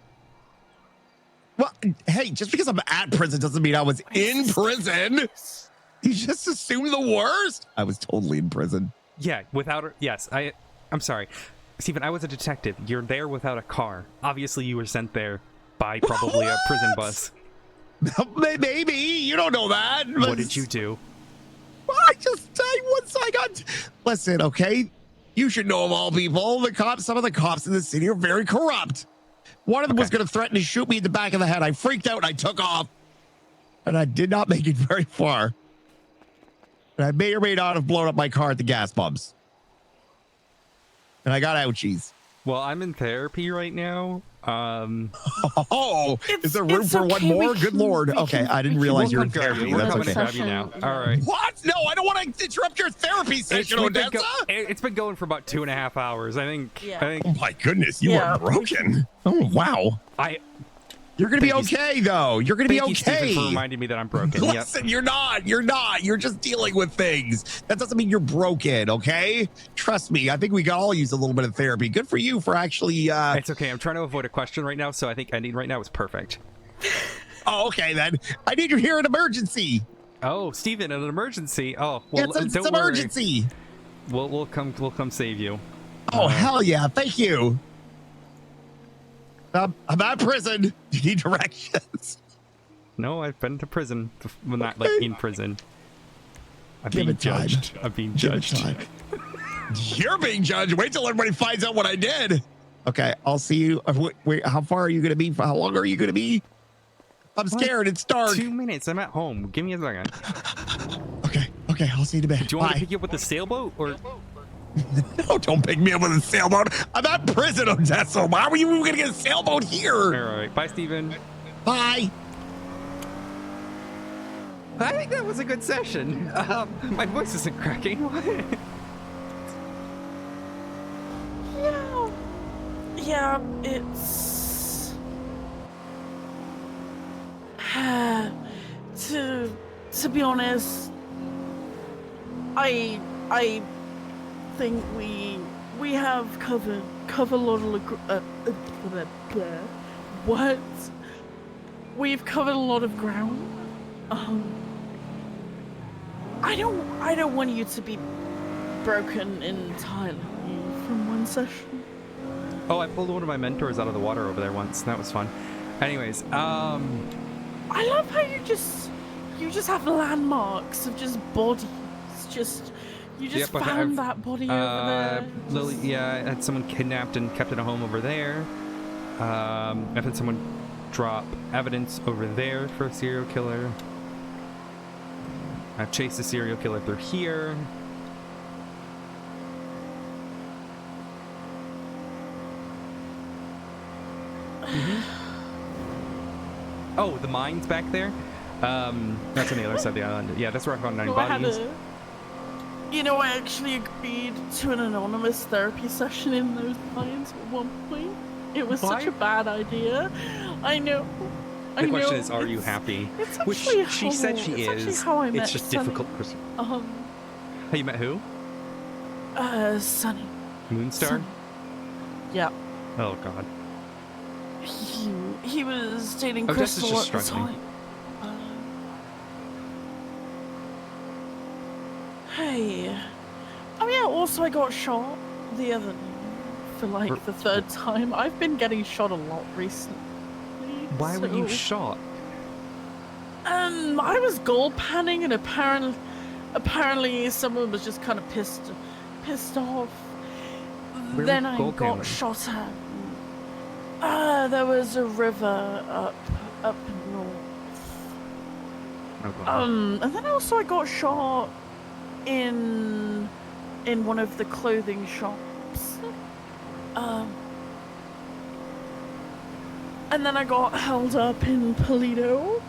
Well, hey, just because I'm at prison doesn't mean I was in prison. You just assume the worst. I was totally in prison. Yeah, yes, I'm sorry. Stephen, I was a detective. You're there without a car. Obviously, you were sent there by probably a prison bus. Maybe. You don't know that. What did you do? I just once I got. Listen, okay, you should know of all people, the cops. Some of the cops in the city are very corrupt. One of them was going to threaten to shoot me in the back of the head. I freaked out. And I took off, and I did not make it very far. And I may or may not have blown up my car at the gas pumps. And I got ouchies. Well, I'm in therapy right now. Oh, is there room for one more? Good Lord. Okay, I didn't realize you were in therapy. We're That's coming to okay. grab you now. All right. What? No, I don't want to interrupt your therapy session, Odessa. It's been going for about 2.5 hours. I think. Oh my goodness, you are broken. Oh wow. You're gonna be okay though. You're gonna be okay. Thank you, Stephen, for reminding me that I'm broken. Listen, you're not. You're not. You're just dealing with things. That doesn't mean you're broken. Okay. Trust me. I think we could all use a little bit of therapy. Good for you for actually. It's okay. I'm trying to avoid a question right now, so I think ending right now is perfect. Oh, okay then. I need you here in emergency. Oh, Stephen, an emergency. Oh, well, it's an emergency. We'll come save you. Oh hell yeah! Thank you. I'm at prison. Do you need directions? No, I've been to prison. Well, not like in prison. I'm being judged. I'm being judged. You're being judged. Wait till everybody finds out what I did. Okay, I'll see you. Wait, how far are you going to be? How long are you going to be? I'm scared. It's dark. 2 minutes. I'm at home. Give me a second. Okay, I'll see you in a bit. Do you want me to pick you up with the sailboat or? No, don't pick me up with a sailboat. I'm at prison, Odessa. Why were you even going to get a sailboat here? All right. Bye, Stephen. Bye. I think that was a good session. My voice isn't cracking. Yeah, it's to be honest, I think we have covered a lot of what we've covered a lot of ground. I don't want you to be broken entirely from one session. Oh, I pulled one of my mentors out of the water over there once. That was fun. Anyways, I love how you just have landmarks of just bodies. You just found that body over there. Lily, yeah, I had someone kidnapped and kept in a home over there. I've had someone drop evidence over there for a serial killer. I've chased a serial killer through here. Oh, the mines back there? That's on the other side of the island. Yeah, that's where I found 9 bodies. I actually agreed to an anonymous therapy session in those mines at one point. It was such a bad idea. I know. The question is, are you happy? It's Which actually she said she is. How I met it's just Sunny. difficult. How you met who? Sunny. Moonstar? Sunny. Yeah. Oh god. He was dating Odessa's Crystal just at the struggling. time. Hey. Oh yeah, also I got shot the other day for like the 3rd time. I've been getting shot a lot recently. Why were you shot? I was gold panning and apparently someone was just kind of pissed off. Then I got shot at. There was a river up north. Oh, God. And then also I got shot in one of the clothing shops. And then I got held up in Polito.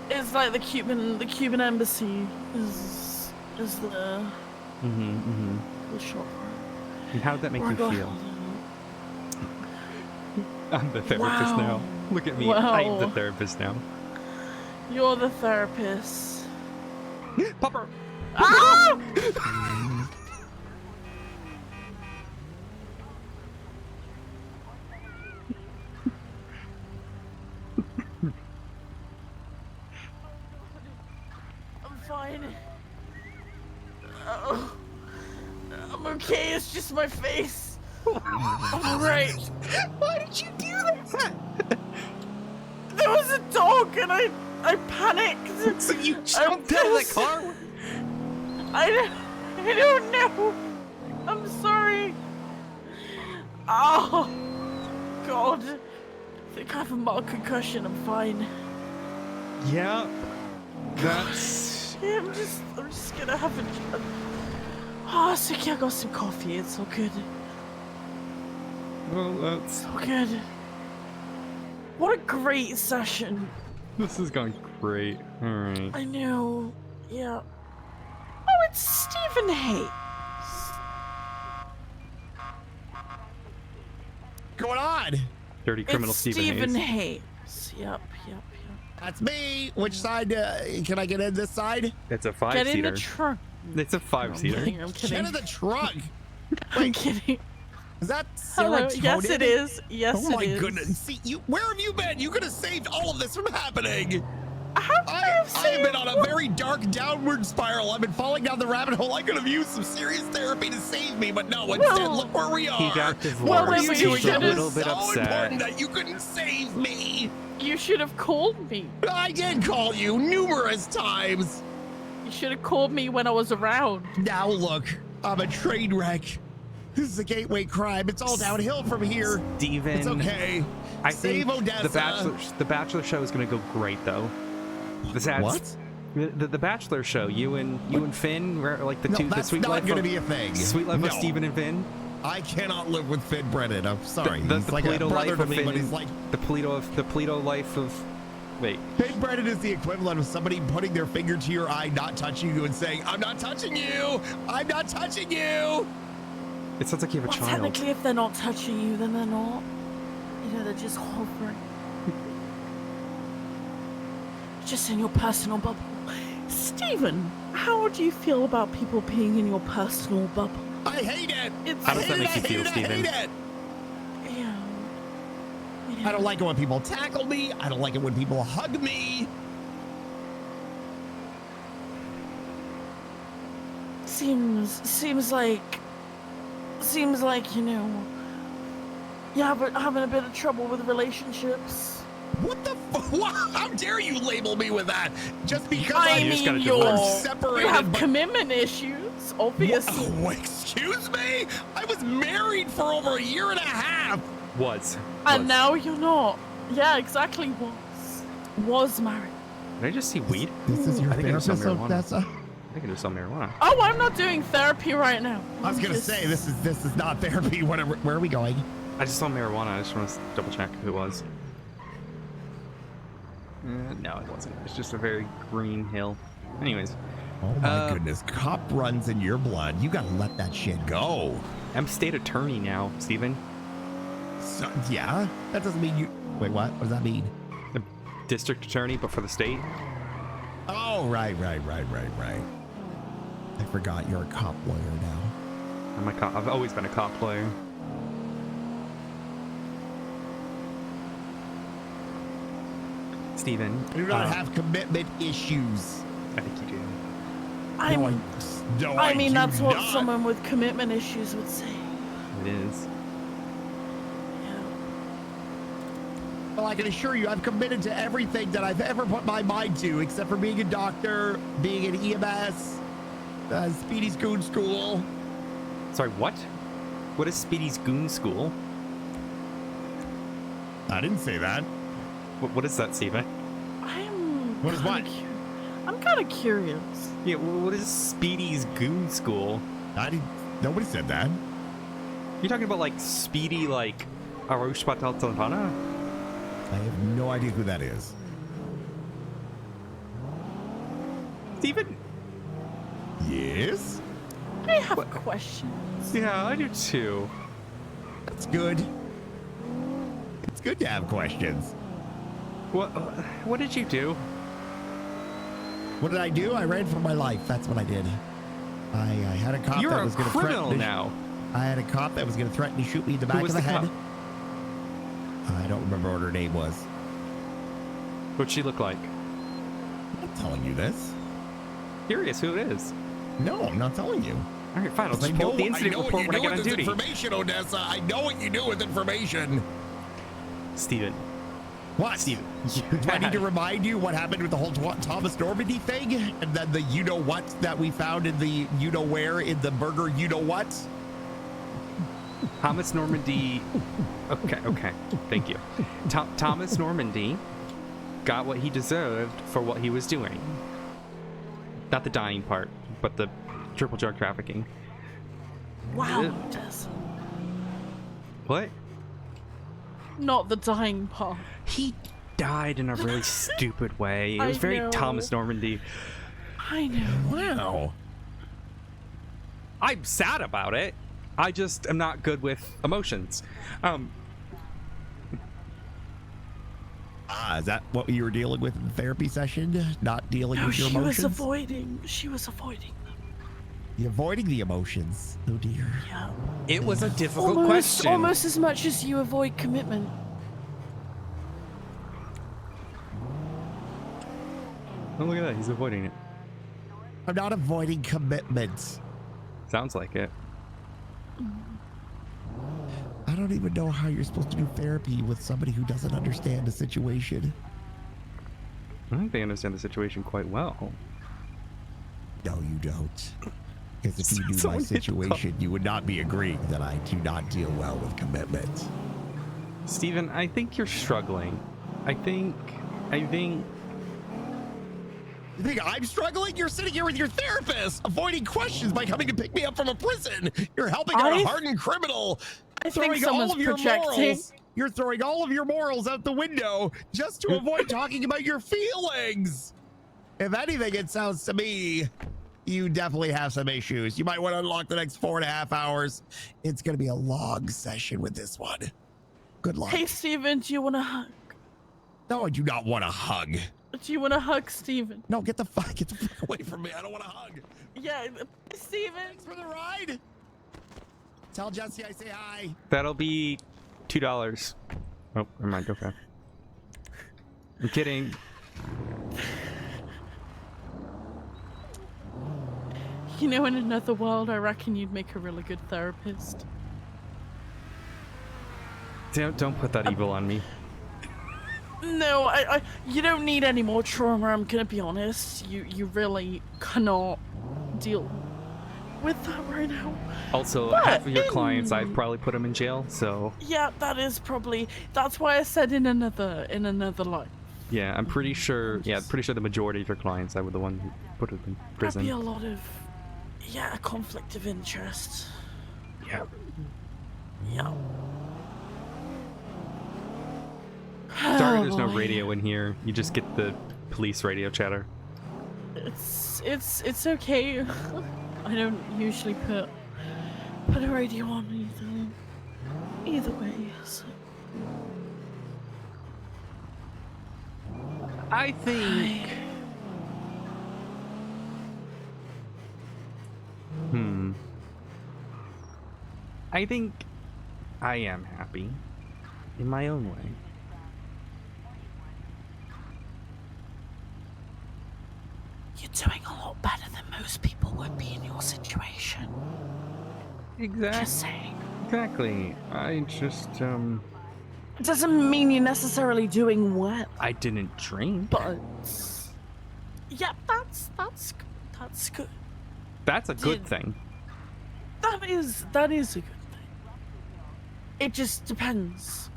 It's like the Cuban embassy is the shop. And how did that make you feel? I'm the therapist now. Look at me. Wow. I'm the therapist now. You're the therapist. Popper! Ah! I'm fine. Oh, I'm okay. It's just my face. I'm alright. Why did you do that? There was a dog, and I I panicked. So you jumped out of the car? I don't know. I'm sorry. Oh, God. I think I have a mild concussion. I'm fine. Yeah. That's... Yeah, I'm just gonna have a... Oh, it's okay. I got some coffee. It's all good. Well, that's... It's all good. What a great session. This is going great. Alright. I know. Yeah. Oh, it's Stephen Hayes. Going on? Dirty criminal It's Stephen Hayes. Hayes. Yep. That's me. Which side? Can I get in this side? It's a Get in the 5-seater. trunk. It's a 5-seater. I'm Get kidding. in the trunk. I'm kidding. Is that Hello. serotonin? Yes, it is. Yes, Oh my it is. goodness. See, where have you been? You could have saved all of this from happening. I have been on a very dark downward spiral. I've been falling down the rabbit hole. I could have used some serious therapy to save me, but no, instead, look where we are. He got divorced. What were you Well, doing? he's a little bit so upset. important that you couldn't save me. You should have called me. I did call you numerous times. You should have called me when I was around. Now look, I'm a train wreck. This is a gateway crime. It's all downhill from here. Steven. It's okay. I Save think Odessa. the Bachelor show is going to go great, though. What? The Bachelor show, you and Finn, were like the No, two, the that's Sweet not Life gonna of, be a thing. Sweet Life No. of Steven and Finn. I cannot live with Finn Brennan. I'm sorry. The He's like a Polito brother life to of me, Finn, but he's like the Polito life of. Wait. Finn Brennan is the equivalent of somebody putting their finger to your eye, not touching you, and saying, "I'm not touching you. I'm not touching you." It sounds like you have a Well, child. technically, if they're not touching you, then they're not. You know, they're just hovering. Just in your personal bubble. Stephen, how do you feel about people being in your personal bubble? I hate it. How does that make you feel, Steven? I hate it. Yeah. I don't like it when people tackle me. I don't like it when people hug me. Seems like, you know, you're having a bit of trouble with relationships. What the How dare you label me with that? Just because I I'm mean, separated. you have but- commitment issues, obviously. Oh, excuse me? I was married for over 1.5 years. And now you're not. Yeah, exactly. Was married. Did I just see weed? This is your I think I just saw therapist, marijuana. Odessa? I think I just saw marijuana. Oh, I'm not doing therapy right now. I was gonna say this is not therapy. Whatever. Where are we going? I just saw marijuana. I just want to double check who it was. No, it wasn't. It's just a very green hill. Anyways. Oh my goodness, cop runs in your blood. You gotta let that shit go. I'm state attorney now, Steven. So, yeah? That doesn't mean you... Wait, what? What does that mean? The district attorney, but for the state. Oh, right. I forgot you're a cop lawyer now. I'm a cop. I've always been a cop lawyer. Steven. I do not have commitment issues. I think you do. I mean, do that's what not. someone with commitment issues would say. It is. Well, I can assure you, I've committed to everything that I've ever put my mind to, except for being a doctor, being an EMS, Speedy's Goon School. Sorry, what? What is Speedy's Goon School? I didn't say that. What is that, Steven? What is what? I'm kind of curious. Yeah, what is Speedy's Goon School? Nobody said that. You're talking about like Speedy, like Arush Patel Tantana? I have no idea who that is. Steven? Yes? I have questions. Yeah, I do too. That's good. It's good to have questions. What did you do? What did I do? I ran for my life. That's what I did. I had a cop You're that was going to threaten criminal now. I had a cop that was going to threaten to shoot me in the back of the head. I don't remember what her name was. What'd she look like? I'm not telling you this. Curious who it is. No, I'm not telling you. All right, fine. I'll I just pull know, the incident I know report what when you I do get on with this duty. information, Odessa. I know what you do with information. Steven, What? Steven, Do I need to remind you what happened with the whole Thomas Normandy thing? And then the you-know-what that we found in the you-know-where in the burger you-know-what? Thomas Normandy. Okay. Thank you. Thomas Normandy got what he deserved for what he was doing. Not the dying part, but the triple drug trafficking. Wow, Odessa. What? Not the dying part. He died in a really stupid way. It I was very know. Thomas Normandy. I know. Wow. I'm sad about it. I just am not good with emotions. Is that what you were dealing with in the therapy session? Not dealing No, with your she was emotions? avoiding. She was avoiding them. You're avoiding the emotions. Oh dear. Yeah. It was a difficult Almost, question. almost as much as you avoid commitment. Oh, look at that. He's avoiding it. I'm not avoiding commitment. Sounds like it. I don't even know how you're supposed to do therapy with somebody who doesn't understand the situation. I think they understand the situation quite well. No, you don't. Because if you knew my Someone hit the situation, you would not be agreeing that I do not deal well with commitment. Steven, I think you're struggling. I think... You think I'm struggling? You're sitting here with your therapist, avoiding questions by coming to pick me up from a prison. You're helping out a hardened criminal. I think Throwing all someone's of your projecting. morals. You're throwing all of your morals out the window just to avoid talking about your feelings. If anything, it sounds to me you definitely have some issues. You might want to unlock the next 4.5 hours. It's going to be a long session with this one. Good luck. Hey, Steven, do you want a hug? No, I do not want a hug. Do you want a hug, Steven? No, get the fuck away from me. I don't want a hug. Yeah, Steven. Thanks for the ride. Tell Jesse I say hi. That'll be $2. Oh, never mind. Okay. I'm kidding. You know, in another world, I reckon you'd make a really good therapist. Don't put that evil on me. No, you don't need any more trauma, I'm gonna be honest. You really cannot deal with that right now. Also, But half of your clients, I'd probably put them in jail, so... Yeah, that's why I said in another life. Yeah, I'm pretty sure the majority of your clients, I would the one who put them in prison. That'd be a lot of, a conflict of interest. Yeah. Yeah. Sorry there's no boy. radio in here. You just get the police radio chatter. It's okay. I don't usually put a radio on either way. So. I think... I think I am happy in my own way. You're doing a lot better than most people would be in your situation. Exactly. Just saying. Exactly. I just It doesn't mean you're necessarily doing well. I didn't drink. But yeah, that's good. That's a good thing. That is a good thing. It just depends.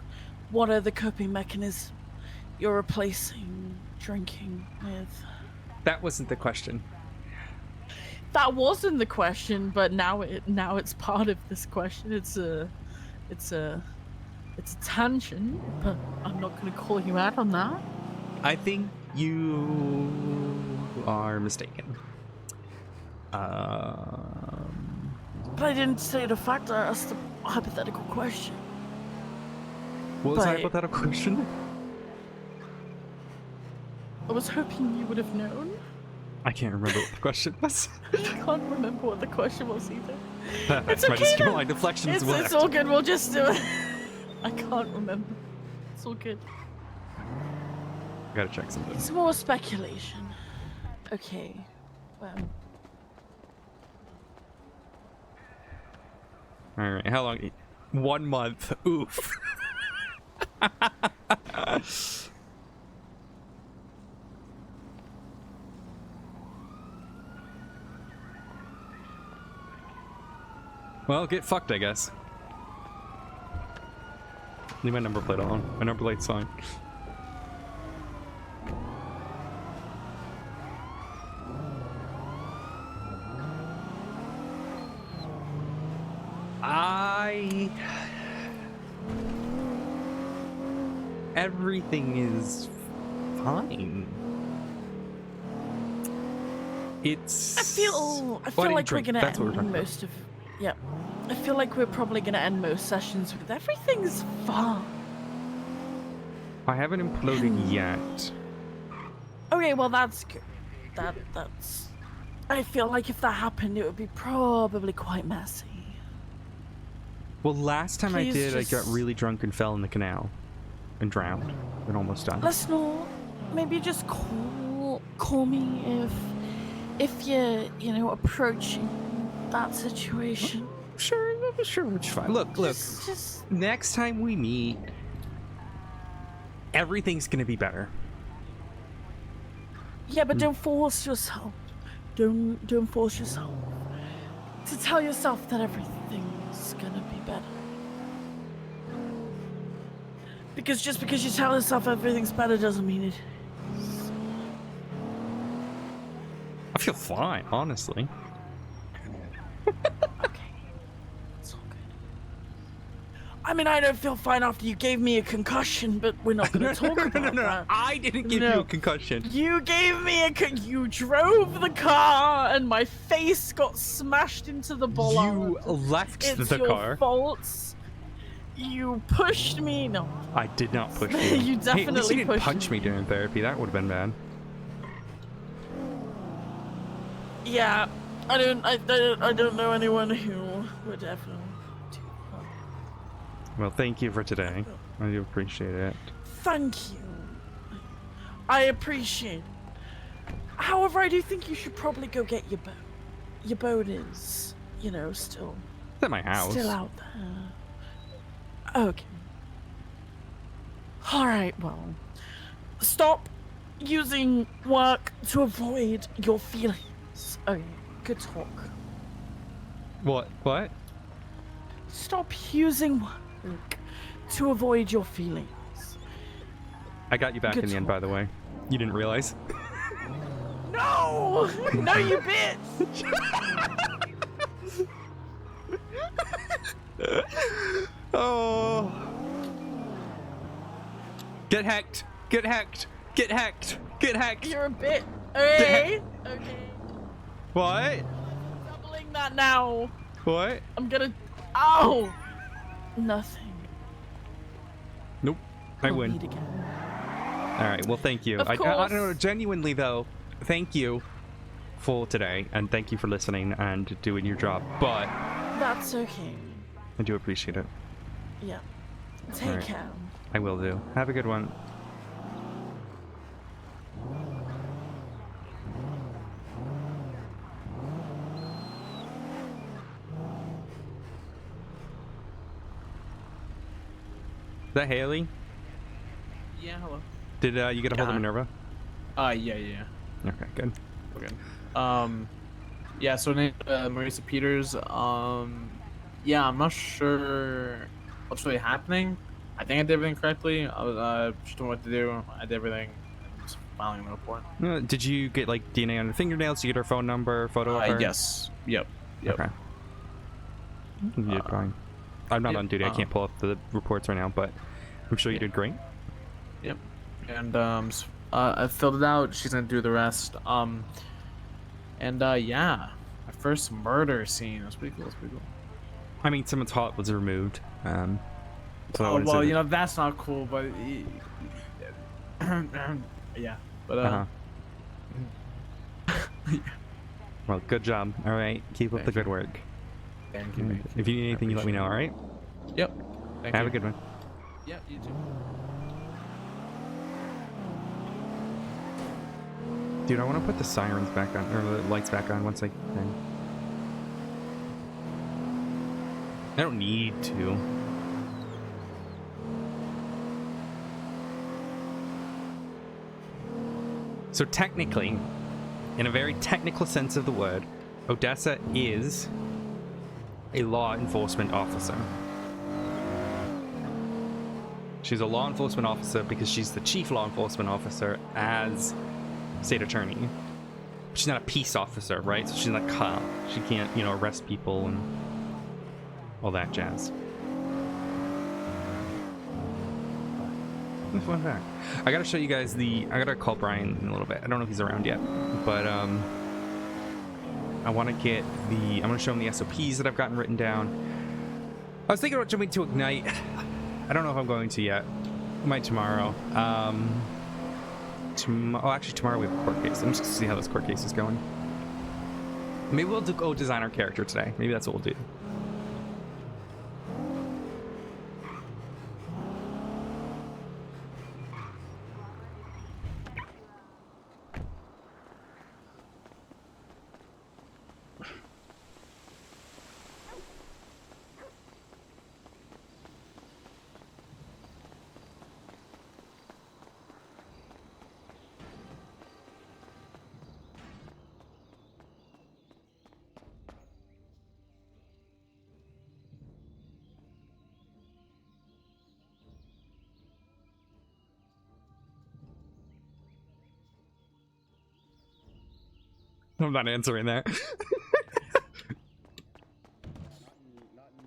What are the coping mechanisms you're replacing drinking with? That wasn't the question. That wasn't the question, but now it's part of this question. It's a tangent, but I'm not going to call you out on that. I think you are mistaken. But I didn't say the fact. I asked a hypothetical question. What was the But- hypothetical question? I was hoping you would have known. I can't remember what the question was. I can't remember what the question was either. Perfect. It's okay. My deflections It's worked. all good. We'll just do it. I can't remember. It's all good. Gotta check something. It's more speculation. Okay. Well. All right. How long? 1 month. Oof. Well, get fucked, I guess. Leave my number plate on. My number plate's fine. Everything is fine. It's. I feel Why don't you like we're drink? gonna That's what we're end talking about. most of. Yeah. I feel like we're probably gonna end most sessions with everything's fine. I haven't imploded yet. Okay, well that's good. That's. I feel like if that happened, it would be probably quite messy. Well, last time Please I did, I got just- really drunk and fell in the canal and drowned and almost died. Let's not. Maybe just call me if you're approaching that situation. Sure, it's fine. Look. Just Next time we meet, everything's gonna be better. yeah, but don't force yourself. Don't force yourself to tell yourself that everything's gonna be better. Because just because you tell yourself everything's better doesn't mean it is. I feel fine, honestly. Okay. It's all good. I mean, I don't feel fine after you gave me a concussion, but we're not going to talk about that. I didn't give you a concussion. You gave me you drove the car and my face got smashed into the bollard. You left It's the your car. fault. You pushed me. No. I did not push you. You Hey, at least definitely you didn't pushed punch me during therapy. That would have been bad. Yeah, I don't know anyone who would ever do that. Well, thank you for today. I do appreciate it. Thank you. I appreciate it. However, I do think you should probably go get your boat. Your boat is, still It's at my house. still out there. Okay. Alright, well. Stop using work to avoid your feelings. Okay, good talk. What? What? Stop using work to avoid your feelings. I got you back Good in the end, by the way. You didn't realize? No! No, you bitch! Oh. Get hacked! Get hacked! Get hacked! Get hacked! You're a bit. Okay. Okay. What? Doubling that now. What? I'm gonna. Ow! Nothing. Nope. I I'll win. meet again. Alright, well, thank you. Of I don't know, course. genuinely, though, thank you for today, and thank you for listening and doing your job, but That's okay. I do appreciate it. Yeah. Take Alright. care. I will do. Have a good one. Is that Haley? Yeah, hello. Did you get a hold of Yeah. Minerva? Yeah. Okay, good. Yeah, so named Marisa Peters. Yeah, I'm not sure what's really happening. I think I did everything correctly. I was just doing what to do. I did everything. I'm just filing the report. Did you get like DNA on her fingernails? Did you get her phone number, photo of her? Yes. Yep. Okay. You did fine. I'm not yep, on duty. I can't pull up the reports right now, but I'm sure you did great. Yep. And I filled it out. She's gonna do the rest. Yeah, my first murder scene. That's pretty cool. That's pretty cool. I mean, someone's heart was removed. So I Oh wouldn't say well, that- you know that's not cool, but yeah. But Well, good job. All right, keep up Thank the good you. work. thank you. And Thank you. if you need I anything, you let me know. All right. appreciate it. Yep. Thank Have you. a good one. Yeah, you too. Dude, I want to put the sirens back on, or the lights back on once I can. I don't need to. So technically, in a very technical sense of the word, Odessa is a law enforcement officer. She's a law enforcement officer because she's the chief law enforcement officer as state attorney. But she's not a peace officer, right? So she's not a cop. She can't, you know, arrest people and all that jazz. Fun fact. I gotta show you guys I gotta call Brian in a little bit. I don't know if he's around yet, but I want to get I'm gonna show him the SOPs that I've gotten written down. I was thinking about jumping to Ignite. I don't know if I'm going to yet. I might tomorrow. Actually tomorrow we have a court case. I'm just gonna see how this court case is going. Maybe we'll go design our character today. Maybe that's what we'll do. I'm not answering that. Not in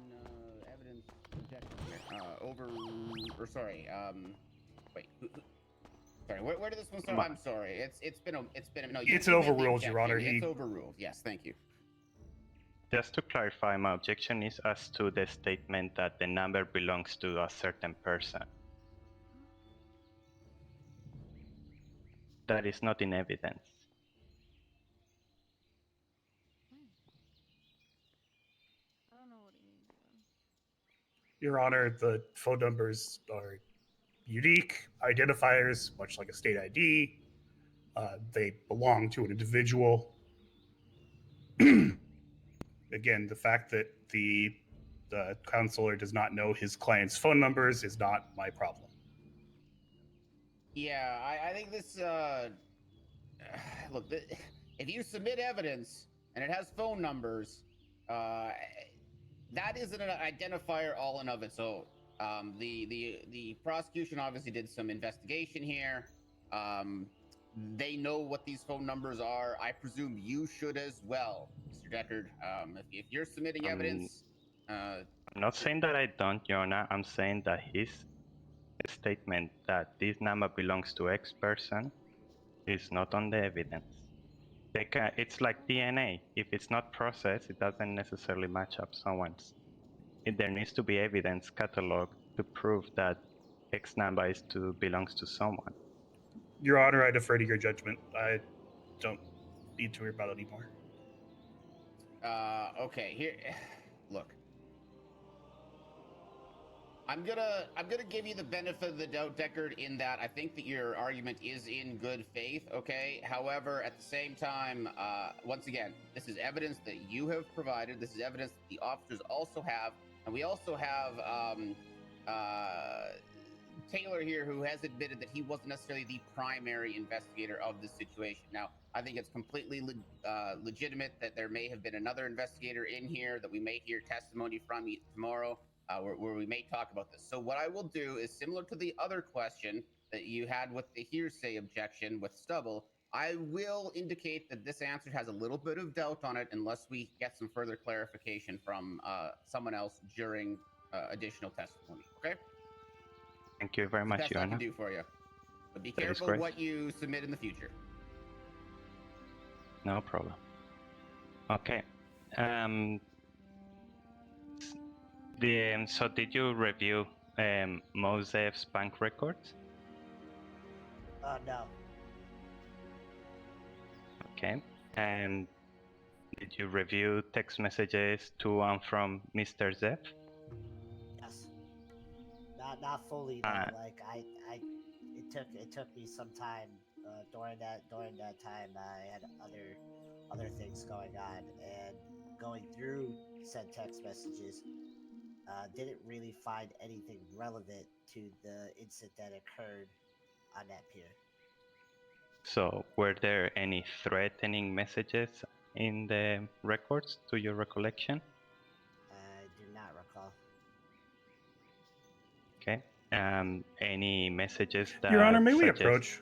evidence objection here. Sorry. Wait. Sorry. Where did this one start? I'm sorry. It's been no. It's overruled, Your Honor. It's overruled. Yes. Thank you. Just to clarify, my objection is as to the statement that the number belongs to a certain person. That is not in evidence. Your Honor, the phone numbers are unique identifiers, much like a state ID. They belong to an individual. Again, the fact that the counselor does not know his client's phone numbers is not my problem. Yeah, I think this. Look, if you submit evidence and it has phone numbers, that isn't an identifier all in of its own. The prosecution obviously did some investigation here. They know what these phone numbers are. I presume you should as well, Mr. Deckard. If you're submitting evidence, I'm not saying that I don't, Your Honor. I'm saying that his statement that this number belongs to X person is not on the evidence. It's like DNA. If it's not processed, it doesn't necessarily match up someone's. There needs to be evidence catalog to prove that X number belongs to someone. Your Honor, I defer to your judgment. I don't need to hear about it anymore. Okay. Here, look. I'm gonna give you the benefit of the doubt, Deckard, in that I think that your argument is in good faith. Okay. However, at the same time, once again, this is evidence that you have provided. This is evidence that the officers also have, and we also have Taylor here, who has admitted that he wasn't necessarily the primary investigator of this situation. Now, I think it's completely legitimate that there may have been another investigator in here that we may hear testimony from tomorrow. Where we may talk about this. So what I will do is similar to the other question that you had with the hearsay objection with Stubble, I will indicate that this answer has a little bit of doubt on it unless we get some further clarification from someone else during additional testimony. Okay? Thank you very much, That's Your what I can Honor. do for you. But be That is careful great. what you submit in the future. No problem. Okay. So did you review Mosef's bank records? No. Okay. And did you review text messages to and from Mr. Zeff? Yes. Not fully. Though. Like it took me some time. During that time, I had other things going on, and going through said text messages. Didn't really find anything relevant to the incident that occurred on that pier. So were there any threatening messages in the records to your recollection? Okay. Any messages that Your Honor, may we suggest- approach?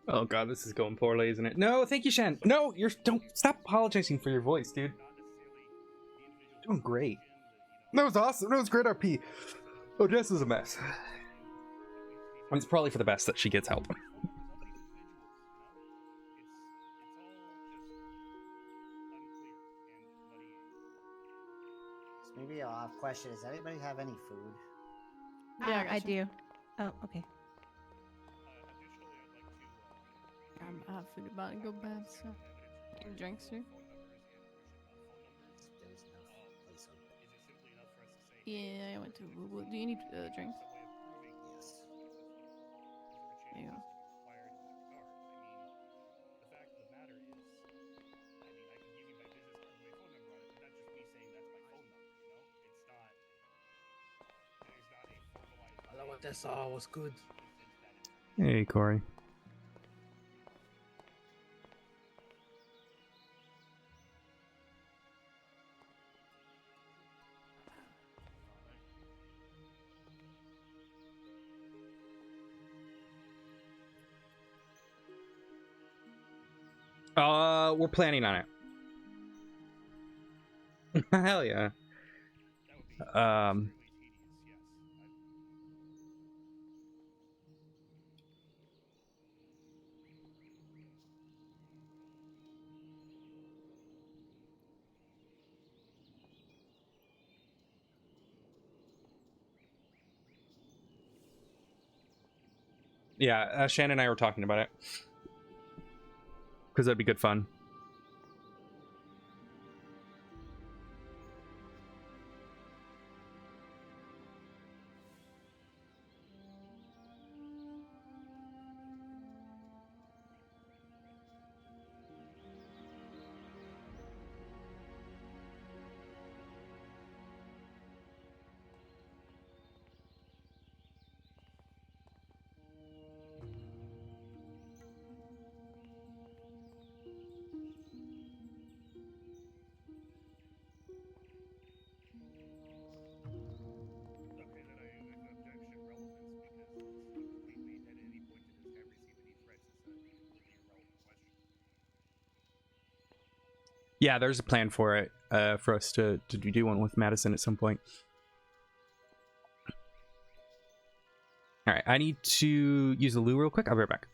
Oh god, this is going poorly, isn't it? No, thank you, Shen. No, don't stop apologizing for your voice, dude. Doing great. That was awesome. That was great RP. Odessa's a mess. And it's probably for the best that she gets help. Maybe a off question. Does anybody have any food? Yeah, I do. Oh, okay. I have food about to go bad, so. And drinks too. There's no place on. Yeah, I went to. Do you need drinks? Yes. There you go. Hello, Odessa. Was good. Hey, Corey. We're planning on it. Hell yeah. Yeah, Shannon and I were talking about it. Because that'd be good fun. Yeah, there's a plan for it, for us to do one with Madison at some point. All right, I need to use the loo real quick. I'll be right back.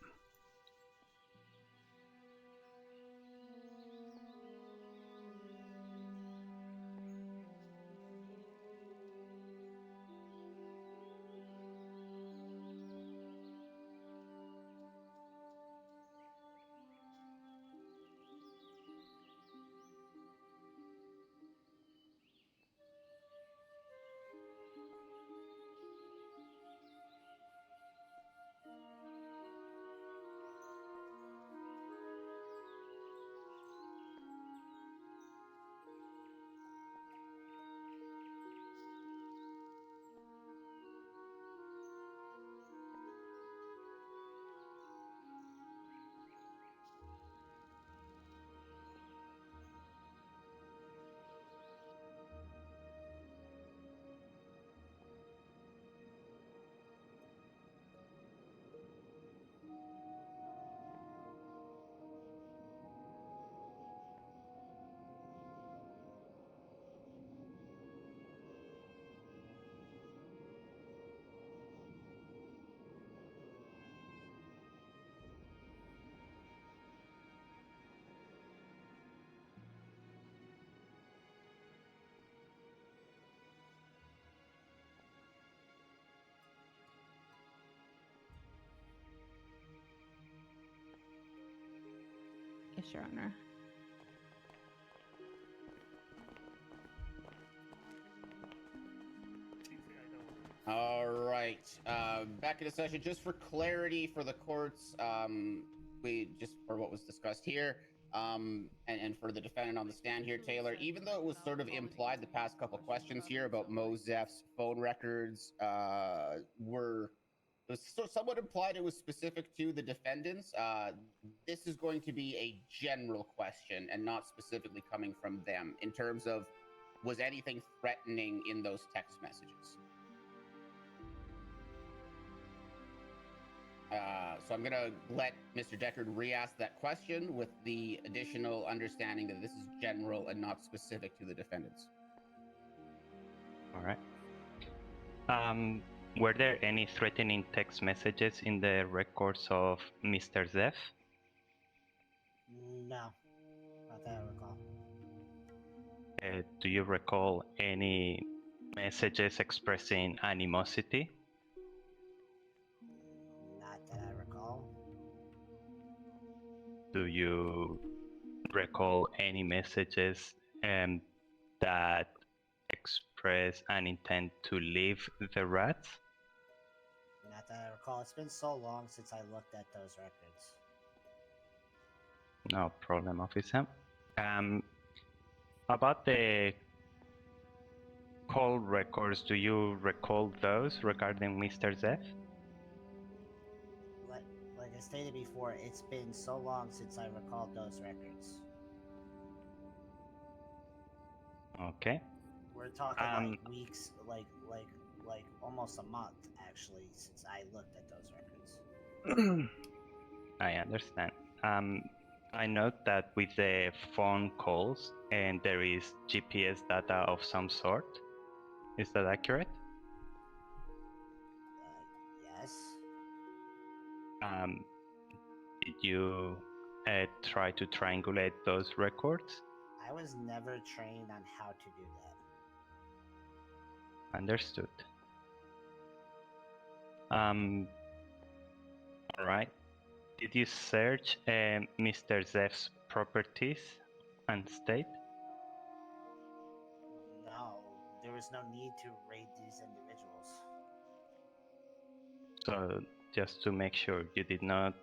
Yes, Your Honor. All right, back into session. Just for clarity for the courts, we just for what was discussed here, And for the defendant on the stand here, Taylor, even though it was sort of implied the past couple questions here about Mosef's phone records were it was somewhat implied it was specific to the defendants. This is going to be a general question and not specifically coming from them in terms of was anything threatening in those text messages? So I'm going to let Mr. Deckard re-ask that question with the additional understanding that this is general and not specific to the defendants. All right. Were there any threatening text messages in the records of Mr. Zeff? No, not that I recall. Do you recall any messages expressing animosity? Not that I recall. Do you recall any messages that express an intent to leave the rats? Not that I recall. It's been so long since I looked at those records. No problem, officer. About the call records, do you recall those regarding Mr. Zeff? Like I stated before, it's been so long since I recalled those records. Okay. We're talking like weeks, like almost a month actually since I looked at those records. I understand. I note that with the phone calls and there is GPS data of some sort. Is that accurate? Yes. Did you try to triangulate those records? I was never trained on how to do that. Understood. All right. Did you search Mr. Zeff's properties and state? No, there was no need to raid these individuals. So just to make sure you did not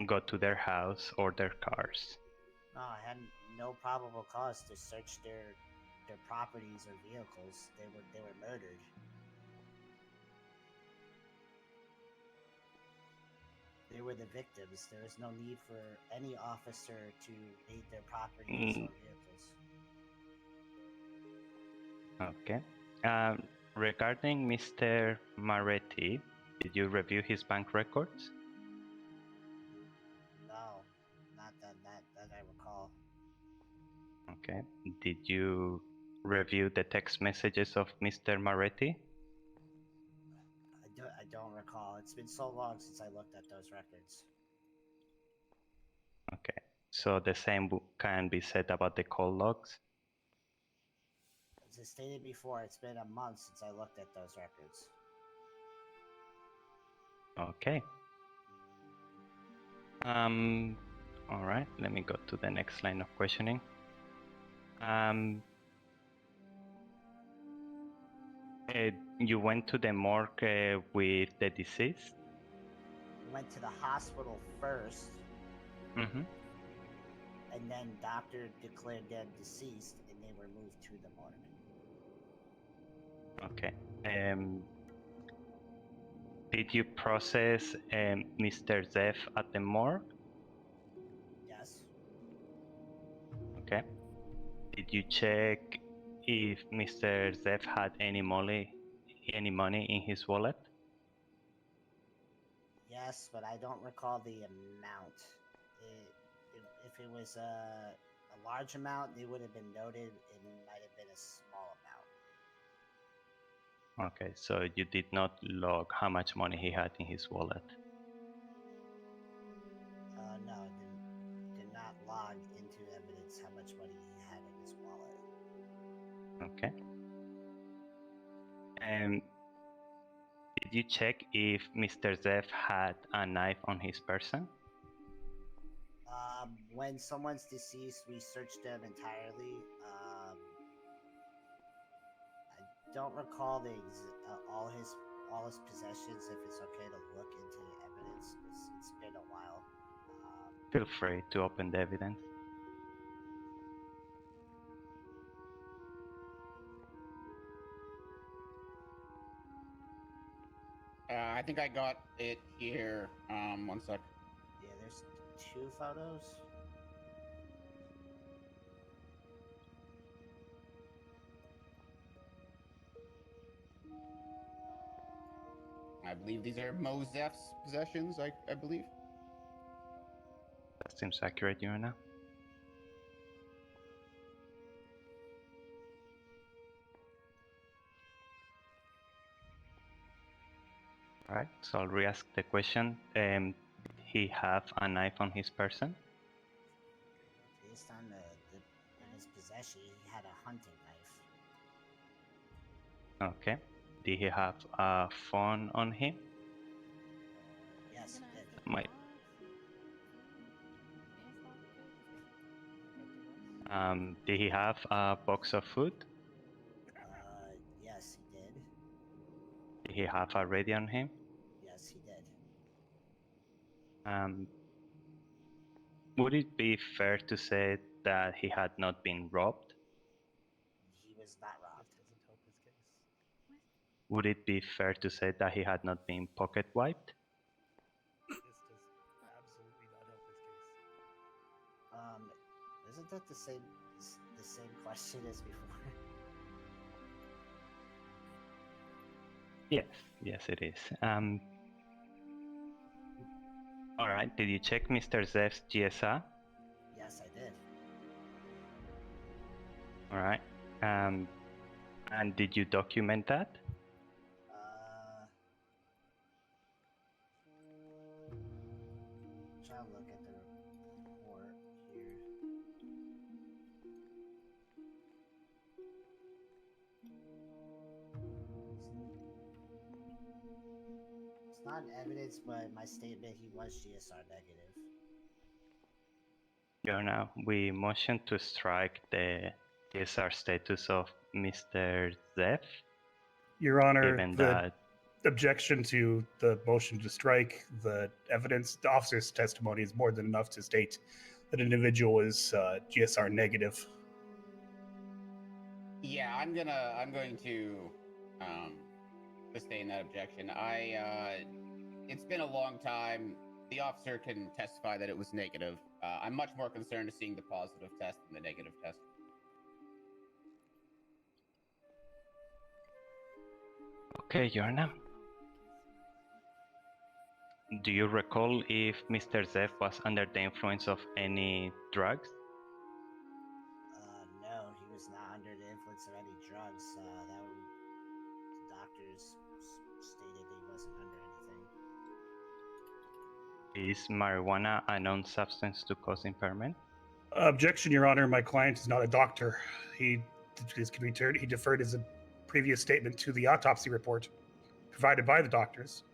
go to their house or their cars. No, I had no probable cause to search their properties or vehicles. They were murdered. They were the victims. There is no need for any officer to raid their properties or vehicles. Okay. Regarding Mr. Maretti, did you review his bank records? No, not that I recall. Okay. Did you review the text messages of Mr. Maretti? I don't recall. It's been so long since I looked at those records. Okay. So the same can be said about the call logs? As I stated before, it's been a month since I looked at those records. Okay. All right, let me go to the next line of questioning. You went to the morgue with the deceased? Went to the hospital first, Mm-hmm. and then doctor declared them deceased, and they were moved to the morgue. Okay. Did you process Mr. Zeff at the morgue? Yes. Okay. Did you check if Mr. Zeff had any money in his wallet? Yes, but I don't recall the amount. If it was a large amount, they would have been noted. It might have been a small amount. Okay, so you did not log how much money he had in his wallet. No, did not log into evidence how much money he had in his wallet. Okay. And did you check if Mr. Zeff had a knife on his person? When someone's deceased, we search them entirely. I don't recall all his possessions. If it's okay to look into the evidence, it's been a while. Feel free to open the evidence. I think I got it here. One sec. Yeah, there's 2 photos. I believe these are Mosef's possessions. I believe. That seems accurate, Yuna. Alright, so I'll re-ask the question. He have a knife on his person? Based on in his possession, he had a hunting knife. Okay. Did he have a phone on him? Yes, he did. Might. Did he have a box of food? Yes, he did. Did he have a radio on him? Yes, he did. Would it be fair to say that he had not been robbed? He was not robbed. Would it be fair to say that he had not been pocket wiped? Isn't that the same question as before? Yes, it is. All right. Did you check Mr. Zev's GSR? Yes, I did. All right. And did you document that? Try to look at the report here. It's not evidence, but my statement he was GSR negative. Now we motion to strike the GSR status of Mr. Zev. Your Honor, Given the that objection to the motion to strike the evidence, the officer's testimony is more than enough to state that an individual is GSR negative. Yeah, I'm going to sustain that objection. It's been a long time. The officer can testify that it was negative. I'm much more concerned to seeing the positive test than the negative test. Okay, Yorna. Do you recall if Mr. Zev was under the influence of any drugs? No, he was not under the influence of any drugs. The doctors stated he wasn't under anything. Is marijuana a known substance to cause impairment? Objection, Your Honor. My client is not a doctor. He deferred his previous statement to the autopsy report provided by the doctors.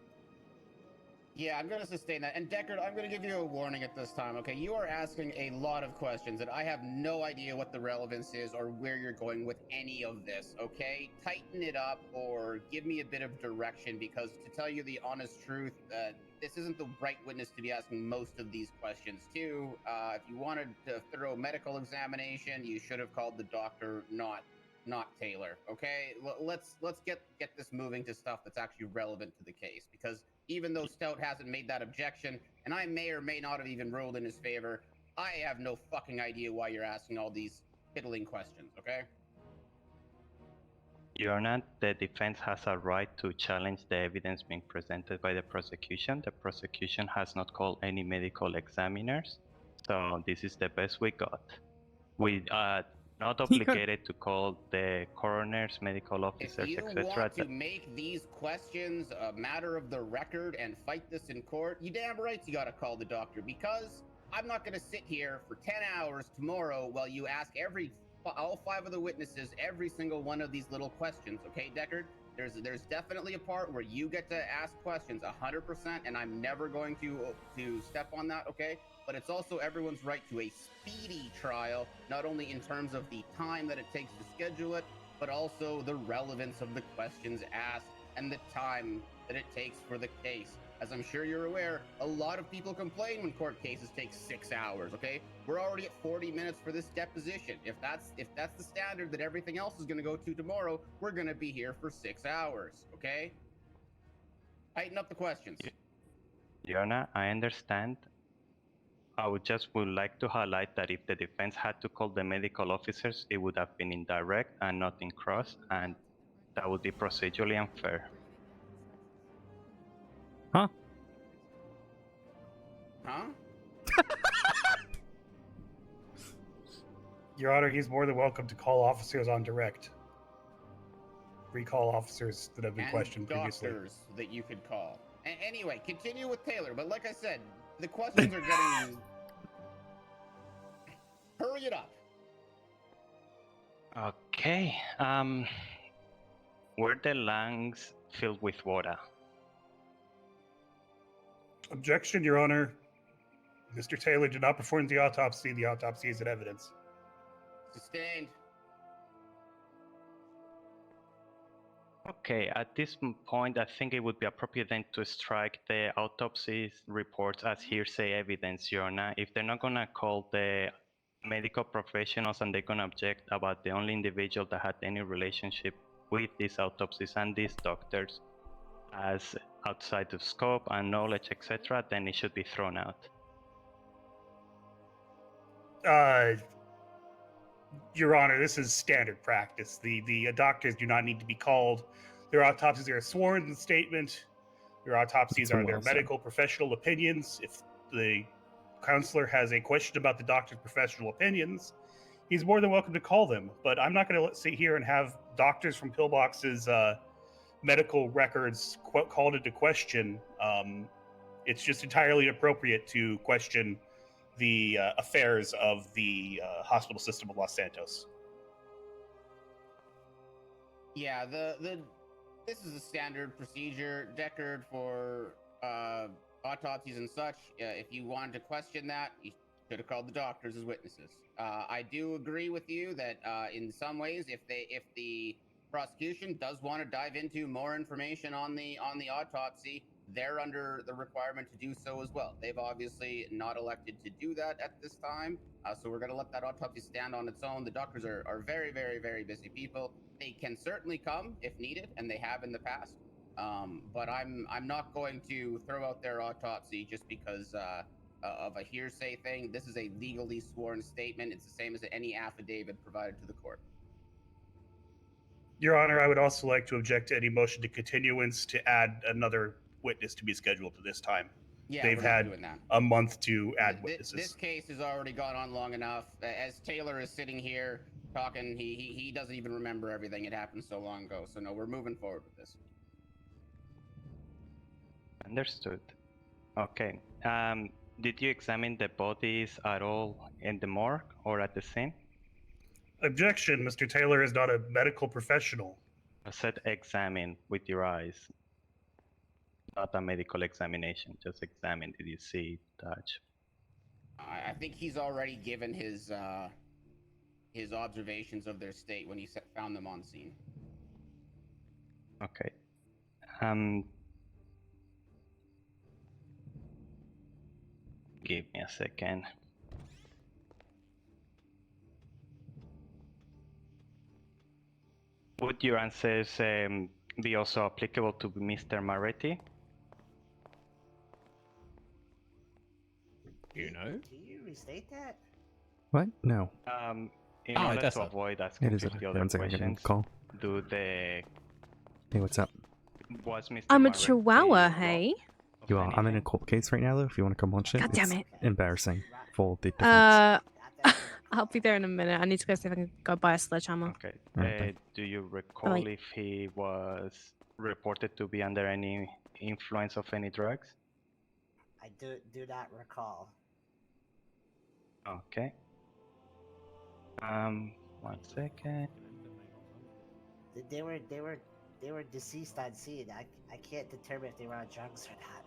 Yeah, I'm going to sustain that. And Deckard, I'm going to give you a warning at this time, okay? You are asking a lot of questions, and I have no idea what the relevance is or where you're going with any of this, okay? Tighten it up or give me a bit of direction, because to tell you the honest truth, this isn't the right witness to be asking most of these questions to. If you wanted a thorough medical examination, you should have called the doctor, not Taylor, okay? Let's get this moving to stuff that's actually relevant to the case, because even though Stout hasn't made that objection, and I may or may not have even ruled in his favor, I have no fucking idea why you're asking all these piddling questions, okay? Your Honor, the defense has a right to challenge the evidence being presented by the prosecution. The prosecution has not called any medical examiners, so this is the best we got. We are not obligated to call the coroners, medical officers, If you etc. want to make these questions a matter of the record and fight this in court, you damn right you gotta call the doctor, because I'm not gonna sit here for 10 hours tomorrow while you ask all 5 of the witnesses every single one of these little questions, okay, Deckard? There's definitely a part where you get to ask questions 100%, and I'm never going to step on that, okay? But it's also everyone's right to a speedy trial, not only in terms of the time that it takes to schedule it, but also the relevance of the questions asked and the time that it takes for the case. As I'm sure you're aware, a lot of people complain when court cases take 6 hours, okay? We're already at 40 minutes for this deposition. If that's the standard that everything else is going to go to tomorrow, we're going to be here for 6 hours, okay? Tighten up the questions. Your Honor, I understand. I would like to highlight that if the defense had to call the medical officers, it would have been indirect and not in cross, and that would be procedurally unfair. Huh? Huh? Your Honor, he's more than welcome to call officers on direct. Recall officers that have been questioned previously. Doctors that you could call. Anyway, continue with Taylor. But like I said, the questions are getting. Hurry it up. Okay. Were the lungs filled with water? Objection, Your Honor. Mr. Taylor did not perform the autopsy. The autopsy is in evidence. Sustained. Okay, at this point, I think it would be appropriate then to strike the autopsy reports as hearsay evidence, Your Honor. If they're not going to call the medical professionals and they're going to object about the only individual that had any relationship with these autopsies and these doctors as outside of scope and knowledge, etc., then it should be thrown out. Your Honor, this is standard practice. The doctors do not need to be called. Their autopsies are a sworn statement. Their autopsies are their medical professional opinions. If the counselor has a question about the doctor's professional opinions, he's more than welcome to call them. But I'm not going to sit here and have doctors from Pillbox's medical records called into question. It's just entirely appropriate to question the affairs of the hospital system of Los Santos. Yeah, this is a standard procedure, Deckard, for autopsies and such. If you wanted to question that, you should have called the doctors as witnesses. I do agree with you that in some ways, if the prosecution does want to dive into more information on the autopsy, they're under the requirement to do so as well. They've obviously not elected to do that at this time, so we're going to let that autopsy stand on its own. The doctors are very, very, very busy people. They can certainly come if needed, and they have in the past. But I'm not going to throw out their autopsy just because of a hearsay thing. This is a legally sworn statement. It's the same as any affidavit provided to the court. Your Honor, I would also like to object to any motion to continuance to add another witness to be scheduled at this time. Yeah, they've we're not had doing that. a month to add witnesses. This case has already gone on long enough. As Taylor is sitting here talking, he doesn't even remember everything. It happened so long ago. So no, we're moving forward with this. Understood. Okay. Did you examine the bodies at all in the morgue or at the scene? Objection, Mr. Taylor is not a medical professional. I said examine with your eyes. Not a medical examination, just examine. Did you see, touch? I think he's already given his observations of their state when he found them on scene. Okay. Give me a second. Would your answers be also applicable to Mr. Maretti? You know? Can you restate that? What? No. In order to avoid asking It is 50 a other 1 second, I'm getting questions, a call. do the... Hey, what's up? Was Mr. I'm a Maretti chihuahua, hey? You are. I'm in a court case right now, though, if you want to come watch it. God damn It's it. embarrassing for the defense. I'll be there in a minute. I need to go see if I can go buy a sledgehammer. Okay. Alright, Do you recall if he was reported to be under any influence of any drugs? I do not recall. Okay. 1 second. They were deceased on scene. I can't determine if they were on drugs or not.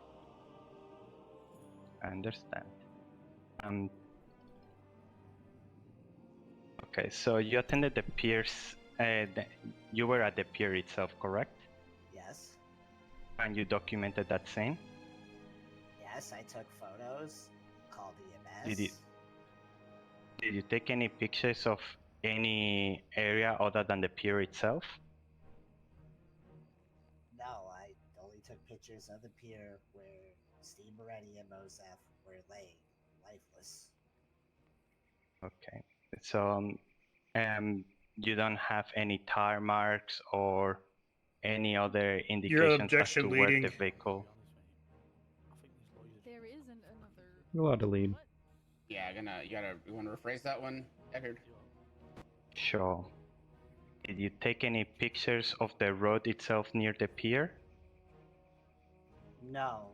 I understand. Okay, so you attended the piers. You were at the pier itself, correct? Yes. And you documented that scene? Yes, I took photos, called EMS. Did you take any pictures of any area other than the pier itself? No, I only took pictures pictures of the pier where Steve Moretti and Mosef were laying lifeless. Okay. So, you don't have any tire marks or any other indications as objection to where leading. the vehicle. There isn't another. You're allowed to lead. Yeah, you want to rephrase that one, Eckard? Sure. Did you take any pictures of the road itself near the pier? No,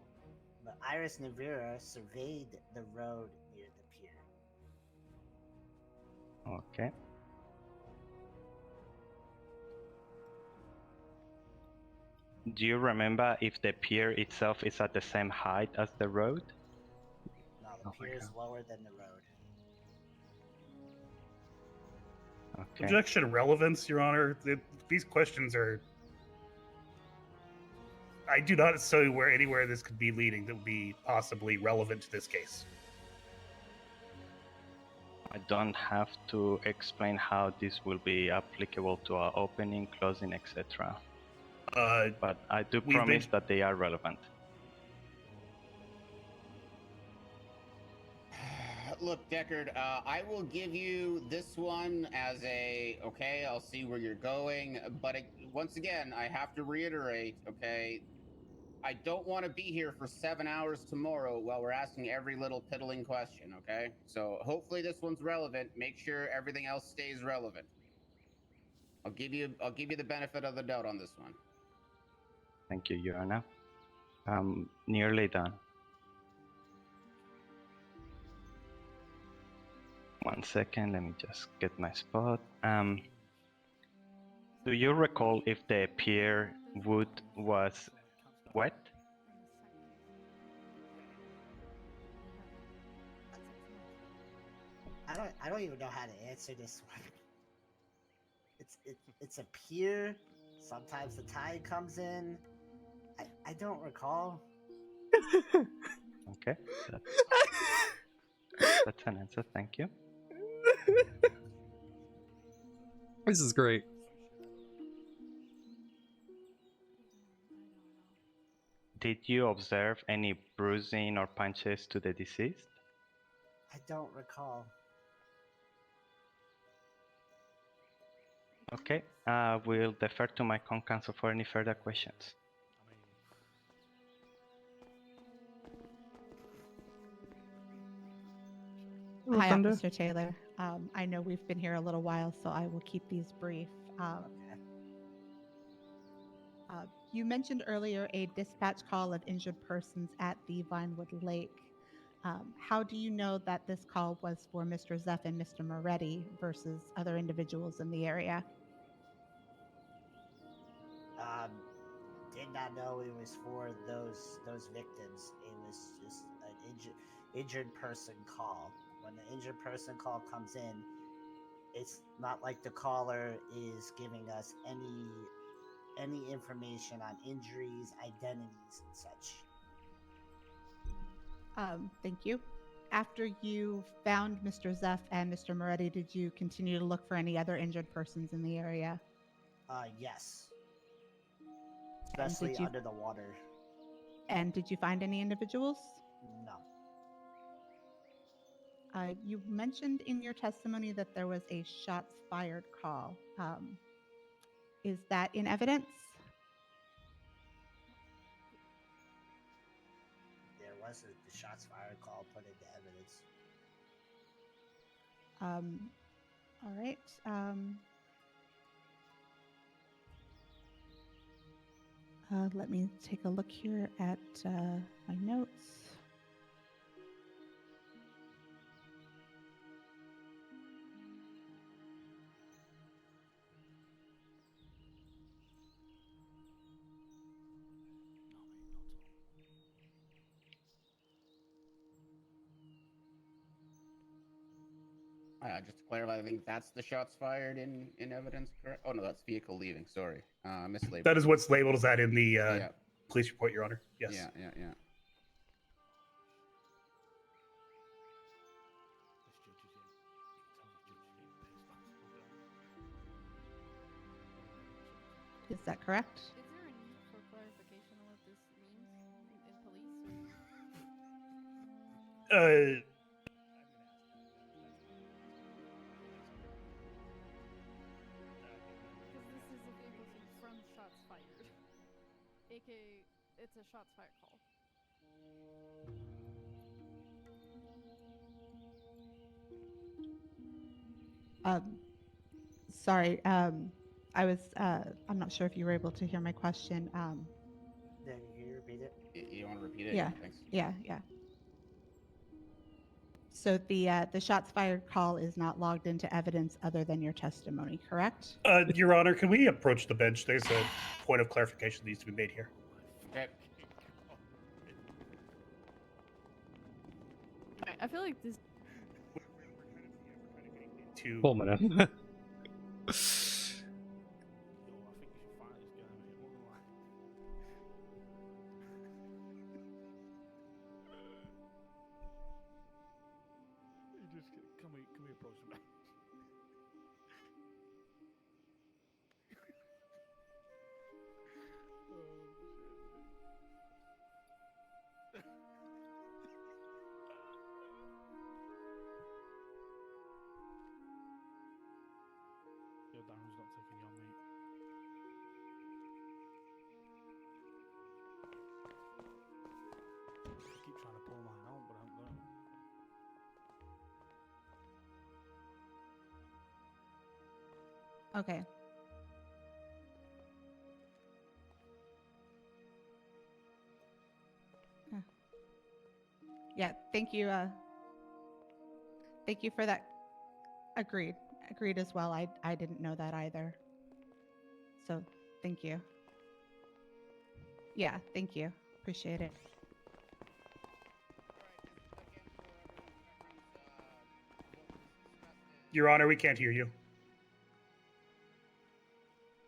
but Iris Navira surveyed the road near the pier. Okay. Do you remember if the pier itself is at the same height as the road? No, the pier is lower than the road. Okay. Objection relevance, Your Honor. These questions are. I do not see where anywhere this could be leading that would be possibly relevant to this case. I don't have to explain how this will be applicable to our opening, closing, etc. But I do promise that they are relevant. Look, Deckard, I will give you this one as a, okay, I'll see where you're going. But once again, I have to reiterate, okay, I don't want to be here for 7 hours tomorrow while we're asking every little piddling question, okay? So hopefully this one's relevant. Make sure everything else stays relevant. I'll give you the benefit of the doubt on this one. Thank you, Your Honor. I'm nearly done. 1 second, let me just get my spot. Do you recall if the pier wood was wet? I don't even know how to answer this one. It's a pier. Sometimes the tide comes in. I don't recall. Okay, that's an answer, thank you. This is great. Did you observe any bruising or punches to the deceased? I don't recall. Okay, we'll defer to my con-counsel for any further questions. Hi, Thunder. Officer Taylor. I know we've been here a little while, so I will keep these brief. You mentioned earlier a dispatch call of injured persons at the Vinewood Lake. How do you know that this call was for Mr. Zeff and Mr. Moretti versus other individuals in the area? Did not know it was for those victims. It was just an injured person call. When the injured person call comes in, it's not like the caller is giving us any information on injuries, identities, and such. Thank you. After you found Mr. Zeff and Mr. Moretti, did you continue to look for any other injured persons in the area? Yes. Especially under the water. And did you find any individuals? No. You mentioned in your testimony that there was a shots fired call. Is that in evidence? There was the shots fired call put into evidence. All right. Let me take a look here at my notes. Just to clarify, I think that's the shots fired in evidence, correct? Oh, no, that's vehicle leaving. Sorry. Mislabeled. That is what's labeled as that in the police report, Your Honor. Yes. Yeah. Is that correct? Is there a need for clarification on what this means? Because this is a vehicle scene from shots fired. AKA, it's a shots fired call. Sorry. I was. I'm not sure if you were able to hear my question. Can you repeat it? You want to repeat it? Yeah. Thanks. Yeah. Yeah. So the shots fired call is not logged into evidence other than your testimony, correct? Your Honor, can we approach the bench? There's a point of clarification that needs to be made here. Okay. I feel like this. Full minute. Can we approach the bench? Yo, Darren's not taking you on, mate. I keep trying to pull mine out, but I haven't got it. Okay. Yeah. Thank you. Thank you for that. Agreed. Agreed as well. I didn't know that either. So thank you. Yeah. Thank you. Appreciate it. Your Honor, we can't hear you.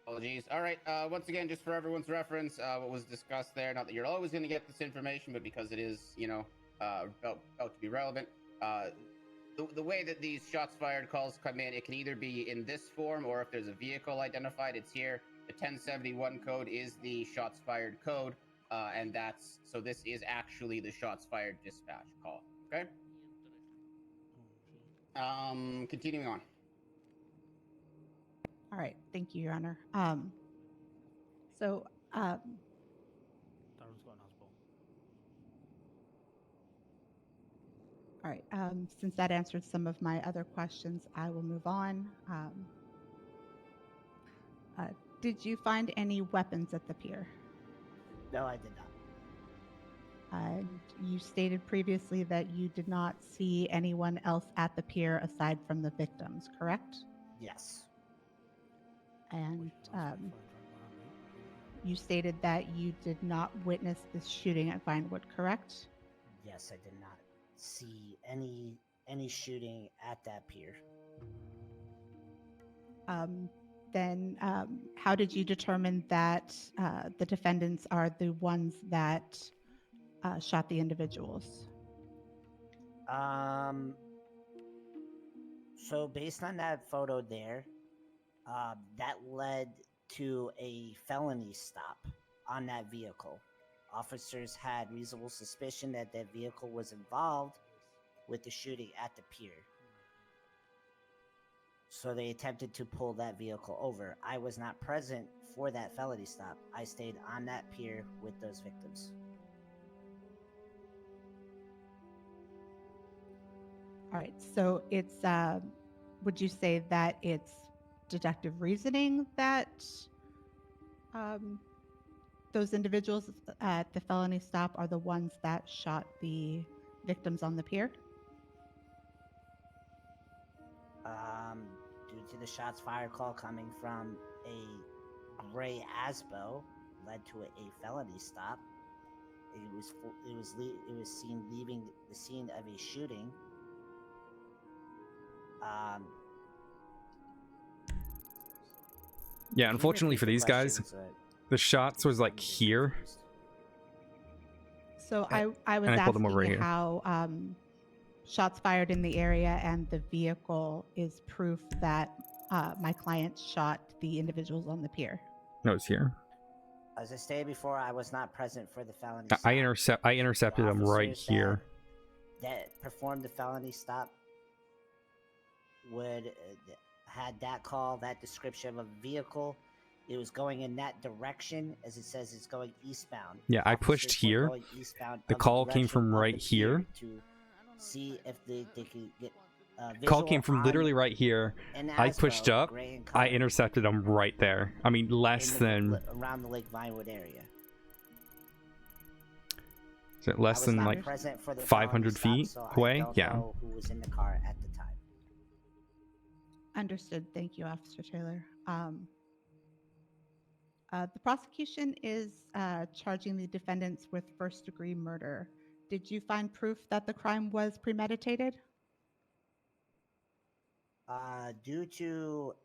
Apologies. All right. Once again, just for everyone's reference, what was discussed there, not that you're always going to get this information, but because it is, about to be relevant, the way that these shots fired calls come in, it can either be in this form or if there's a vehicle identified, it's here. The 1071 code is the shots fired code, and so this is actually the shots fired dispatch call. Okay. Continuing on. All right. Thank you, Your Honor. So, Darren's got an asball. all right. Since that answered some of my other questions, I will move on. Did you find any weapons at the pier? No, I did not. You stated previously that you did not see anyone else at the pier aside from the victims, correct? Yes. And you stated that you did not witness this shooting at Vinewood, correct? Yes, I did not see any shooting at that pier. Then how did you determine that the defendants are the ones that shot the individuals? So based on that photo there, that led to a felony stop on that vehicle. Officers had reasonable suspicion that that vehicle was involved with the shooting at the pier. So they attempted to pull that vehicle over. I was not present for that felony stop. I stayed on that pier with those victims. All right, so it's, would you say that it's deductive reasoning that those individuals at the felony stop are the ones that shot the victims on the pier? Due to the shots fired call coming from a gray Asbo led to a felony stop. It was seen leaving the scene of a shooting. Yeah, unfortunately for these guys, the shots was like here. So I was and I pulled them over asking here. how shots fired in the area and the vehicle is proof that my client shot the individuals on the pier. No, it's here. As I stated before, I was not present for the felony. I intercepted them right officers here. that performed the felony stop would had that call, that description of a vehicle. It was going in that direction, as it says it's going eastbound. Yeah, I pushed Officers were here. going eastbound The of call came direction from of right the pier here. to see if they could get Call visual came from on literally right here. an I pushed ASBO, up. gray in I color, intercepted him right there. I mean, less than... around the Lake Vinewood area. Is it I less was than not like present for the 500 felony feet stop, so away? I don't Yeah. know who was in the car at the time. Understood. Thank you, Officer Taylor. The prosecution is charging the defendants with first-degree murder. Did you find proof that the crime was premeditated? Due to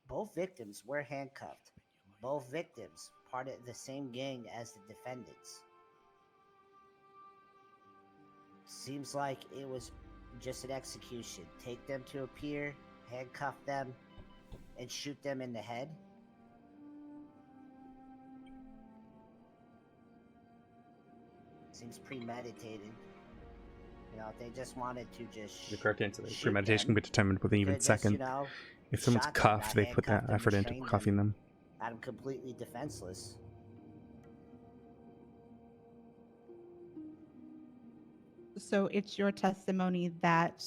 both victims were handcuffed. Both victims part of the same gang as the defendants. Seems like it was just an execution. Take them to a pier, handcuff them, and shoot them in the head. Seems premeditated. You know, they just wanted to just The correct answer is shoot premeditation them. can be determined within even Could've just, second. you know, If someone's shot them, cuffed, not they put that handcuffed them, effort into restrained cuffing them. Had them completely defenseless. So it's your testimony that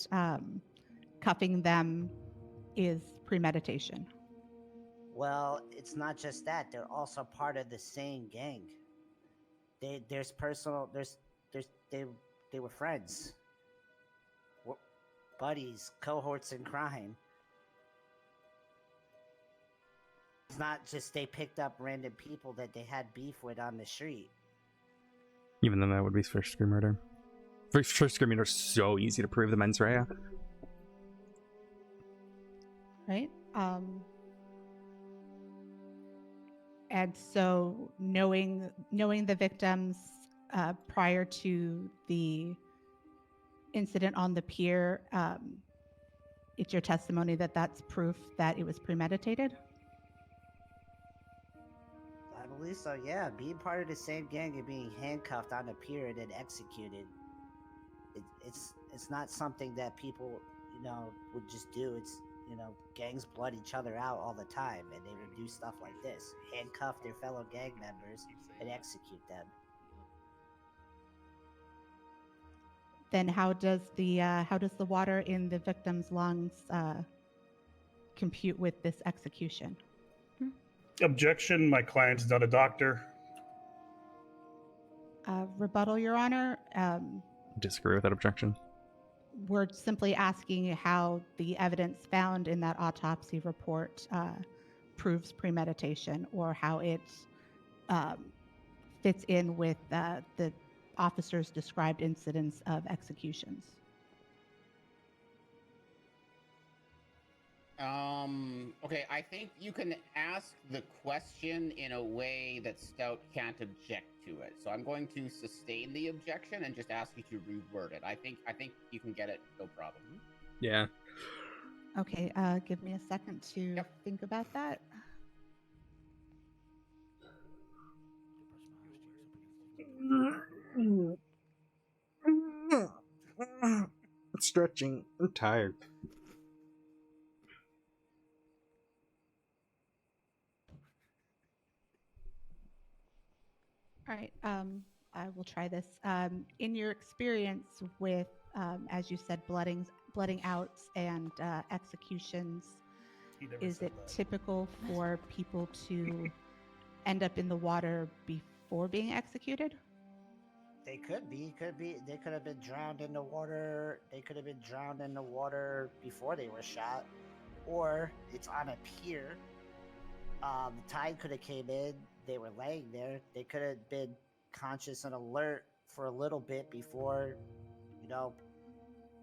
cuffing them is premeditation. Well, it's not just that; they're also part of the same gang. There's personal. They were friends, buddies, cohorts in crime. It's not just they picked up random people that they had beef with on the street. Even then, that would be first-degree murder. First-degree murder is so easy to prove the mens rea. Right? And so knowing the victims prior to the incident on the pier, it's your testimony that that's proof that it was premeditated? I believe so. Yeah, being part of the same gang and being handcuffed on a pier and then executed. It's not something that people, you know, would just do. It's, you know, gangs blood each other out all the time, and they would do stuff like this: handcuff their fellow gang members and execute them. Then how does the water in the victim's lungs compute with this execution? Objection. My client is not a doctor. Rebuttal, Your Honor. Disagree with that objection. We're simply asking how the evidence found in that autopsy report proves premeditation, or how it fits in with the officer's described incidents of executions. Okay, I think you can ask the question in a way that Stout can't object to it. So I'm going to sustain the objection and just ask you to reword it. I think you can get it, no problem. Yeah. Okay, give me a second to think about that. Stretching. I'm tired. All right, I will try this. In your experience with, as you said, blooding outs and executions, is it typical for people to end up in the water before being executed? They could be. They could have been drowned in the water. They could have been drowned in the water before they were shot, or it's on a pier. The tide could have came in. They were laying there. They could have been conscious and alert for a little bit before, you know,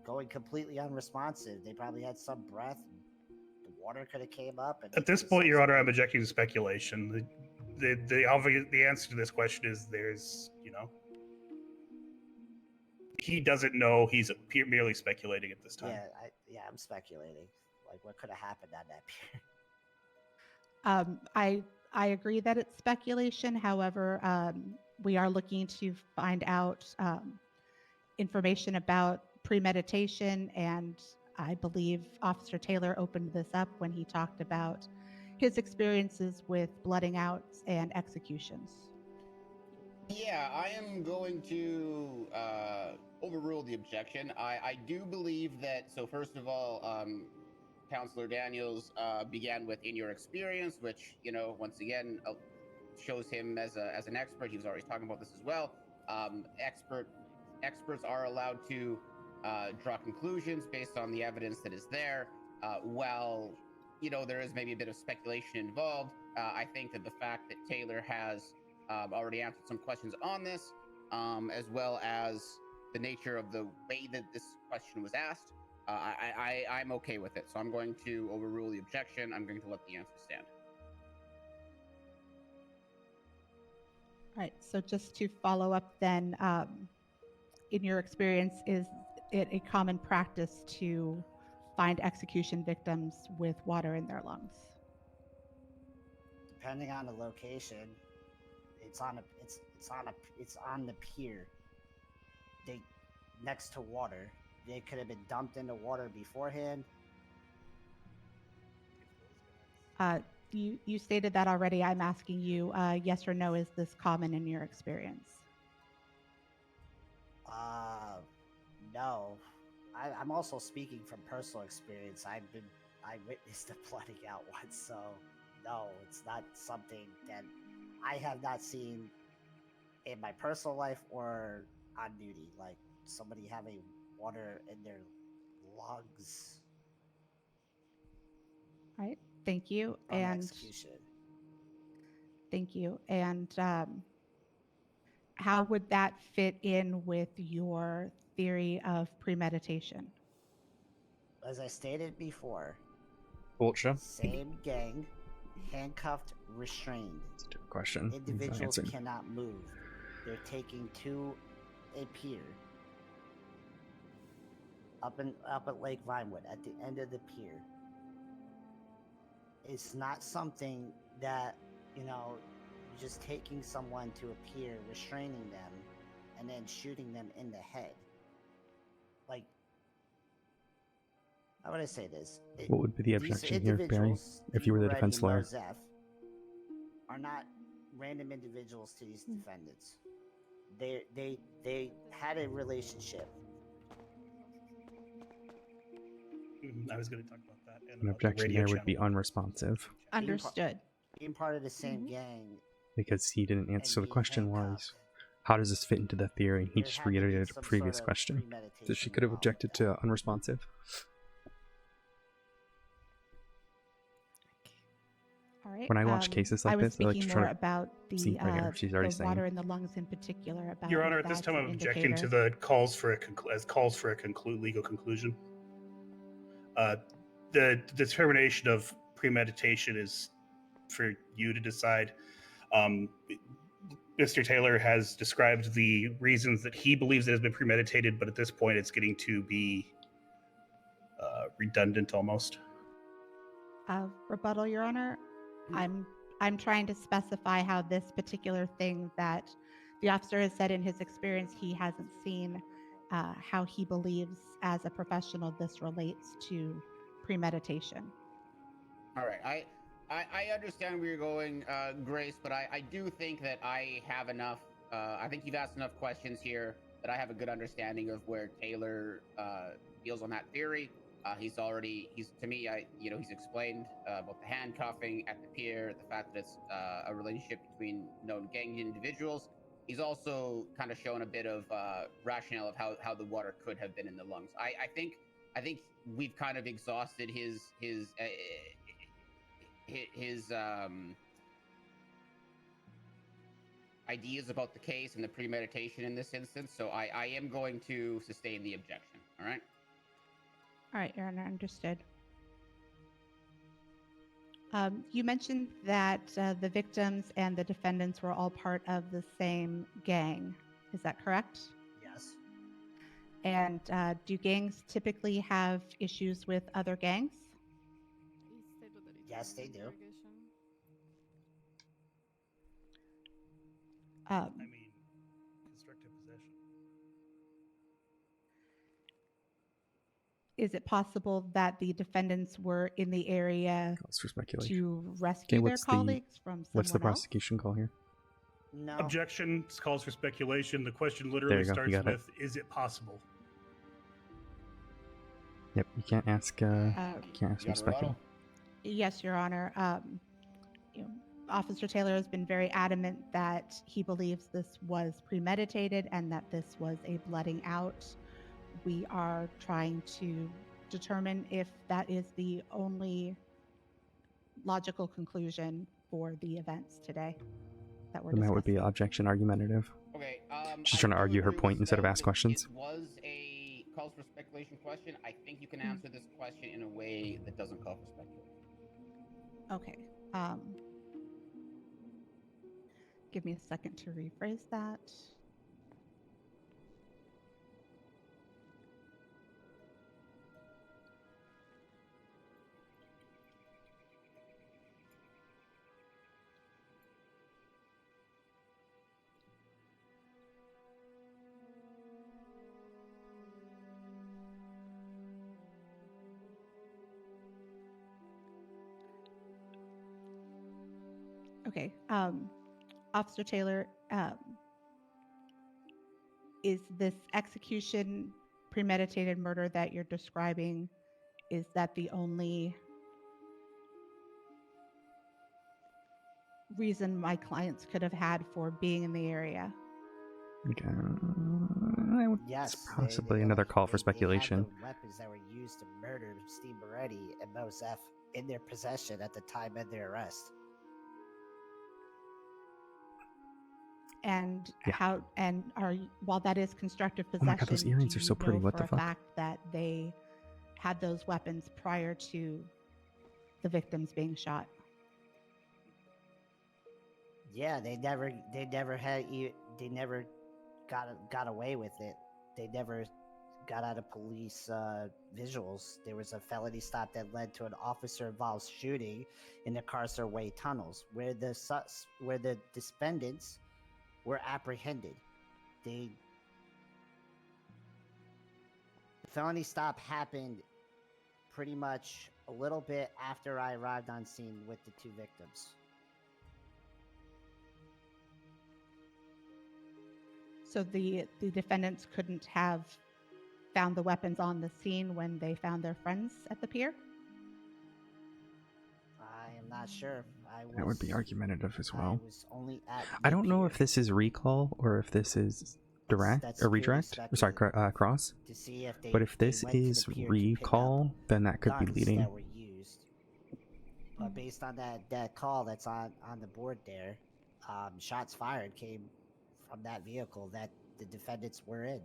going completely unresponsive. They probably had some breath. The water could have came up. And At this point, Your Honor, I'm objecting to speculation. The answer to this question is there's, you know, he doesn't know. He's merely speculating at this time. I'm speculating. Like, what could have happened on that pier? I agree that it's speculation. However, we are looking to find out information about premeditation, and I believe Officer Taylor opened this up when he talked about his experiences with blooding outs and executions. Yeah, I am going to overrule the objection. I do believe that. So first of all, Counselor Daniels began with "in your experience," which once again shows him as an expert. He was already talking about this as well. Experts are allowed to draw conclusions based on the evidence that is there. While there is maybe a bit of speculation involved, I think that the fact that Taylor has already answered some questions on this, as well as the nature of the way that this question was asked, I'm okay with it. So I'm going to overrule the objection. I'm going to let the answer stand. All right, so just to follow up then, in your experience, is it a common practice to find execution victims with water in their lungs? Depending on the location, it's on the pier. They next to water. They could have been dumped into water beforehand. You stated that already. I'm asking you, yes or no, is this common in your experience? No. I'm also speaking from personal experience. I witnessed a flooding out once, so no, it's not something that I have not seen in my personal life or on duty. Like somebody having water in their lungs. All right, thank you. From And execution. thank you. And how would that fit in with your theory of premeditation? As I stated before, Vulture. same gang, handcuffed, restrained. Question. Individuals cannot move. They're taken to a pier up at Lake Vinewood at the end of the pier. It's not something that you're just taking someone to a pier, restraining them, and then shooting them in the head. Like, how would I say this? What would be the objection here, Barry, if you were the defense lawyer? Marzef are not random individuals to these defendants. They had a relationship. I was going to talk about that. And An about the objection radio there would channel. be unresponsive Understood. Being part of the same gang. because he didn't answer the question was, how does this fit into the theory? He just reiterated a previous question. So she could have objected to unresponsive. All right. When I watch cases like this, I like to speaking try more to about the, see right here. She's already the saying. water in the lungs in particular. About Your Honor, if at this that's time an I'm objecting to indicator. the calls for legal conclusion. The determination of premeditation is for you to decide. Mr. Taylor has described the reasons that he believes it has been premeditated, but at this point it's getting to be redundant almost. Rebuttal, Your Honor. I'm trying to specify how this particular thing that the officer has said in his experience he hasn't seen, how he believes as a professional this relates to premeditation. All right, I understand where you're going, Grace, but I do think that I have enough. I think you've asked enough questions here that I have a good understanding of where Taylor feels on that theory. He's to me, he's explained about the handcuffing at the pier, the fact that it's a relationship between known gang individuals. He's also kind of shown a bit of rationale of how the water could have been in the lungs. I think we've kind of exhausted his ideas about the case and the premeditation in this instance. So I am going to sustain the objection. All right. All right, Your Honor, understood. You mentioned that the victims and the defendants were all part of the same gang. Is that correct? Yes. And do gangs typically have issues with other gangs? Yes, they do. I mean, constructive possession. is it possible that the defendants were in the area Cause for speculation. to rescue Okay, their colleagues from what's the someone else? prosecution call here? No. Objection calls for speculation. The question There literally you go, you starts got it. with, "Is it possible?" Yep, you can't ask. Can't ask me speculate. Yes, Your Honor. You know, Officer Taylor has been very adamant that he believes this was premeditated and that this was a blooding out. We are trying to determine if that is the only logical conclusion for the events today that we're And that would be discussing. objection argumentative. Okay. She's trying to argue her point instead of ask questions. It was a calls for speculation question. I think you can answer this question in a way that doesn't call for speculation. Okay. Give me a second to rephrase that. Okay. Officer Taylor, is this execution premeditated murder that you're describing, is that the only reason my clients could have had for being in the area? Okay. Yes, It's possibly another call for They speculation. had the weapons that were used to murder Steve Moretti and Mosef in their possession at the time of their arrest. And Yeah. while that is constructive Oh possession, my god, those earrings do are so you pretty. know What for the a fuck? fact that they had those weapons prior to the victims being shot? Yeah, they never got away with it. They never got out of police visuals. There was a felony stop that led to an officer-involved shooting in the Carcer Way tunnels, where the defendants were apprehended. The felony stop happened pretty much a little bit after I arrived on scene with the two victims. So the defendants couldn't have found the weapons on the scene when they found their friends at the pier? I am not sure. That would be argumentative as well. I was only at I don't know if this is recall or if this is direct that's or purely redirect. Sorry, cross. to see if they. But if they this went to the is pier to pick up recall, then that could be guns leading. that were used. But based on that call that's on the board there, shots fired came from that vehicle that the defendants were in.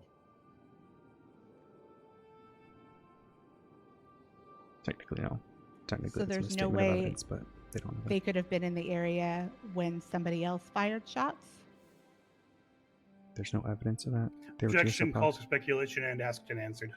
Technically, no. Technically, So it's a there's no misstatement of way evidence, but they don't have they it. could have been in the area when somebody else fired shots? There's no evidence of that. They were just Objection so calls for speculation and asked and answered.